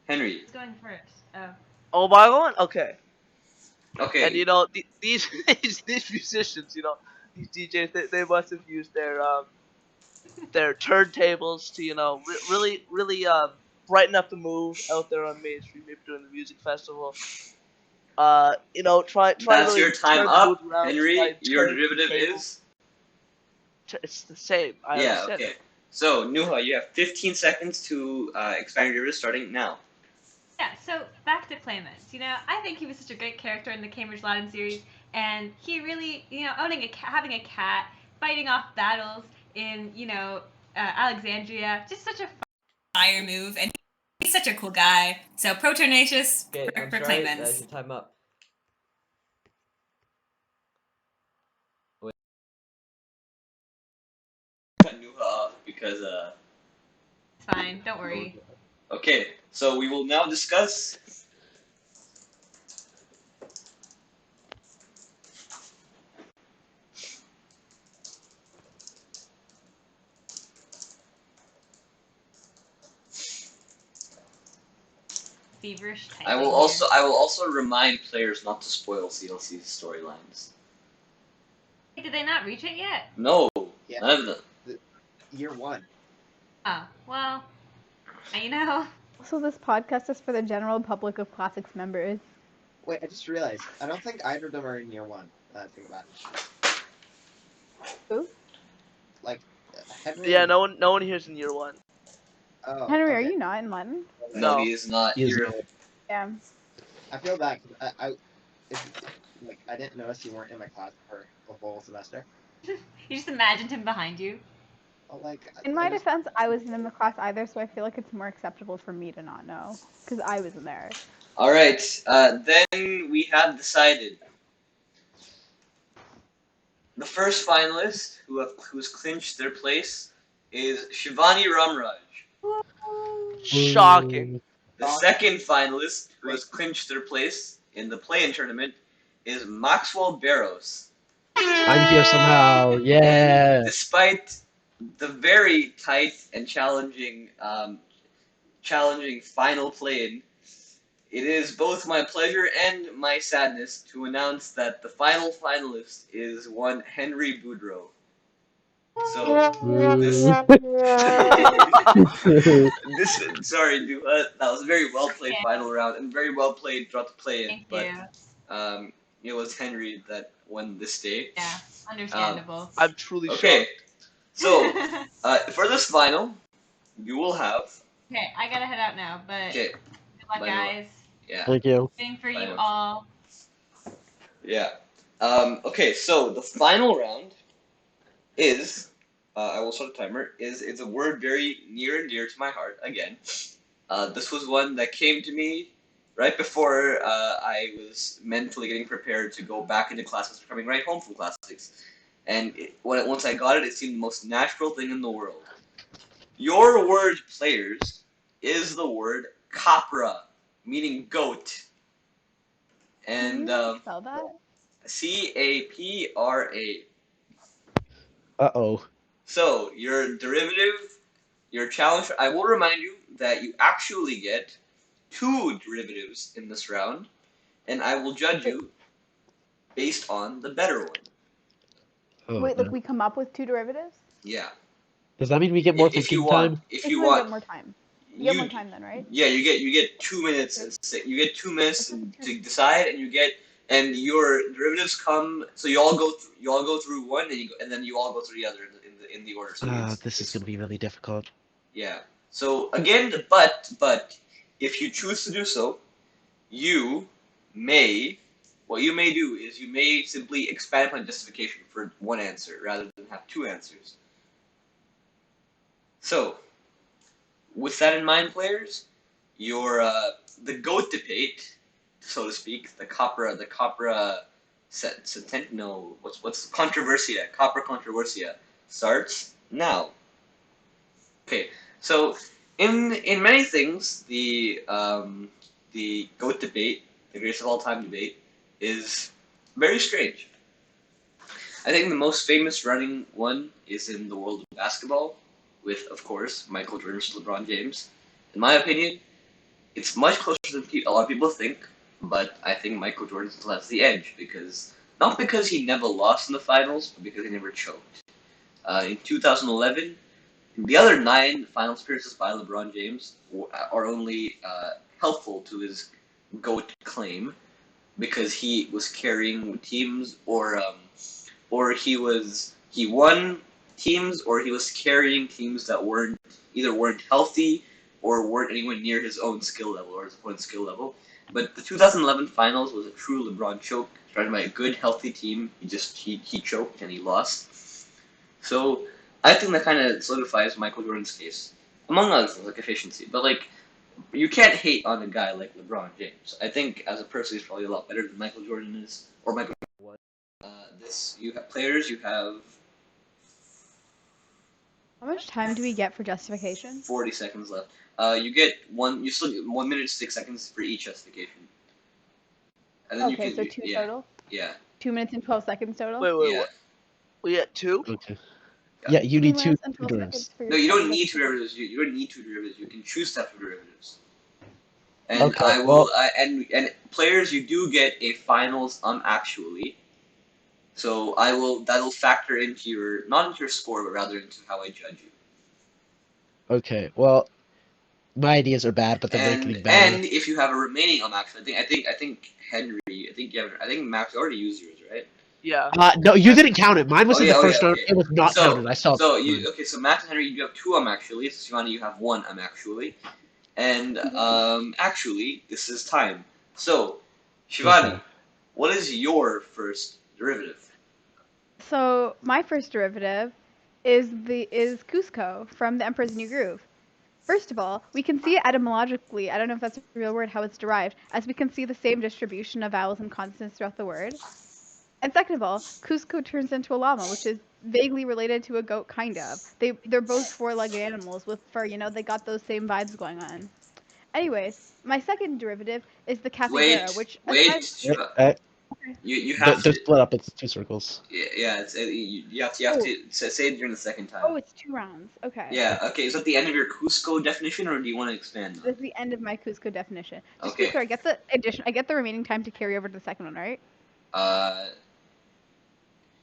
[SPEAKER 1] Henry.
[SPEAKER 5] Who's going first? Oh.
[SPEAKER 3] Oh, am I going? Okay.
[SPEAKER 1] Okay.
[SPEAKER 3] And these musicians, these DJs, they must have used their their turntables to really brighten up the mood out there on Main Street, maybe during the music festival. Try to
[SPEAKER 1] That's
[SPEAKER 3] really
[SPEAKER 1] your time
[SPEAKER 3] turn the mood
[SPEAKER 1] up,
[SPEAKER 3] around. Try
[SPEAKER 1] Henry.
[SPEAKER 3] and
[SPEAKER 1] Your
[SPEAKER 3] turn the
[SPEAKER 1] derivative
[SPEAKER 3] table.
[SPEAKER 1] is?
[SPEAKER 3] It's the same. I
[SPEAKER 1] Yeah,
[SPEAKER 3] understand
[SPEAKER 1] okay.
[SPEAKER 3] it.
[SPEAKER 1] So, Nuha, you have 15 seconds to expand your derivative starting now.
[SPEAKER 5] Yeah, so back to Clemens. I think he was such a great character in the Cambridge Latin series, and he really, owning having a cat, fighting off battles in, Alexandria, just such a fire move, and he's such a cool guy. So Protenacious
[SPEAKER 1] Okay,
[SPEAKER 5] for
[SPEAKER 1] I'm sorry,
[SPEAKER 5] Clemens.
[SPEAKER 1] that's your time up. Wait. Cut Nuha off because,
[SPEAKER 5] It's fine, don't worry.
[SPEAKER 1] Okay, so we will now discuss
[SPEAKER 5] Feverish typing
[SPEAKER 1] I will also remind players not to spoil CLC's storylines.
[SPEAKER 5] here. Did they not reach it yet?
[SPEAKER 1] No,
[SPEAKER 6] Yeah.
[SPEAKER 1] none of them.
[SPEAKER 6] Year 1.
[SPEAKER 5] Oh, well, now.
[SPEAKER 4] So this podcast is for the general public of Classics members.
[SPEAKER 6] Wait, I just realized. I don't think either of them are in year 1. Think about it.
[SPEAKER 4] Who?
[SPEAKER 6] Like, Henry.
[SPEAKER 3] Yeah, no one here's in year 1.
[SPEAKER 6] Oh,
[SPEAKER 4] Henry, are
[SPEAKER 6] okay.
[SPEAKER 4] you not in Latin?
[SPEAKER 1] No,
[SPEAKER 3] No.
[SPEAKER 1] he is not.
[SPEAKER 2] He is
[SPEAKER 1] You're-
[SPEAKER 2] not.
[SPEAKER 4] Yeah.
[SPEAKER 6] I feel bad because I didn't notice you weren't in my class for the whole semester.
[SPEAKER 5] You just imagined him behind you.
[SPEAKER 6] Well, like,
[SPEAKER 4] In
[SPEAKER 6] I
[SPEAKER 4] my
[SPEAKER 6] just-
[SPEAKER 4] defense, I wasn't in the class either, so I feel like it's more acceptable for me to not know, because I wasn't there.
[SPEAKER 1] All right. Then we have decided the first finalist who's clinched their place is Shivaani Ramraj.
[SPEAKER 3] Shocking.
[SPEAKER 1] The second finalist who has clinched their place in the play-in tournament is Maxwell Barros.
[SPEAKER 2] I'm here somehow. Yeah.
[SPEAKER 1] Despite the very tight and challenging final play-in, it is both my pleasure and my sadness to announce that the final finalist is one Henry Boudreau. So this sorry, Nuha, that was a very well played final round and very well played throughout the play-in,
[SPEAKER 5] Thank
[SPEAKER 1] but
[SPEAKER 5] you.
[SPEAKER 1] it was Henry that won this day.
[SPEAKER 5] Yeah, understandable.
[SPEAKER 3] I'm truly
[SPEAKER 1] Okay,
[SPEAKER 3] shocked.
[SPEAKER 1] so for this final, you will have.
[SPEAKER 5] Okay, I gotta head out now, but
[SPEAKER 1] Okay,
[SPEAKER 5] good luck,
[SPEAKER 1] bye, Noah.
[SPEAKER 5] guys.
[SPEAKER 1] Yeah,
[SPEAKER 2] Thank you.
[SPEAKER 5] Sing for
[SPEAKER 1] Bye,
[SPEAKER 5] you
[SPEAKER 1] Noah.
[SPEAKER 5] all.
[SPEAKER 1] yeah. Okay, so the final round is. I will start the timer. It's a word very near and dear to my heart. Again, this was one that came to me right before I was mentally getting prepared to go back into classes, coming right home from classics. And once I got it, it seemed the most natural thing in the world. Your word, players, is the word capra, meaning goat. And
[SPEAKER 4] Can you spell that?
[SPEAKER 1] CAPRA.
[SPEAKER 2] Uh-oh.
[SPEAKER 1] So, your derivative, your challenge, I will remind you that you actually get 2 derivatives in this round, and I will judge you based on the better one.
[SPEAKER 2] Oh,
[SPEAKER 4] Wait,
[SPEAKER 2] no.
[SPEAKER 4] like we come up with 2 derivatives?
[SPEAKER 1] Yeah.
[SPEAKER 2] Does that mean we get more
[SPEAKER 1] If
[SPEAKER 2] thinking
[SPEAKER 1] you want,
[SPEAKER 2] time?
[SPEAKER 1] if
[SPEAKER 4] If
[SPEAKER 1] you
[SPEAKER 4] we get
[SPEAKER 1] want,
[SPEAKER 4] more time. You get more time then, right?
[SPEAKER 1] yeah, you get 2 minutes. You get 2 minutes to decide, and your derivatives come. So you all go through one, and then you all go through the other in the order. So
[SPEAKER 2] This is gonna be really difficult.
[SPEAKER 1] yeah. So again, but if you choose to do so, what you may do is you may simply expand upon justification for one answer rather than have 2 answers. So, with that in mind, players, the goat debate, so to speak, the Capra Centennial, what's Controversia, Capra Controversia, starts now. Okay, so in many things, the goat debate, the greatest of all time debate, is very strange. I think the most famous running one is in the world of basketball, with, of course, Michael Jordan to LeBron James. In my opinion, it's much closer than a lot of people think, but I think Michael Jordan still has the edge, not because he never lost in the finals, but because he never choked. In 2011, The other 9 finals appearances by LeBron James are only helpful to his GOAT claim because he was carrying teams, or he won teams, or he was carrying teams that weren't healthy or weren't anywhere near his own skill level or his opponent's skill level. But the 2011 finals was a true LeBron choke, started by a good, healthy team. He choked and he lost. So I think that kind of solidifies Michael Jordan's case, among other things like efficiency. But like, you can't hate on a guy like LeBron James. I think as a person, he's probably a lot better than Michael Jordan is, or Michael Jordan was. You have players. You have
[SPEAKER 4] How much time do we get for justification?
[SPEAKER 1] 40 seconds left. You get one. You still get 1 minute 6 seconds for each justification. And then
[SPEAKER 4] Okay, so 2
[SPEAKER 1] yeah,
[SPEAKER 4] total?
[SPEAKER 1] yeah.
[SPEAKER 4] 2 minutes and 12 seconds total?
[SPEAKER 3] Wait,
[SPEAKER 1] Yeah.
[SPEAKER 3] what? We get 2?
[SPEAKER 2] Okay. Yeah, you
[SPEAKER 4] 2
[SPEAKER 2] need 2
[SPEAKER 4] minutes and 12
[SPEAKER 2] derivatives.
[SPEAKER 4] seconds for your
[SPEAKER 1] No, you don't
[SPEAKER 4] second
[SPEAKER 1] need 2
[SPEAKER 4] justification.
[SPEAKER 1] derivatives. You don't need 2 derivatives. You can choose to have 2 derivatives. And
[SPEAKER 2] Okay,
[SPEAKER 1] I will. And players, you do get a finals actually. So that'll factor into not into your score, but rather into how I judge you.
[SPEAKER 2] Okay, well, my ideas are bad, but they're getting better.
[SPEAKER 1] And if you have a remaining actually, I think Henry, I think Max already used yours, right?
[SPEAKER 3] Yeah.
[SPEAKER 2] No, you didn't count it. Mine was in the first round.
[SPEAKER 1] Okay.
[SPEAKER 2] It was not counted. I saw.
[SPEAKER 1] So Max and Henry, you have 2 actually. So Shivaani, you have 1 actually. And actually, this is time. So, Shivaani,
[SPEAKER 2] Okay.
[SPEAKER 1] what is your first derivative?
[SPEAKER 4] So my first derivative is Cusco from The Emperor's New Groove. First of all, we can see it etymologically. I don't know if that's a real word, how it's derived, as we can see the same distribution of vowels and consonants throughout the word. And second of all, Cusco turns into a llama, which is vaguely related to a goat, kind of. They're both 4-legged animals with fur. They got those same vibes going on. Anyways, my second derivative is the capybara, which aside,
[SPEAKER 1] Shiva. You have
[SPEAKER 2] They're
[SPEAKER 1] to.
[SPEAKER 2] split up. It's 2 circles.
[SPEAKER 1] Yeah, you have to say it during the second time.
[SPEAKER 4] oh, it's 2 rounds. Okay.
[SPEAKER 1] Yeah, okay. Is that the end of your Cusco definition, or do you want to expand on
[SPEAKER 4] This
[SPEAKER 1] it?
[SPEAKER 4] is the end of my Cusco definition. Just to
[SPEAKER 1] Okay.
[SPEAKER 4] be clear, I get the remaining time to carry over to the second one, right?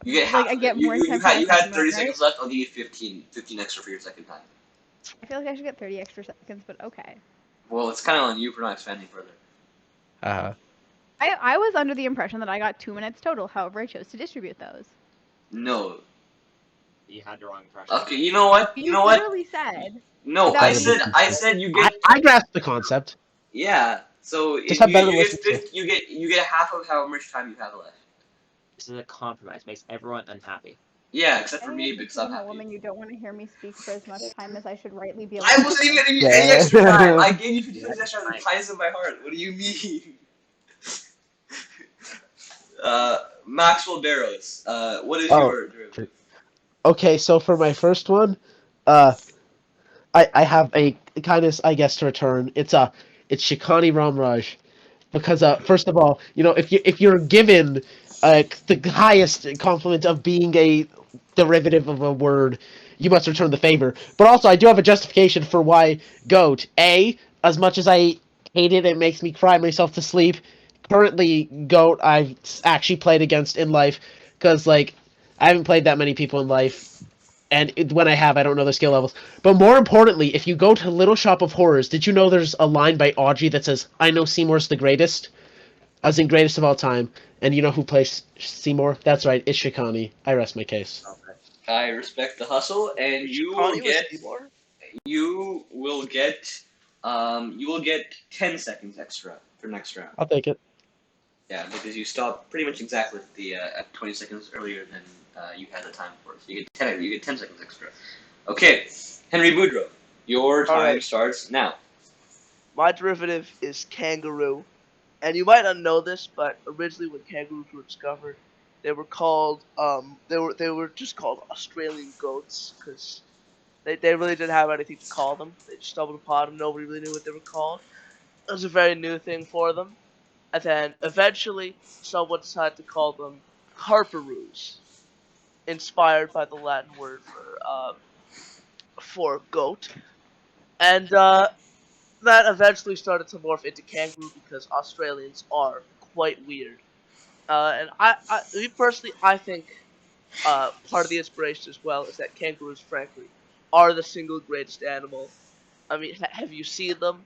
[SPEAKER 1] You get half.
[SPEAKER 4] Like, I get more time for my
[SPEAKER 1] you
[SPEAKER 4] second
[SPEAKER 1] had 30
[SPEAKER 4] one,
[SPEAKER 1] seconds
[SPEAKER 4] right?
[SPEAKER 1] left. I'll give you 15 extra for your second time.
[SPEAKER 4] I feel like I should get 30 extra seconds, but okay.
[SPEAKER 1] Well, it's kind of on you for not expanding further.
[SPEAKER 4] I was under the impression that I got 2 minutes total. However, I chose to distribute those.
[SPEAKER 1] No.
[SPEAKER 6] You had the wrong impression.
[SPEAKER 1] Okay, you know what?
[SPEAKER 4] You literally said.
[SPEAKER 1] No,
[SPEAKER 4] that
[SPEAKER 1] I said you get.
[SPEAKER 2] I grasped the concept.
[SPEAKER 1] Yeah. So
[SPEAKER 2] Just
[SPEAKER 1] if
[SPEAKER 2] have
[SPEAKER 1] you
[SPEAKER 2] better
[SPEAKER 1] get,
[SPEAKER 2] listeners.
[SPEAKER 1] you get half of how much time you have left.
[SPEAKER 6] This is a compromise. Makes everyone unhappy.
[SPEAKER 1] Yeah, except for
[SPEAKER 4] Any
[SPEAKER 1] me, because I'm
[SPEAKER 4] a
[SPEAKER 1] happy.
[SPEAKER 4] woman, you don't want to hear me speak for as much time as I should rightly be.
[SPEAKER 1] I wasn't even getting you any extra time. I gave you 15 minutes extra on the ties in my heart. What do you mean? Maxwell Barrows. What is your derivative?
[SPEAKER 2] Okay, so for my first one, I have a kindness, I guess, to return. It's Shikani Ramraj, because first of all, if you're given the highest compliment of being a derivative of a word, you must return the favor. But also, I do have a justification for why goat. As much as I hate it, it makes me cry myself to sleep. Currently, goat I've actually played against in life, because I haven't played that many people in life. And when I have, I don't know their skill levels. But more importantly, if you go to Little Shop of Horrors, did you know there's a line by Audrey that says, "I know Seymour's the greatest," as in greatest of all time? And you know who plays Seymour? That's right, it's Shikani. I rest my case.
[SPEAKER 6] Okay.
[SPEAKER 1] I respect the hustle, and you will get 10 seconds extra for next round.
[SPEAKER 2] I'll take it.
[SPEAKER 1] Yeah, because you stopped pretty much exactly at 20 seconds earlier than you had the time for. So you get 10 seconds extra. Okay, Henry Boudreaux, your time starts now.
[SPEAKER 3] My derivative is kangaroo. And you might not know this, but originally when kangaroos were discovered, they were called they were just called Australian goats because they really didn't have anything to call them. They just stumbled upon them. Nobody really knew what they were called. It was a very new thing for them. And then eventually someone decided to call them harperoos, inspired by the Latin word for goat. And that eventually started to morph into kangaroo because Australians are quite weird. And me personally, I think part of the inspiration as well is that kangaroos, frankly, are the single greatest animal. I mean, have you seen them?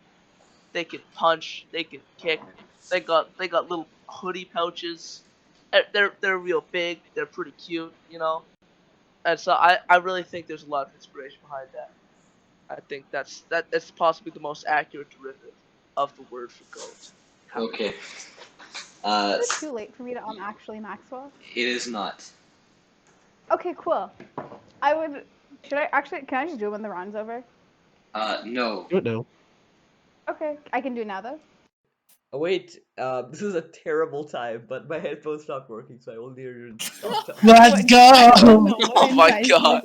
[SPEAKER 3] They can punch, they can kick. They got little hoodie pouches. They're real big. They're pretty cute, And so I really think there's a lot of inspiration behind that. I think that's possibly the most accurate derivative of the word for goat.
[SPEAKER 1] Okay.
[SPEAKER 4] Is it too late for me to actually Maxwell?
[SPEAKER 1] It is not.
[SPEAKER 4] Okay, cool. Should I actually? Can I just do it when the round's over?
[SPEAKER 1] No.
[SPEAKER 2] Do it now.
[SPEAKER 4] Okay, I can do it now though.
[SPEAKER 1] Oh, wait, this is a terrible time, but my headphones stopped working, so I will hear your stop.
[SPEAKER 2] Let's go!
[SPEAKER 3] Oh my god.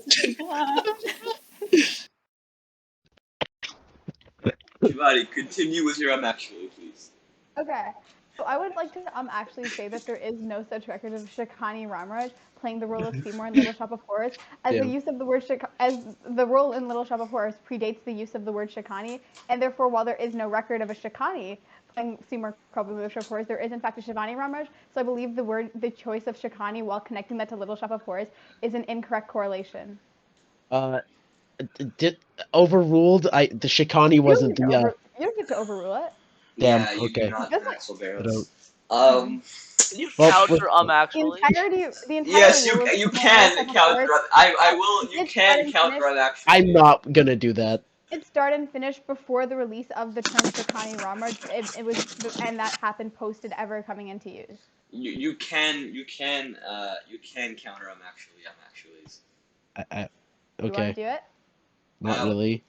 [SPEAKER 1] Shivaani, continue with your actually, please.
[SPEAKER 4] Okay. So I would like to actually say that there is no such record of Shivaani Ramraj playing the role of Seymour in Little Shop of Horrors, as the use of the word as the role in Little Shop of Horrors predates the use of the word Shivaani, and therefore while there is no record of a Shivaani playing Seymour Crowley in Little Shop of Horrors, there is in fact a Shivaani Ramraj. So I believe the choice of Shivaani while connecting that to Little Shop of Horrors is an incorrect correlation.
[SPEAKER 2] Did overruled? The Shikani wasn't the.
[SPEAKER 4] You don't get to overrule it.
[SPEAKER 2] Damn.
[SPEAKER 1] Yeah, you
[SPEAKER 2] Okay.
[SPEAKER 1] do not,
[SPEAKER 4] Just
[SPEAKER 1] Maxwell
[SPEAKER 2] I
[SPEAKER 1] Barrows.
[SPEAKER 2] don't.
[SPEAKER 3] Can you
[SPEAKER 2] Well,
[SPEAKER 3] counter
[SPEAKER 2] with-
[SPEAKER 3] actually?
[SPEAKER 4] The entire
[SPEAKER 1] Yes,
[SPEAKER 4] rule of
[SPEAKER 1] you
[SPEAKER 4] Seymour
[SPEAKER 1] can
[SPEAKER 4] Little Shop of
[SPEAKER 1] counter.
[SPEAKER 4] Horrors-
[SPEAKER 1] I will. You
[SPEAKER 4] It's
[SPEAKER 1] can
[SPEAKER 4] starting
[SPEAKER 1] counter
[SPEAKER 4] finish.
[SPEAKER 1] on actually.
[SPEAKER 2] I'm not gonna do that.
[SPEAKER 4] It started and finished before the release of the term Shivaani Ramraj. It was, and that happened post it ever coming into use.
[SPEAKER 1] You can counter on actuallys.
[SPEAKER 4] You want
[SPEAKER 2] Okay.
[SPEAKER 4] to do it?
[SPEAKER 2] Not really.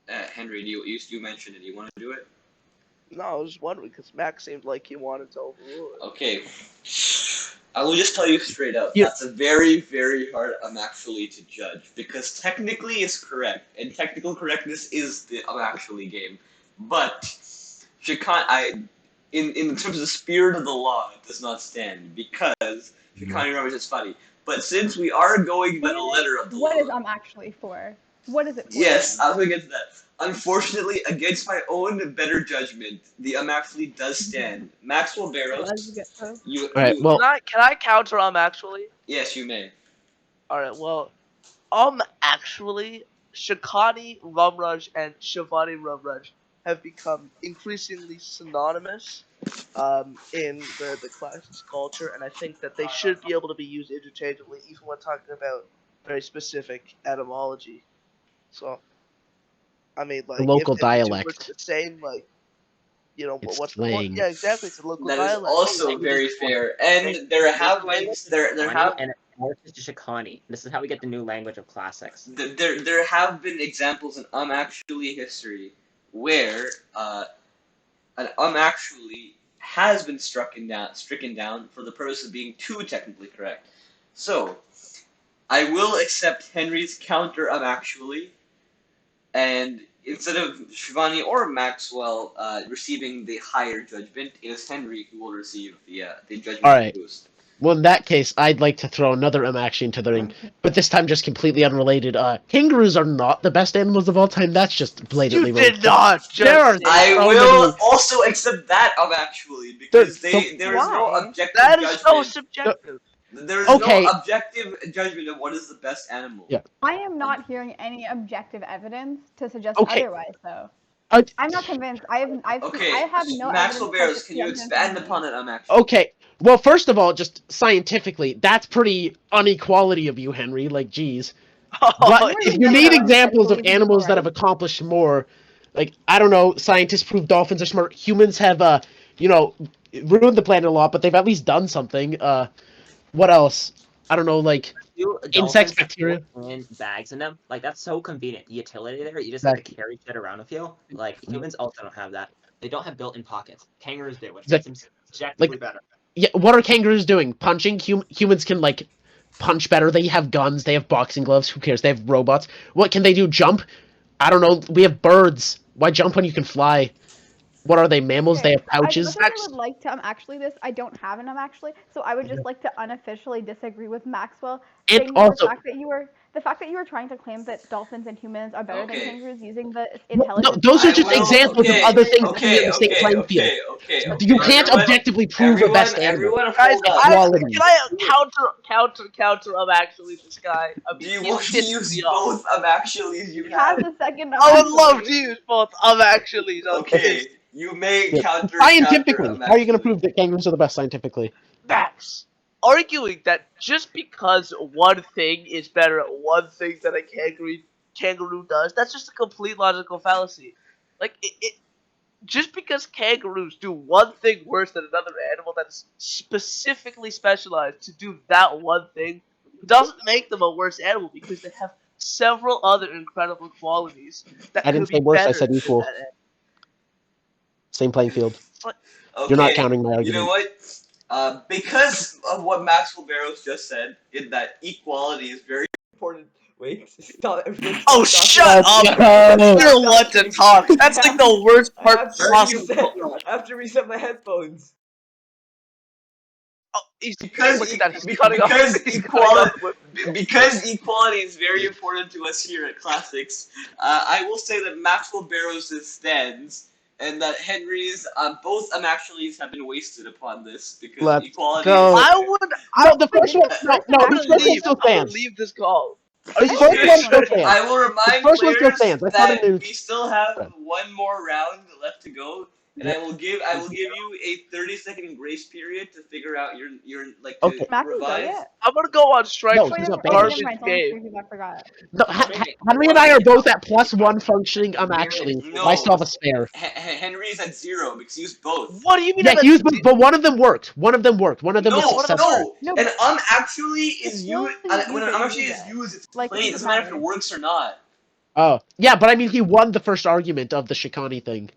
[SPEAKER 1] Henry, you mentioned it. You want to do it?
[SPEAKER 3] No, I was wondering because Max seemed like he wanted to overrule it.
[SPEAKER 1] Okay. I will just tell you straight up.
[SPEAKER 2] Yeah.
[SPEAKER 1] That's a very, very hard actually to judge because technically it's correct and technical correctness is the actually game, but in terms of the spirit of the law, it does not stand because Shivaani Ramraj is funny. But since we are going by the letter of the law,
[SPEAKER 4] What is actually for? What is it for?
[SPEAKER 1] yes, I was going to get to that. Unfortunately, against my own better judgment, the actually does stand. Maxwell Barrows, you.
[SPEAKER 2] Alright,
[SPEAKER 1] you-
[SPEAKER 2] well-
[SPEAKER 3] Can I counter actually?
[SPEAKER 1] Yes, you may.
[SPEAKER 3] Alright, well, actually, Shikani Ramraj and Shivaani Ramraj have become increasingly synonymous in the class's culture, and I think that they should be able to be used interchangeably, even when talking about very specific etymology. So, I mean, like,
[SPEAKER 2] local
[SPEAKER 3] if the two
[SPEAKER 2] dialect.
[SPEAKER 3] words are the same, like,
[SPEAKER 2] It's
[SPEAKER 3] what's the point?
[SPEAKER 2] slang.
[SPEAKER 3] Yeah, exactly. It's a local
[SPEAKER 1] That is
[SPEAKER 3] dialect.
[SPEAKER 1] also very fair, and there have been
[SPEAKER 6] And it's to Shikani. This is how we get the new language of classics.
[SPEAKER 1] there have been examples in actually history where an actually has been stricken down for the purpose of being too technically correct. So I will accept Henry's counter actually, and instead of Shivaani or Maxwell receiving the higher judgment, it is Henry who will receive the judgment
[SPEAKER 2] Alright.
[SPEAKER 1] boost.
[SPEAKER 2] Well, in that case, I'd like to throw another action into the ring, but this time just completely unrelated. Kangaroos are not the best animals of all time. That's just blatantly
[SPEAKER 3] You
[SPEAKER 2] wrong.
[SPEAKER 3] did not just
[SPEAKER 2] There are
[SPEAKER 3] say
[SPEAKER 1] I
[SPEAKER 2] so
[SPEAKER 1] will
[SPEAKER 2] many-
[SPEAKER 1] also accept that actually because there is no
[SPEAKER 4] Why?
[SPEAKER 1] objective
[SPEAKER 3] that is
[SPEAKER 1] judgment.
[SPEAKER 3] so subjective.
[SPEAKER 1] There is
[SPEAKER 2] Okay.
[SPEAKER 1] no objective judgment of what is the best animal.
[SPEAKER 2] Yeah.
[SPEAKER 4] I am not hearing any objective evidence to suggest
[SPEAKER 2] Okay.
[SPEAKER 4] otherwise, though.
[SPEAKER 2] Uh,
[SPEAKER 4] I'm not convinced. I have no
[SPEAKER 1] Maxwell
[SPEAKER 4] evidence.
[SPEAKER 1] Barrows,
[SPEAKER 4] to
[SPEAKER 1] can you
[SPEAKER 4] suggest
[SPEAKER 1] expand
[SPEAKER 4] anything.
[SPEAKER 1] upon it? Actually.
[SPEAKER 2] Okay. Well, first of all, just scientifically, that's pretty unequality of you, Henry. Like, geez. But if you need examples of animals that have accomplished more, like, I don't know, scientists prove dolphins are smart. Humans have, ruined the planet a lot, but they've at least done something. What else? I don't know, like, insects, bacteria.
[SPEAKER 6] In bags in them, like that's so convenient. The utility there, you just have to carry shit around with you. Like humans also don't have that. They don't have built-in pockets. Kangaroos do, which makes them subjectively better.
[SPEAKER 2] Yeah, what are kangaroos doing? Punching? Humans can, like, punch better. They have guns. They have boxing gloves. Who cares? They have robots. What can they do? Jump? I don't know. We have birds. Why jump when you can fly? What are they, mammals?
[SPEAKER 4] Okay,
[SPEAKER 2] They have pouches?
[SPEAKER 4] I would like to actually this. I don't have an actually, so I would just like to unofficially disagree with Maxwell.
[SPEAKER 2] And
[SPEAKER 4] saying
[SPEAKER 2] also-
[SPEAKER 4] the fact that you were the fact that you were trying to claim that dolphins and humans are better than
[SPEAKER 1] Okay.
[SPEAKER 4] kangaroos using the
[SPEAKER 2] No,
[SPEAKER 4] intelligence.
[SPEAKER 2] those are
[SPEAKER 1] I
[SPEAKER 2] just
[SPEAKER 1] will.
[SPEAKER 2] examples of
[SPEAKER 1] Okay.
[SPEAKER 2] other things that
[SPEAKER 1] Okay.
[SPEAKER 2] be on the same
[SPEAKER 1] Okay.
[SPEAKER 2] playing field.
[SPEAKER 1] Okay. Okay.
[SPEAKER 2] You
[SPEAKER 1] Okay.
[SPEAKER 2] can't
[SPEAKER 1] Everyone.
[SPEAKER 2] objectively prove a best animal.
[SPEAKER 1] Everyone,
[SPEAKER 3] Guys,
[SPEAKER 1] hold up.
[SPEAKER 2] Quality.
[SPEAKER 3] can I counter? I'm actually this guy. I
[SPEAKER 1] Do
[SPEAKER 3] mean,
[SPEAKER 1] you
[SPEAKER 3] he's
[SPEAKER 1] want to
[SPEAKER 3] pissed
[SPEAKER 1] use
[SPEAKER 3] me off.
[SPEAKER 1] both actually you
[SPEAKER 4] He has
[SPEAKER 1] have?
[SPEAKER 4] the second.
[SPEAKER 3] I would love
[SPEAKER 4] actually.
[SPEAKER 3] to use both. I'm actually
[SPEAKER 1] Okay, you may
[SPEAKER 2] Yeah.
[SPEAKER 1] counter
[SPEAKER 2] Scientifically, how are you going to
[SPEAKER 1] actually.
[SPEAKER 2] prove that kangaroos are the best scientifically?
[SPEAKER 3] Max. Arguing that just because one thing is better at one thing that a kangaroo does, that's just a complete logical fallacy. Like just because kangaroos do one thing worse than another animal that is specifically specialized to do that one thing doesn't make them a worse animal because they have several other incredible qualities that
[SPEAKER 2] I
[SPEAKER 3] could
[SPEAKER 2] didn't
[SPEAKER 3] be
[SPEAKER 2] say worse, I
[SPEAKER 3] better
[SPEAKER 2] said
[SPEAKER 3] than
[SPEAKER 2] equal.
[SPEAKER 3] that animal.
[SPEAKER 2] Same playing field.
[SPEAKER 3] But
[SPEAKER 2] You're not
[SPEAKER 1] Okay,
[SPEAKER 2] counting my
[SPEAKER 1] you know
[SPEAKER 2] argument.
[SPEAKER 1] what? Because of what Maxwell Barrows just said, in that equality is very important. Wait, stop. Everyone stop
[SPEAKER 3] oh,
[SPEAKER 1] talking.
[SPEAKER 3] shut up!
[SPEAKER 2] Oh,
[SPEAKER 3] You're one to talk. That's like the worst
[SPEAKER 1] I
[SPEAKER 3] part
[SPEAKER 1] have to
[SPEAKER 3] possible.
[SPEAKER 1] I have to reset my headphones.
[SPEAKER 3] Oh, look
[SPEAKER 1] Because
[SPEAKER 3] at that. He's cutting off. He's cutting off.
[SPEAKER 1] because equality is very important to us here at Classics, I will say that Maxwell Barrows' stands and that Henry's both actuallys have been wasted upon this because
[SPEAKER 2] Let's
[SPEAKER 1] equality
[SPEAKER 2] go.
[SPEAKER 1] is.
[SPEAKER 2] No, the first one. No,
[SPEAKER 4] I'm
[SPEAKER 2] his first one still
[SPEAKER 3] I will
[SPEAKER 2] stands.
[SPEAKER 3] leave this call.
[SPEAKER 2] His
[SPEAKER 4] I
[SPEAKER 2] first
[SPEAKER 4] think
[SPEAKER 2] one
[SPEAKER 4] this
[SPEAKER 2] still
[SPEAKER 4] one
[SPEAKER 2] stands.
[SPEAKER 1] I will remind
[SPEAKER 2] first one still
[SPEAKER 1] players
[SPEAKER 2] stands. I saw
[SPEAKER 1] that
[SPEAKER 2] the news.
[SPEAKER 1] we still have one more round left to go, and
[SPEAKER 2] Yep.
[SPEAKER 1] I will give you a 30-second grace period to figure out your like to
[SPEAKER 2] Okay.
[SPEAKER 4] Max didn't go
[SPEAKER 1] revise.
[SPEAKER 4] yet.
[SPEAKER 3] I'm gonna go on strike
[SPEAKER 2] No,
[SPEAKER 3] for
[SPEAKER 2] he's
[SPEAKER 3] this
[SPEAKER 2] not
[SPEAKER 4] Wait,
[SPEAKER 2] banned.
[SPEAKER 4] never
[SPEAKER 3] garbage
[SPEAKER 4] mind. It's only
[SPEAKER 3] game.
[SPEAKER 4] three people. I forgot.
[SPEAKER 2] No, Henry and I are both at +1 functioning. Actually,
[SPEAKER 1] No.
[SPEAKER 2] I still have a spare.
[SPEAKER 1] Henry's at 0 because he used both.
[SPEAKER 3] What do you mean?
[SPEAKER 2] Yeah, he used, but one of them worked. One of them worked. One of them was
[SPEAKER 1] No,
[SPEAKER 2] successful.
[SPEAKER 1] no,
[SPEAKER 4] No,
[SPEAKER 1] and actually is
[SPEAKER 4] Well,
[SPEAKER 1] used
[SPEAKER 4] you
[SPEAKER 1] when
[SPEAKER 4] use
[SPEAKER 1] an
[SPEAKER 4] it,
[SPEAKER 1] actually
[SPEAKER 4] you
[SPEAKER 1] is
[SPEAKER 4] use it.
[SPEAKER 1] used. It's
[SPEAKER 4] Like, it
[SPEAKER 1] played. It
[SPEAKER 4] doesn't
[SPEAKER 1] doesn't matter if it
[SPEAKER 4] matter.
[SPEAKER 1] works or not.
[SPEAKER 2] Oh, yeah, but I mean, he won the first argument of the Shikani thing.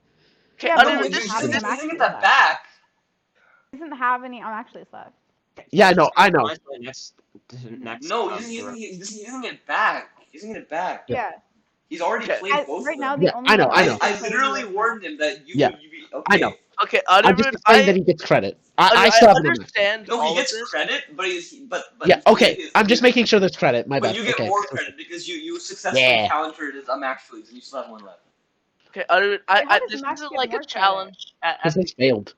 [SPEAKER 3] Okay,
[SPEAKER 4] Yeah,
[SPEAKER 3] I
[SPEAKER 4] but
[SPEAKER 3] don't
[SPEAKER 1] No,
[SPEAKER 4] he
[SPEAKER 3] know.
[SPEAKER 4] doesn't
[SPEAKER 1] he
[SPEAKER 4] have any
[SPEAKER 1] doesn't get
[SPEAKER 4] actually
[SPEAKER 1] that
[SPEAKER 4] left.
[SPEAKER 1] back.
[SPEAKER 4] He doesn't have any actually left.
[SPEAKER 2] Yeah, I know.
[SPEAKER 6] Next,
[SPEAKER 1] No, he doesn't get it back. He doesn't get it back.
[SPEAKER 2] Yeah.
[SPEAKER 4] Yeah.
[SPEAKER 1] He's already
[SPEAKER 3] Okay.
[SPEAKER 1] played both
[SPEAKER 4] Right
[SPEAKER 1] of
[SPEAKER 4] now,
[SPEAKER 1] them.
[SPEAKER 4] the
[SPEAKER 2] Yeah,
[SPEAKER 4] only
[SPEAKER 2] I know,
[SPEAKER 4] one
[SPEAKER 2] I
[SPEAKER 4] that
[SPEAKER 2] know.
[SPEAKER 4] he
[SPEAKER 1] I
[SPEAKER 4] played
[SPEAKER 1] literally
[SPEAKER 4] was
[SPEAKER 1] warned him that you.
[SPEAKER 2] Yeah.
[SPEAKER 1] Okay.
[SPEAKER 2] I know.
[SPEAKER 3] Okay,
[SPEAKER 2] I'm just explaining that he gets credit. I still have no max.
[SPEAKER 3] understand
[SPEAKER 1] No,
[SPEAKER 3] all
[SPEAKER 1] he gets
[SPEAKER 3] of this.
[SPEAKER 1] credit, but
[SPEAKER 2] Yeah, okay. I'm just making sure there's credit. My
[SPEAKER 1] But
[SPEAKER 2] bad.
[SPEAKER 1] you get
[SPEAKER 2] Okay.
[SPEAKER 1] more credit because you successfully
[SPEAKER 2] Yeah.
[SPEAKER 1] countered his actuallys, and you still have one left.
[SPEAKER 3] Okay,
[SPEAKER 4] how does
[SPEAKER 3] this
[SPEAKER 4] Max
[SPEAKER 3] isn't
[SPEAKER 4] get
[SPEAKER 3] like
[SPEAKER 4] more
[SPEAKER 3] a challenge
[SPEAKER 2] Because they failed.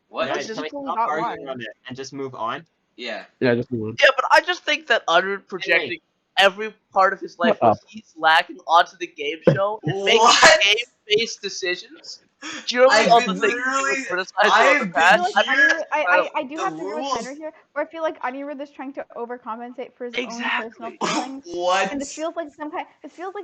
[SPEAKER 1] What?
[SPEAKER 3] That's
[SPEAKER 6] Guys,
[SPEAKER 3] just
[SPEAKER 6] can we
[SPEAKER 4] equally
[SPEAKER 6] stop
[SPEAKER 4] got
[SPEAKER 6] arguing
[SPEAKER 4] one.
[SPEAKER 6] on it and just move on?
[SPEAKER 1] Yeah.
[SPEAKER 2] Yeah, just move on.
[SPEAKER 3] Yeah, but I just think that Anirudh projecting every part of his life
[SPEAKER 2] Shut
[SPEAKER 3] where
[SPEAKER 2] up.
[SPEAKER 3] he's lacking onto the game show and making
[SPEAKER 1] What?
[SPEAKER 3] game-based decisions purely
[SPEAKER 1] I've
[SPEAKER 3] on
[SPEAKER 1] been
[SPEAKER 3] the things he
[SPEAKER 1] literally.
[SPEAKER 3] was criticized for in the
[SPEAKER 1] I've
[SPEAKER 4] I
[SPEAKER 1] been
[SPEAKER 4] feel
[SPEAKER 3] past.
[SPEAKER 4] like
[SPEAKER 1] here.
[SPEAKER 4] I do
[SPEAKER 1] The
[SPEAKER 4] have to agree with
[SPEAKER 1] rules.
[SPEAKER 4] Henry here, where I feel like Anirudh is trying to overcompensate for his own personal
[SPEAKER 3] Exactly.
[SPEAKER 4] feelings.
[SPEAKER 1] What?
[SPEAKER 4] And this feels like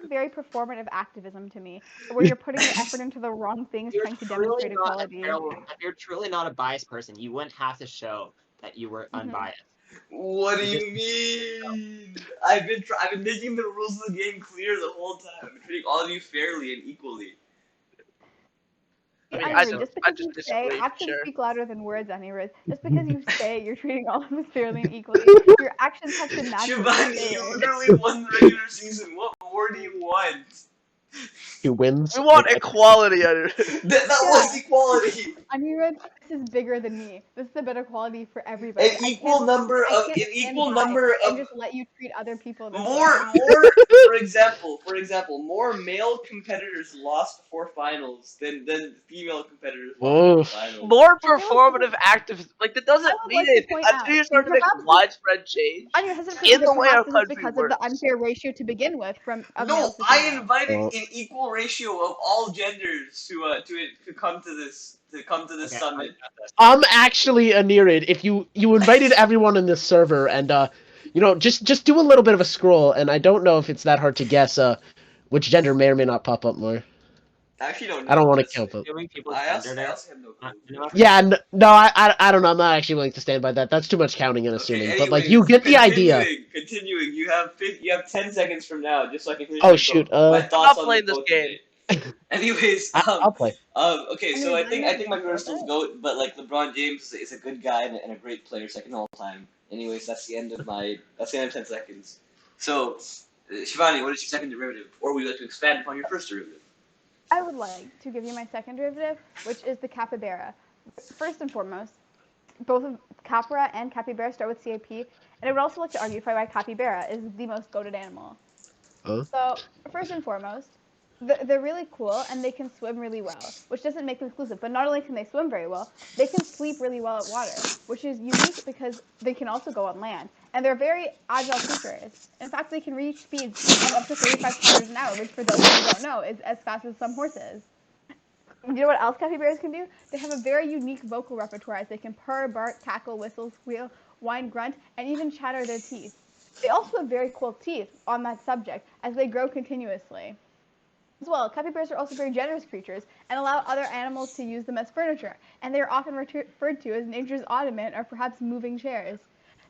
[SPEAKER 4] very performative activism to me, where you're putting your effort into the wrong things, trying to demonstrate equality.
[SPEAKER 6] If you're truly not a biased person, you wouldn't have to show that you were unbiased.
[SPEAKER 1] What do
[SPEAKER 6] You
[SPEAKER 1] you mean? I've been making the rules of the game clear the whole time. I've been treating all of you fairly and equally.
[SPEAKER 6] I mean,
[SPEAKER 4] Anirudh, just
[SPEAKER 3] I
[SPEAKER 4] because you
[SPEAKER 3] just
[SPEAKER 4] say
[SPEAKER 3] disagree, for
[SPEAKER 4] actions
[SPEAKER 3] sure.
[SPEAKER 4] speak louder than words, Anirudh. Just because you say you're treating all of us fairly and equally, your actions have to match what you
[SPEAKER 1] Shivani,
[SPEAKER 4] say.
[SPEAKER 1] you literally won the regular season. What more do you want?
[SPEAKER 2] He wins.
[SPEAKER 3] We want equality, Anirudh.
[SPEAKER 1] That was equality.
[SPEAKER 4] Anirudh, this is bigger than me. This is a better quality for everybody.
[SPEAKER 1] An equal number
[SPEAKER 4] I
[SPEAKER 1] of
[SPEAKER 4] can't
[SPEAKER 1] an
[SPEAKER 4] stand
[SPEAKER 1] equal
[SPEAKER 4] by
[SPEAKER 1] number
[SPEAKER 4] and
[SPEAKER 1] of
[SPEAKER 4] just let you treat other people this
[SPEAKER 1] more
[SPEAKER 4] way.
[SPEAKER 1] for example, more male competitors lost before finals than female competitors lost before finals.
[SPEAKER 3] More performative activism. Like, that doesn't
[SPEAKER 4] I would
[SPEAKER 3] mean
[SPEAKER 4] like to
[SPEAKER 3] anything.
[SPEAKER 4] point
[SPEAKER 3] Until
[SPEAKER 4] out,
[SPEAKER 3] you start to make
[SPEAKER 4] perhaps
[SPEAKER 3] widespread change
[SPEAKER 4] Anirudh hasn't
[SPEAKER 3] in
[SPEAKER 4] proven
[SPEAKER 3] the
[SPEAKER 4] that
[SPEAKER 3] way our
[SPEAKER 4] perhaps this is
[SPEAKER 3] country
[SPEAKER 4] because of
[SPEAKER 3] works.
[SPEAKER 4] the unfair ratio to begin with from of
[SPEAKER 1] No,
[SPEAKER 4] males to
[SPEAKER 1] I
[SPEAKER 4] females.
[SPEAKER 1] invited an equal ratio of all genders to come to this summit.
[SPEAKER 2] I'm actually Anirudh. If you invited everyone in this server and just do a little bit of a scroll, and I don't know if it's that hard to guess which gender may or may not pop up more.
[SPEAKER 1] I actually don't know.
[SPEAKER 2] I don't want to count them.
[SPEAKER 1] I also have no clue.
[SPEAKER 2] Yeah, no, I don't know. I'm not actually willing to stand by that. That's too much counting and assuming.
[SPEAKER 1] Okay,
[SPEAKER 2] but like,
[SPEAKER 1] anyways,
[SPEAKER 2] you get the idea.
[SPEAKER 1] Continuing. You have 10 seconds from now, just so I can finish
[SPEAKER 2] Oh shoot.
[SPEAKER 1] my thoughts on
[SPEAKER 3] playing
[SPEAKER 1] the
[SPEAKER 3] this
[SPEAKER 1] vote
[SPEAKER 3] game.
[SPEAKER 1] today. Anyways,
[SPEAKER 2] I'll play.
[SPEAKER 1] okay, so I think my favorite still GOAT, but like LeBron James is a good guy and a great player, second all time. Anyways, that's the end of 10 seconds. So, Shivaani, what is your second derivative, or would you like to expand upon your first derivative?
[SPEAKER 4] I would like to give you my second derivative, which is the capybara. First and foremost, both of capybara and capybara start with CAP, And I would also like to argue for why capybara is the most goated animal.
[SPEAKER 2] Huh?
[SPEAKER 4] So, first and foremost, they're really cool and they can swim really well, which doesn't make them exclusive. But not only can they swim very well, they can sleep really well at water, which is unique because they can also go on land. And they're very agile creatures. In fact, they can reach speeds of up to 35 kilometers an hour, which for those of you who don't know is as fast as some horses. You know what else capybaras can do? They have a very unique vocal repertoire as they can purr, bark, cackle, whistle, squeal, whine, grunt, and even chatter their teeth. They also have very cool teeth on that subject as they grow continuously. As well, capybaras are also very generous creatures and allow other animals to use them as furniture, and they are often referred to as nature's ottoman or perhaps moving chairs.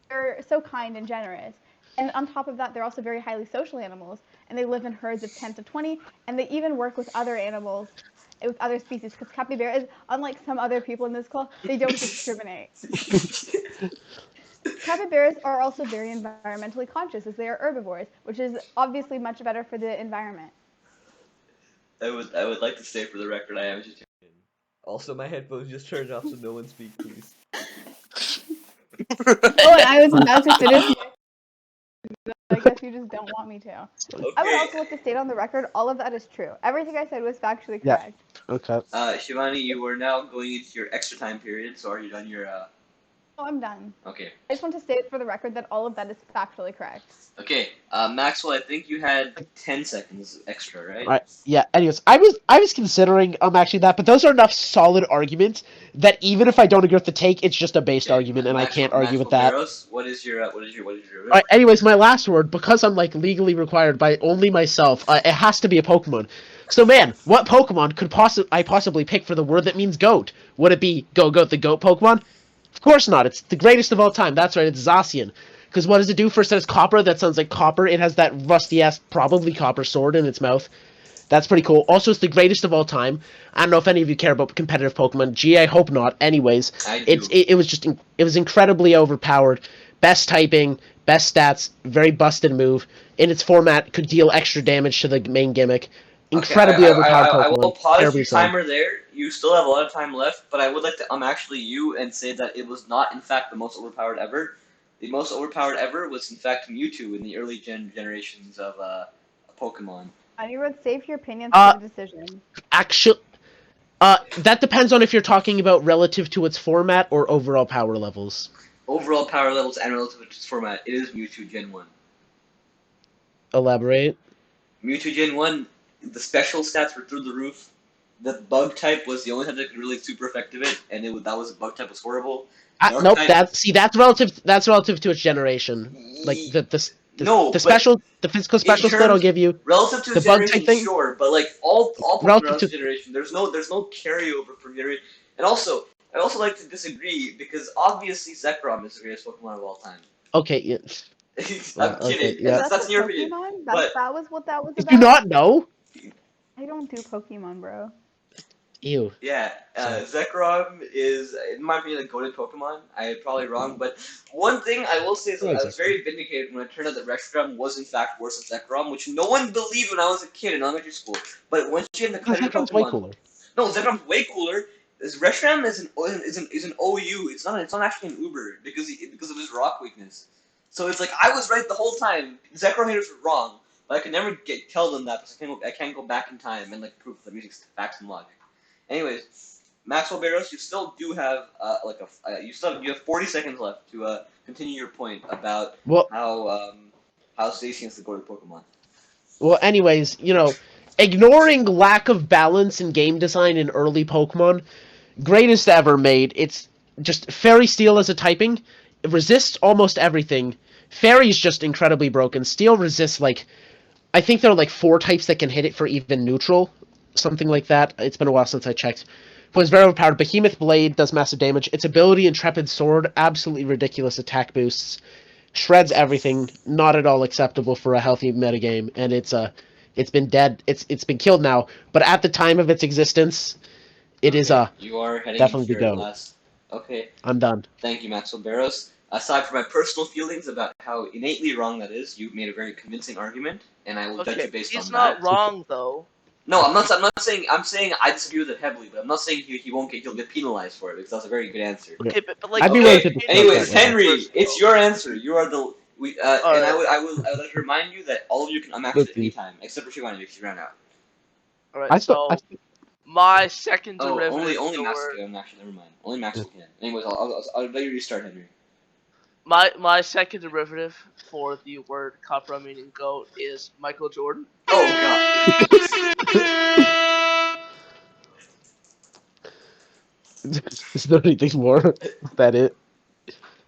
[SPEAKER 4] They're so kind and generous. And on top of that, they're also very highly social animals, and they live in herds of 10 to 20, and they even work with other animals, with other species, because capybaras, unlike some other people in this call, they don't discriminate. Capybaras are also very environmentally conscious as they are herbivores, which is obviously much better for the environment.
[SPEAKER 1] I would like to say for the record I am vegetarian. Also, my headphones just turned off, so no one speak, please.
[SPEAKER 4] Oh, and I was about to finish. I guess you just don't want me to.
[SPEAKER 1] Okay.
[SPEAKER 4] I would also like to state on the record, all of that is true. Everything I said was factually
[SPEAKER 2] Yeah.
[SPEAKER 4] correct.
[SPEAKER 2] Okay.
[SPEAKER 1] Shivaani, you are now going into your extra time period, so are you done your
[SPEAKER 4] Oh, I'm done.
[SPEAKER 1] Okay.
[SPEAKER 4] I just want to state for the record that all of that is factually correct.
[SPEAKER 1] Okay. Maxwell, I think you had 10 seconds extra, right?
[SPEAKER 2] All right. Yeah. Anyways, I was considering actually that, but those are enough solid arguments that even if I don't agree with the take, it's just a based argument, and I can't argue with that.
[SPEAKER 1] Barros, what is your
[SPEAKER 2] All right, anyways, my last word, because I'm like legally required by only myself, it has to be a Pokemon. So man, what Pokemon could I possibly pick for the word that means goat? Would it be Go-Goat the goat Pokemon? Of course not. It's the greatest of all time. That's right, it's Zacian. Because what does it do? First it has copper. That sounds like copper. It has that rusty-ass, probably copper sword in its mouth. That's pretty cool. Also, it's the greatest of all time. I don't know if any of you care about competitive Pokemon. Gee, I hope not. Anyways, it was incredibly overpowered. Best typing, best stats, very busted move. In its format, could deal extra damage to the main gimmick. Incredibly overpowered Pokemon.
[SPEAKER 1] I will pause
[SPEAKER 2] Terribly
[SPEAKER 1] your
[SPEAKER 2] so.
[SPEAKER 1] timer there. You still have a lot of time left, but I would like to actually you and say that it was not in fact the most overpowered ever. The most overpowered ever was in fact Mewtwo in the early generations of Pokemon.
[SPEAKER 4] Anirudh, save your opinion for the decision.
[SPEAKER 2] Actually, that depends on if you're talking about relative to its format or overall power levels.
[SPEAKER 1] Overall power levels and relative to its format, it is Mewtwo Gen 1.
[SPEAKER 2] Elaborate.
[SPEAKER 1] Mewtwo Gen 1, the special stats were through the roof. The bug type was the only type that could really super effective it, and that was bug type was horrible.
[SPEAKER 2] Nope. That's relative. That's relative to its generation. Like the physical special split. I'll give you
[SPEAKER 1] relative to
[SPEAKER 2] the
[SPEAKER 1] its
[SPEAKER 2] bug
[SPEAKER 1] generation,
[SPEAKER 2] type thing.
[SPEAKER 1] sure, but like all Pokemon
[SPEAKER 2] relative to
[SPEAKER 1] generation, there's no carryover from generation. And also, I also like to disagree because obviously Zekrom is the greatest Pokemon of all time.
[SPEAKER 2] Okay. Yeah.
[SPEAKER 1] I'm kidding.
[SPEAKER 2] Okay, yeah.
[SPEAKER 1] That's your opinion.
[SPEAKER 4] That was what that was
[SPEAKER 2] Did
[SPEAKER 4] about.
[SPEAKER 2] you not know?
[SPEAKER 4] I don't do Pokemon, bro.
[SPEAKER 2] Ew.
[SPEAKER 1] Yeah, Zekrom is, in my opinion, a goated Pokemon. I'm probably wrong, but one thing I will say is that I was very vindicated when it turned out that Reshiram was in fact worse than Zekrom, which no one believed when I was a kid in elementary school. But once you're in the competitive Pokemon,
[SPEAKER 2] way cooler.
[SPEAKER 1] No, Zekrom's way cooler. Reshiram is an OU. It's not actually an Uber because of his rock weakness. So it's like I was right the whole time. Zekrom haters were wrong, but I could never tell them that because I can't go back in time and like prove the music's facts and logic. Anyways, Maxwell Barros, you still do have you have 40 seconds left to continue your point about how Zacian is the goated Pokemon.
[SPEAKER 2] Well, anyways, ignoring lack of balance in game design in early Pokemon, greatest ever made. It's just Fairy Steel as a typing. It resists almost everything. Fairy's just incredibly broken. Steel resists I think there are 4 types that can hit it for even neutral. Something like that. It's been a while since I checked. But it's very overpowered. Behemoth Blade does massive damage. Its ability, Intrepid Sword, absolutely ridiculous attack boosts. Shreds everything. Not at all acceptable for a healthy metagame. And it's been dead. It's been killed now. But at the time of its existence, it is
[SPEAKER 1] you are heading
[SPEAKER 2] definitely
[SPEAKER 1] into
[SPEAKER 2] the
[SPEAKER 1] your
[SPEAKER 2] goat.
[SPEAKER 1] last. Okay.
[SPEAKER 2] I'm done.
[SPEAKER 1] Thank you, Maxwell Barros. Aside from my personal feelings about how innately wrong that is, you made a very convincing argument, and I will judge you based on that.
[SPEAKER 3] He's not wrong, though.
[SPEAKER 1] No, I'm not. I'm not saying. I'm saying I disagree with it heavily, but I'm not saying he won't get. He'll get penalized for it because that's a very good answer.
[SPEAKER 2] Yeah.
[SPEAKER 3] Okay, but like
[SPEAKER 2] I'd be willing to
[SPEAKER 1] Okay.
[SPEAKER 2] discuss
[SPEAKER 1] Anyways,
[SPEAKER 2] that later.
[SPEAKER 1] Henry, it's your answer. You are the we. And
[SPEAKER 3] Alright.
[SPEAKER 1] I would like to remind you that all of you can unmatch
[SPEAKER 2] Let's
[SPEAKER 1] at
[SPEAKER 2] see.
[SPEAKER 1] any time except for Shivaani because she ran out.
[SPEAKER 3] Alright,
[SPEAKER 2] I still,
[SPEAKER 3] so my second
[SPEAKER 1] Oh,
[SPEAKER 3] derivative
[SPEAKER 1] only
[SPEAKER 3] of the
[SPEAKER 1] Max
[SPEAKER 3] word.
[SPEAKER 1] can unmatch. Never mind. Only Maxwell can. Anyways, I'll let you restart, Henry.
[SPEAKER 3] My second derivative for the word Capra meaning goat is Michael Jordan.
[SPEAKER 1] Oh god.
[SPEAKER 2] is there anything more? Is that it?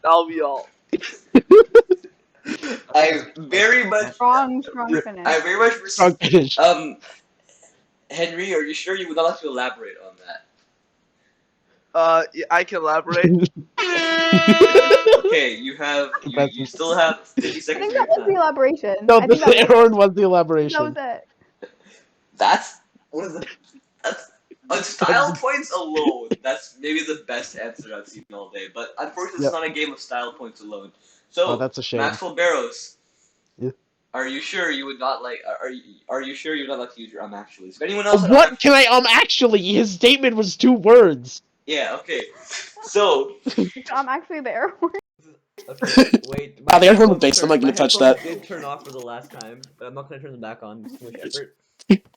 [SPEAKER 3] That'll be all.
[SPEAKER 1] I very much.
[SPEAKER 4] Strong finish.
[SPEAKER 1] I very much.
[SPEAKER 2] Strong finish.
[SPEAKER 1] Henry, are you sure you would not like to elaborate on that?
[SPEAKER 3] Yeah, I can elaborate.
[SPEAKER 1] Okay, you still have 50
[SPEAKER 4] I
[SPEAKER 1] seconds
[SPEAKER 4] think
[SPEAKER 1] of
[SPEAKER 4] that
[SPEAKER 1] your
[SPEAKER 4] was the
[SPEAKER 1] time.
[SPEAKER 4] elaboration.
[SPEAKER 2] No,
[SPEAKER 4] I think that was
[SPEAKER 2] Aaron was the
[SPEAKER 4] that
[SPEAKER 2] elaboration.
[SPEAKER 4] was it.
[SPEAKER 1] That's what is the that's on style points alone. That's maybe the best answer I've seen all day. But unfortunately, this is
[SPEAKER 2] Yep.
[SPEAKER 1] not a game of style points alone.
[SPEAKER 2] Oh,
[SPEAKER 1] So
[SPEAKER 2] that's a shame.
[SPEAKER 1] Maxwell Barrows,
[SPEAKER 2] Yeah.
[SPEAKER 1] are you sure you would not like? Are you sure you would not like to use your actually? If anyone else,
[SPEAKER 2] What can I actually? His statement was 2 words.
[SPEAKER 1] Yeah. Okay. So.
[SPEAKER 4] I'm actually there.
[SPEAKER 1] Okay, wait.
[SPEAKER 2] Ah, the air horn based. I'm not gonna touch that.
[SPEAKER 1] Did turn off for the last time, but I'm not gonna turn them back on. It's too much effort.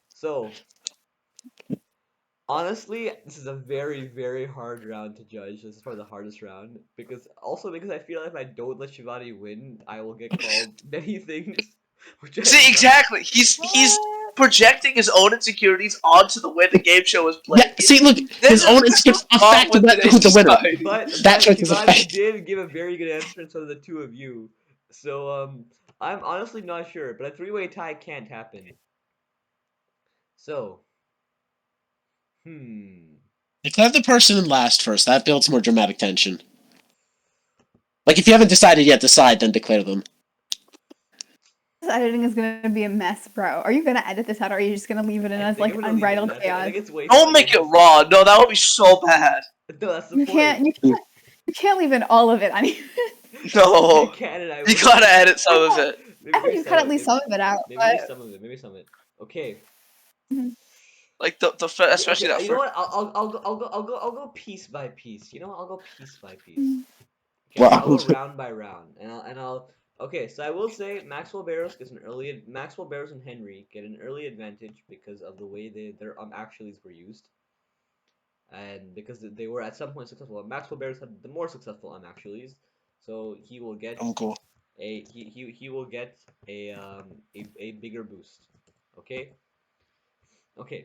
[SPEAKER 1] So, honestly, this is a very, very hard round to judge. This is probably the hardest round because I feel like if I don't let Shivaani win, I will get called many things. Which
[SPEAKER 3] See, exactly. He's projecting his own insecurities onto the way the game show is played.
[SPEAKER 2] Yeah, see, look, his own insecurities affect who's the winner.
[SPEAKER 1] But
[SPEAKER 2] That choice is a
[SPEAKER 1] Shivaani
[SPEAKER 2] fact.
[SPEAKER 1] did give a very good answer, and so did the two of you. So I'm honestly not sure, but a three-way tie can't happen. So,
[SPEAKER 2] Declare the person in last first. That builds more dramatic tension. Like, if you haven't decided yet, decide, then declare them.
[SPEAKER 4] This editing is gonna be a mess, bro. Are you gonna edit this out, or are you just gonna leave it in as like unbridled chaos?
[SPEAKER 3] Don't make it raw. No, that would be so bad.
[SPEAKER 1] No, that's the
[SPEAKER 4] You
[SPEAKER 1] point.
[SPEAKER 4] can't leave in all of it. I mean,
[SPEAKER 3] No,
[SPEAKER 1] I
[SPEAKER 3] you gotta edit some of it.
[SPEAKER 4] I think you cut at least some of it out.
[SPEAKER 1] Maybe some of it. Maybe some of it. Okay.
[SPEAKER 3] Like the especially that.
[SPEAKER 1] You know what? I'll go piece by piece. You know what? I'll go piece by piece. Okay,
[SPEAKER 2] Wow.
[SPEAKER 1] I'll go round by round, and I'll. Okay, so I will say Maxwell Barrows and Henry get an early advantage because of the way their actuallys were used, and because they were at some point successful. Maxwell Barrows had the more successful actuallys, so he will get
[SPEAKER 2] cool.
[SPEAKER 1] he will get a bigger boost. Okay. Okay.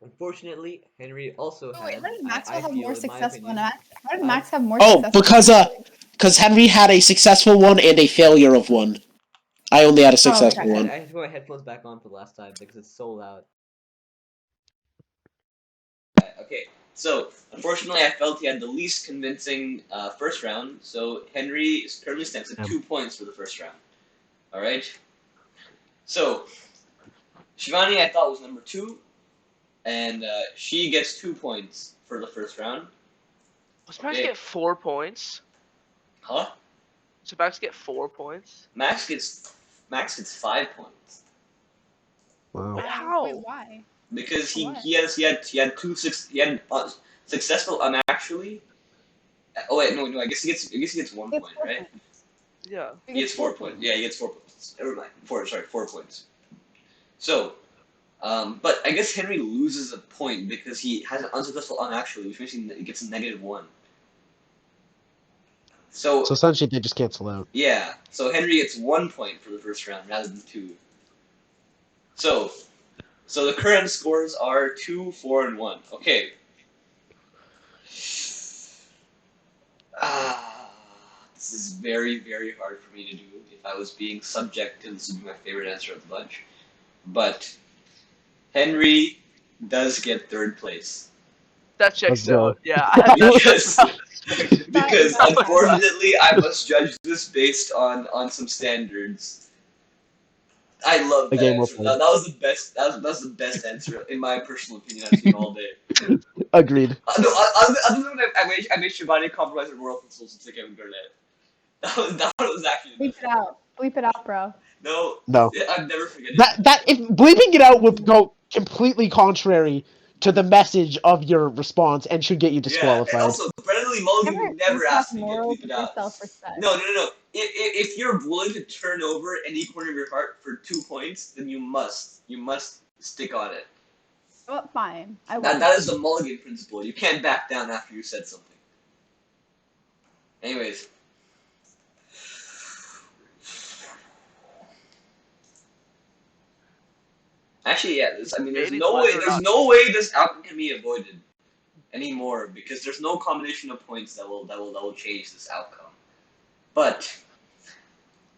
[SPEAKER 1] Unfortunately, Henry also had.
[SPEAKER 4] Wait, how did Maxwell have more successful? How did
[SPEAKER 1] um,
[SPEAKER 4] Max have more?
[SPEAKER 2] Oh,
[SPEAKER 4] successful
[SPEAKER 2] because Henry had a successful one and a failure of one. I only had a successful
[SPEAKER 4] okay.
[SPEAKER 2] one.
[SPEAKER 1] I had to put my headphones back on for the last time because it's so loud. Okay, so unfortunately, I felt he had the least convincing first round. So Henry currently stands at 2 points for the first round. All right. So Shivaani, I thought was number 2, and she gets 2 points for the first round.
[SPEAKER 3] Does Max get 4 points?
[SPEAKER 1] Huh?
[SPEAKER 3] So Max get 4 points?
[SPEAKER 1] Max gets 5 points.
[SPEAKER 2] Wow.
[SPEAKER 3] How?
[SPEAKER 4] Wait, why?
[SPEAKER 1] Because he had successful actually. Oh wait, no, I guess he gets 1 point, right?
[SPEAKER 3] Yeah.
[SPEAKER 1] He gets 4 points. Yeah, he gets 4 points. Never mind. 4 points. So, but I guess Henry loses a point because he has an unsuccessful actually, which means he gets a -1. So
[SPEAKER 2] essentially, they just cancel out.
[SPEAKER 1] Yeah. So Henry gets 1 point for the first round rather than 2. So the current scores are 2, 4, and 1. Okay. This is very, very hard for me to do. If I was being subjective, this would be my favorite answer of the bunch. But Henry does get 3rd place.
[SPEAKER 3] That checks out. Yeah.
[SPEAKER 1] Because unfortunately, I must judge this based on some standards. I love that answer. That was the best. That was the best answer in my personal opinion I've seen all day.
[SPEAKER 2] Agreed.
[SPEAKER 1] No, other than I made Shivaani compromise her moral principles to Kavin Garnett. That was actually.
[SPEAKER 4] Bleep it out. Bleep it out, bro.
[SPEAKER 1] No,
[SPEAKER 2] No.
[SPEAKER 1] I'm never forgetting
[SPEAKER 2] That if bleeping it out would go completely contrary to the message of your response and should get you
[SPEAKER 1] Yeah, and
[SPEAKER 2] disqualified.
[SPEAKER 1] also, Brennan Lee Mulligan
[SPEAKER 4] Never
[SPEAKER 1] would never
[SPEAKER 4] impact
[SPEAKER 1] ask me to
[SPEAKER 4] morals
[SPEAKER 1] bleep it
[SPEAKER 4] of your
[SPEAKER 1] out.
[SPEAKER 4] self-respect.
[SPEAKER 1] No. If you're willing to turn over any corner of your heart for 2 points, then you must stick on it.
[SPEAKER 4] Well, fine. I
[SPEAKER 1] That
[SPEAKER 4] won't.
[SPEAKER 1] is the Mulligan principle. You can't back down after you said something. Anyways. Actually, yeah. There's no way this outcome can be avoided anymore because there's no combination of points that will change this outcome. But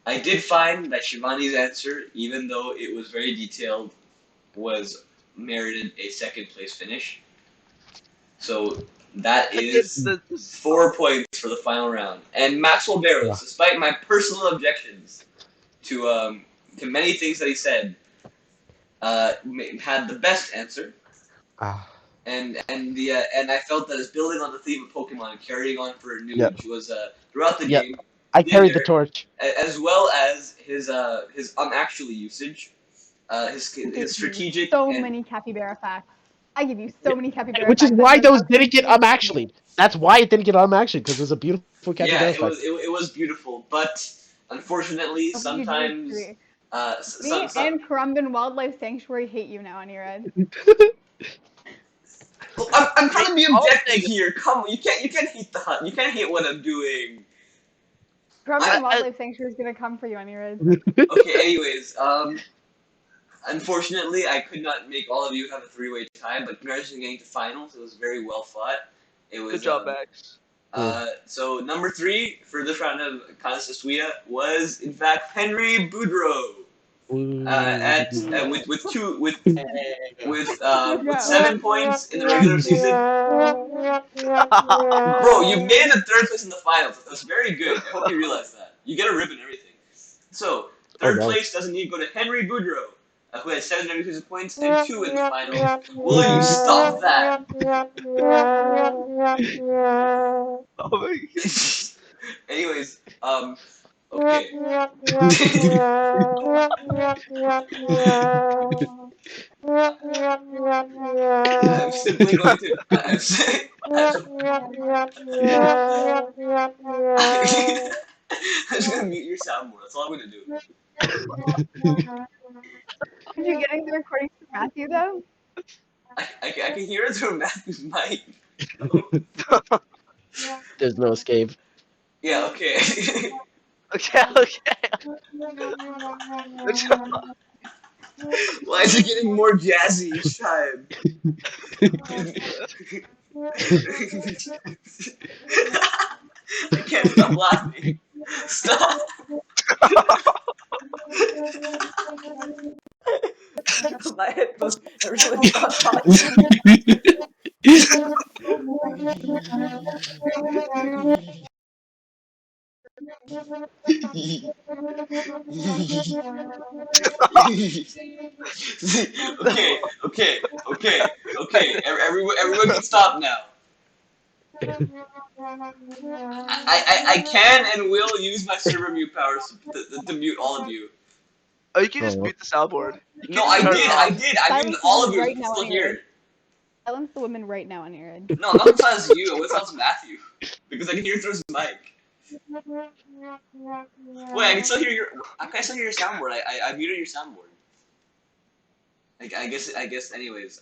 [SPEAKER 1] I did find that Shivaani's answer, even though it was very detailed, was merited a second place finish. So that is 4 points for the final round. And Maxwell Barrows, despite my personal objections to many things that he said, had the best answer. And I felt that it's building on the theme of Pokemon and carrying on for Anuj was throughout the game.
[SPEAKER 2] I carried the torch.
[SPEAKER 1] As well as his actually usage, his strategic.
[SPEAKER 4] So many capybara facts. I give you so many capybara
[SPEAKER 2] Which is
[SPEAKER 4] facts.
[SPEAKER 2] why those didn't get actually. That's why it didn't get actually because it was a beautiful capybara
[SPEAKER 1] Yeah,
[SPEAKER 2] fact.
[SPEAKER 1] it was beautiful, but unfortunately, sometimes.
[SPEAKER 4] Me
[SPEAKER 1] some,
[SPEAKER 4] and Currumbin Wildlife Sanctuary hate you now, Anirudh.
[SPEAKER 1] I'm trying to be objective here. Come on, you can't hate the hunt. You can't hate what I'm doing.
[SPEAKER 4] Currumbin Wildlife Sanctuary is gonna come for you, Anirudh.
[SPEAKER 1] Okay. Anyways, unfortunately, I could not make all of you have a 3-way tie, but congratulations on getting to finals. It was very well fought. It was
[SPEAKER 3] Good job, Max.
[SPEAKER 1] So number 3 for this round of Canis was in fact Henry Boudreau. With 7 points in the regular season. Bro, you made it 3rd place in the finals. That's very good. I hope you realize that. You get a ribbon and everything. So 3rd place doesn't need to go to Henry Boudreau, who had 7 regular season points and 2 in the finals. Will you stop that?
[SPEAKER 3] Oh my God.
[SPEAKER 1] Anyways, okay. I'm simply going to. I'm just gonna mute your soundboard. That's all I'm gonna do.
[SPEAKER 4] Are you getting the recording from Matthew though?
[SPEAKER 1] I can hear it through Matthew's mic.
[SPEAKER 2] There's no escape.
[SPEAKER 1] Yeah. Okay.
[SPEAKER 3] Okay.
[SPEAKER 1] Why is it getting more jazzy each time? I can't stop laughing. Stop. My headphones. Everyone stop talking. Okay. Everyone can stop now. I can and will use my server mute powers to mute all of you.
[SPEAKER 3] Oh, you can just mute the soundboard.
[SPEAKER 1] No, I did. I muted all of you.
[SPEAKER 4] Right
[SPEAKER 1] You
[SPEAKER 4] now,
[SPEAKER 1] can still hear it.
[SPEAKER 4] Silence the women right now, Anirudh.
[SPEAKER 1] No, I'm not gonna silence you. I'm gonna silence Matthew because I can hear it through his mic. Wait, I can still hear your soundboard. I muted your soundboard. I guess. Anyways,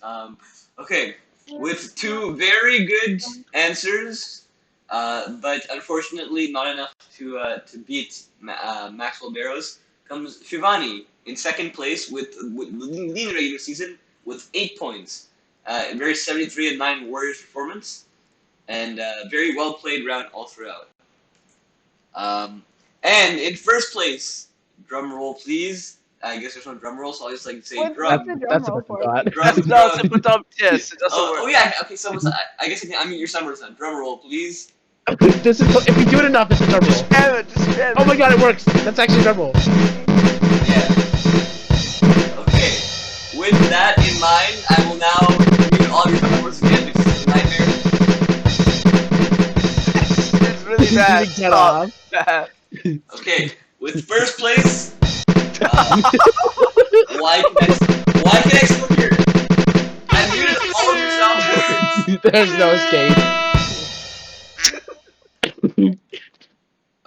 [SPEAKER 1] okay. With 2 very good answers, but unfortunately not enough to beat Maxwell Barrows, comes Shivaani in 2nd place with leading the regular season with 8 points. A very 73-9 Warriors performance, and very well played round all throughout. And in 1st place, drum roll please. I guess there's no drum roll, so I'll just say drum.
[SPEAKER 4] What's the drum roll for?
[SPEAKER 3] Drum. Yes, it doesn't work.
[SPEAKER 1] Oh yeah, okay. So I guess I mean your summers then. Drum roll please.
[SPEAKER 2] This is if we do it enough, it's a drum roll.
[SPEAKER 3] Just spam it.
[SPEAKER 2] Oh my god, it works. That's actually a drum roll.
[SPEAKER 1] Yeah. Okay. With that in mind, I will now mute all your numbers again because it's a nightmare.
[SPEAKER 3] It's really bad.
[SPEAKER 2] Get off.
[SPEAKER 3] Bad.
[SPEAKER 1] Okay. With 1st place, Why can I still hear it? I muted all of your soundboards.
[SPEAKER 2] There's no escape.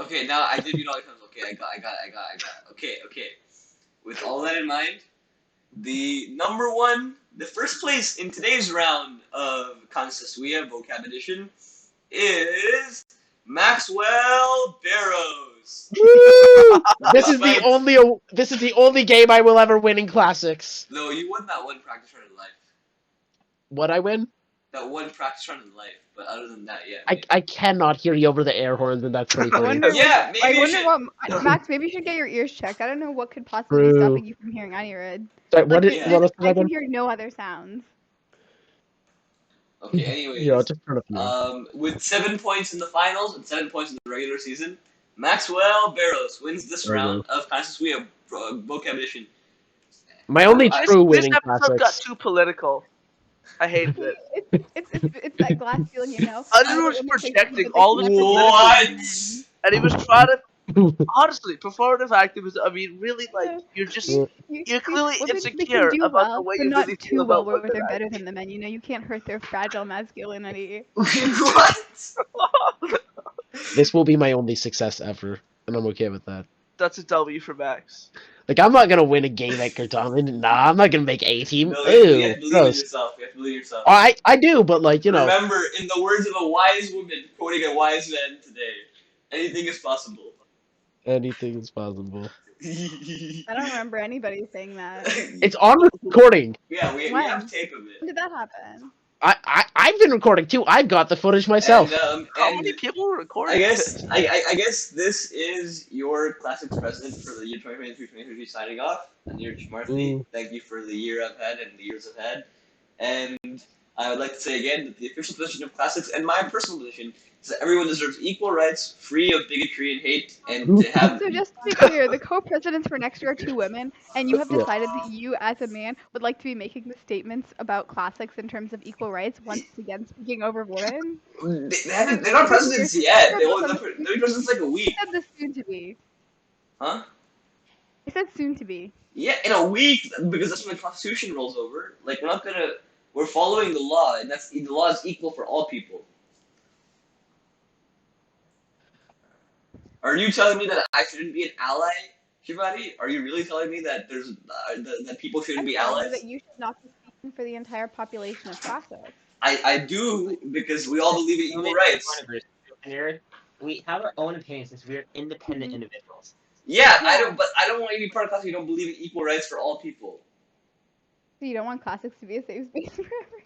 [SPEAKER 1] Okay, now I did mute all the times. Okay, I got it. Okay. With all that in mind, the first place in today's round of Canis Vocab Edition is Maxwell Barrows.
[SPEAKER 2] Woo! This is the only game I will ever win in classics.
[SPEAKER 1] No, you won that one practice run in life.
[SPEAKER 2] What I win?
[SPEAKER 1] That one practice run in life, but other than that, yeah.
[SPEAKER 2] I cannot hear you over the air horns, and that's pretty
[SPEAKER 4] I
[SPEAKER 2] funny.
[SPEAKER 4] wonder.
[SPEAKER 1] Yeah, maybe
[SPEAKER 4] I
[SPEAKER 1] you
[SPEAKER 4] wonder
[SPEAKER 1] should.
[SPEAKER 4] what Max. Maybe you should get your ears checked. I don't know what could possibly be
[SPEAKER 2] True.
[SPEAKER 4] stopping you from hearing Anirudh.
[SPEAKER 2] Sorry,
[SPEAKER 4] Like,
[SPEAKER 1] Yeah.
[SPEAKER 2] what else did
[SPEAKER 4] I
[SPEAKER 2] I
[SPEAKER 4] can
[SPEAKER 2] do?
[SPEAKER 4] hear no other sounds.
[SPEAKER 1] Okay, anyways.
[SPEAKER 2] Yeah, just turn up the
[SPEAKER 1] With 7 points in the finals and 7 points in the regular season, Maxwell Barrows wins this
[SPEAKER 2] There you
[SPEAKER 1] round of Canis Vocab Edition.
[SPEAKER 2] My only true
[SPEAKER 3] This
[SPEAKER 2] winning
[SPEAKER 3] episode got
[SPEAKER 2] classics.
[SPEAKER 3] too political. I hated it.
[SPEAKER 4] It's that glass ceiling, you know.
[SPEAKER 3] Anirudh was projecting all this
[SPEAKER 1] What?
[SPEAKER 3] and he was trying to honestly performative activism. I mean, really, like you're clearly
[SPEAKER 4] Women
[SPEAKER 3] insecure
[SPEAKER 4] can do
[SPEAKER 3] about
[SPEAKER 4] well,
[SPEAKER 3] the way
[SPEAKER 4] but
[SPEAKER 3] you
[SPEAKER 4] not
[SPEAKER 3] really
[SPEAKER 4] too
[SPEAKER 3] feel
[SPEAKER 4] well
[SPEAKER 3] about
[SPEAKER 4] where
[SPEAKER 3] women.
[SPEAKER 4] they're better than the men. You know, you can't hurt their fragile masculinity.
[SPEAKER 1] What?
[SPEAKER 2] This will be my only success ever, and I'm okay with that.
[SPEAKER 3] That's a W for Max.
[SPEAKER 2] Like, I'm not gonna win a game at Certamens. Nah, I'm not gonna make A team.
[SPEAKER 1] No,
[SPEAKER 2] Ew,
[SPEAKER 1] you have to believe in
[SPEAKER 2] gross.
[SPEAKER 1] yourself. You have to believe in yourself.
[SPEAKER 2] I do, but like, you know.
[SPEAKER 1] Remember, in the words of a wise woman quoting a wise man today, anything is possible.
[SPEAKER 2] Anything is possible.
[SPEAKER 4] I don't remember anybody saying that.
[SPEAKER 2] It's on recording.
[SPEAKER 1] Yeah, we
[SPEAKER 4] When?
[SPEAKER 1] have tape of
[SPEAKER 4] When
[SPEAKER 1] it.
[SPEAKER 4] did that happen?
[SPEAKER 2] I've been recording too. I've got the footage myself.
[SPEAKER 3] How many people were recording?
[SPEAKER 1] I guess this is your classics president for the year 2023-2023 signing off. Anirudh Chamarthi, thank you for the year I've had and the years I've had. And I would like to say again that the official position of classics and my personal position is that everyone deserves equal rights, free of bigotry and hate, and to have.
[SPEAKER 4] So just to be clear, the co-presidents for next year are 2 women, and you have decided that you, as a man, would like to be making the statements about classics in terms of equal rights, once again speaking over women.
[SPEAKER 1] They're not presidents yet. They'll be presidents like a week.
[SPEAKER 4] I said this soon to be.
[SPEAKER 1] Huh?
[SPEAKER 4] I said soon to be.
[SPEAKER 1] Yeah, in a week, because that's when the Constitution rolls over. Like, we're following the law, and the law is equal for all people. Are you telling me that I shouldn't be an ally, Shivaani? Are you really telling me that that people shouldn't be allies?
[SPEAKER 4] That you should not be speaking for the entire population of classics.
[SPEAKER 1] I do, because we all believe in equal rights.
[SPEAKER 6] We have our own opinions since we're independent individuals.
[SPEAKER 1] Yeah, I don't want you to be part of classics. You don't believe in equal rights for all people.
[SPEAKER 4] So you don't want classics to be a safe space for everyone?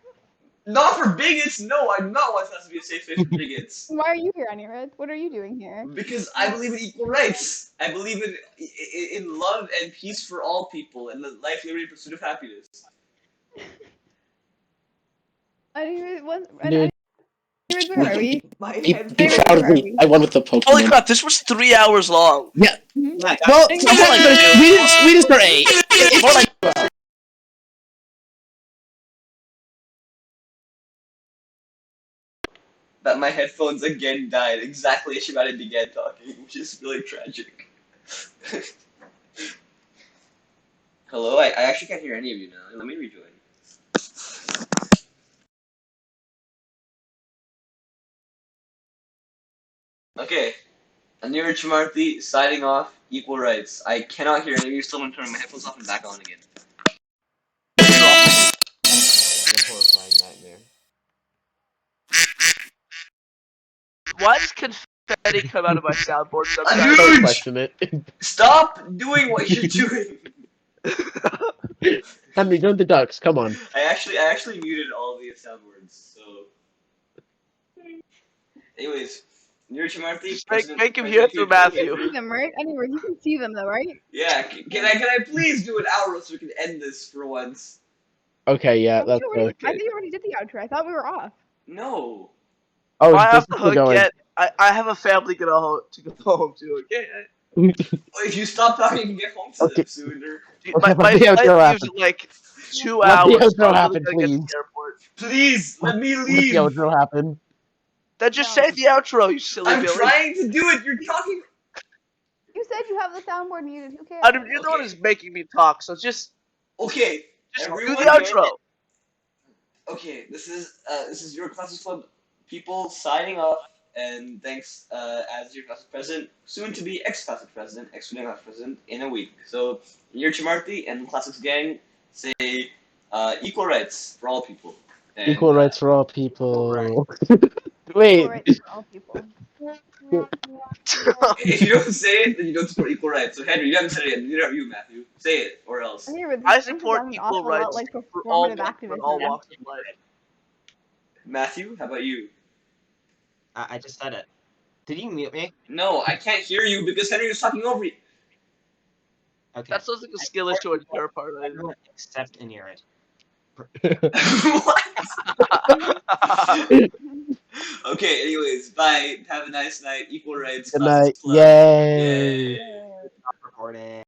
[SPEAKER 1] Not for bigots. No, I do not want classics to be a safe space for bigots.
[SPEAKER 4] Why are you here, Anirudh? What are you doing here?
[SPEAKER 1] Because I believe in equal rights. I believe in love and peace for all people, and the life, liberty, and pursuit of happiness.
[SPEAKER 4] Anirudh, where are we?
[SPEAKER 2] Be proud of me. I won with the Pokemon.
[SPEAKER 3] Holy crap! This was 3 hours long.
[SPEAKER 2] Yeah.
[SPEAKER 4] Mhm.
[SPEAKER 2] Well, we didn't start 8. It's more like 12.
[SPEAKER 1] That my headphones again died exactly as Shivaani began talking, which is really tragic. Hello? I actually can't hear any of you now. Let me rejoin. Okay. Anirudh Chamarthi signing off. Equal rights. I cannot hear any of you. Still, I'm turning my headphones off and back on again. A horrifying nightmare.
[SPEAKER 3] Why does confetti come out of my soundboard sometimes?
[SPEAKER 1] Anuj!
[SPEAKER 2] Question it.
[SPEAKER 1] Stop doing what you're doing.
[SPEAKER 2] Henry, go to the ducks. Come on.
[SPEAKER 1] I actually muted all the soundboards. So, anyways, Anirudh Chamarthi.
[SPEAKER 3] Make him hear through Matthew.
[SPEAKER 4] You can see them, right? Anyway, you can see them though, right?
[SPEAKER 1] Yeah, can I please do an outro so we can end this for once?
[SPEAKER 2] Okay, yeah, that's
[SPEAKER 4] I
[SPEAKER 2] good.
[SPEAKER 4] thought you already did the outro. I thought we were off.
[SPEAKER 1] No.
[SPEAKER 2] Oh,
[SPEAKER 3] I
[SPEAKER 2] this
[SPEAKER 3] have
[SPEAKER 2] is
[SPEAKER 3] to
[SPEAKER 2] still
[SPEAKER 3] hook
[SPEAKER 2] going.
[SPEAKER 3] yet. I have a family to go home to. Okay.
[SPEAKER 1] If you stop talking, you can get home to them sooner.
[SPEAKER 3] Dude,
[SPEAKER 2] Okay,
[SPEAKER 3] my
[SPEAKER 2] let the outro
[SPEAKER 3] flight leaves
[SPEAKER 2] happen.
[SPEAKER 3] in like 2
[SPEAKER 2] Let the
[SPEAKER 3] hours.
[SPEAKER 2] outro
[SPEAKER 3] so I'm
[SPEAKER 2] happen,
[SPEAKER 3] really gonna get to
[SPEAKER 2] please.
[SPEAKER 3] the airport.
[SPEAKER 1] Please, let me
[SPEAKER 2] Let the
[SPEAKER 1] leave.
[SPEAKER 2] outro happen.
[SPEAKER 3] Then just say the outro, you silly
[SPEAKER 1] I'm
[SPEAKER 3] Billy.
[SPEAKER 1] trying to do it. You're talking.
[SPEAKER 4] You said you have the soundboard muted. Who cares?
[SPEAKER 3] Adam, you're the one
[SPEAKER 1] Okay.
[SPEAKER 3] who's making me talk, so just
[SPEAKER 1] Okay,
[SPEAKER 3] do
[SPEAKER 1] everyone.
[SPEAKER 3] the outro.
[SPEAKER 1] Okay, this is your Classics Club people signing off, and thanks as your Classic President, soon to be ex-Classic President, ex-Classic President in a week. So, Anirudh Chamarthi and Classics Gang say equal rights for all people. And,
[SPEAKER 2] Equal rights for all people.
[SPEAKER 6] right.
[SPEAKER 2] Wait.
[SPEAKER 4] Equal rights for all people.
[SPEAKER 1] If you don't say it, then you don't support equal rights. So Henry, you haven't said it yet. Neither have you, Matthew. Say it, or else.
[SPEAKER 3] I support
[SPEAKER 4] sounds an
[SPEAKER 3] equal
[SPEAKER 4] awful lot
[SPEAKER 3] rights
[SPEAKER 4] like
[SPEAKER 3] for all
[SPEAKER 4] performative
[SPEAKER 3] for
[SPEAKER 4] activism.
[SPEAKER 3] all walks of life.
[SPEAKER 1] Matthew, how about you?
[SPEAKER 6] I just said it. Did you mute me?
[SPEAKER 1] No, I can't hear you because Henry was talking over you.
[SPEAKER 6] Okay.
[SPEAKER 3] That sounds like a skill issue on your part.
[SPEAKER 6] Everyone except Anirudh.
[SPEAKER 1] What? Okay, anyways, bye. Have a nice night. Equal rights.
[SPEAKER 2] Good
[SPEAKER 1] Classics
[SPEAKER 2] night.
[SPEAKER 1] Club.
[SPEAKER 2] Yay.
[SPEAKER 1] Yay.
[SPEAKER 6] Stop recording.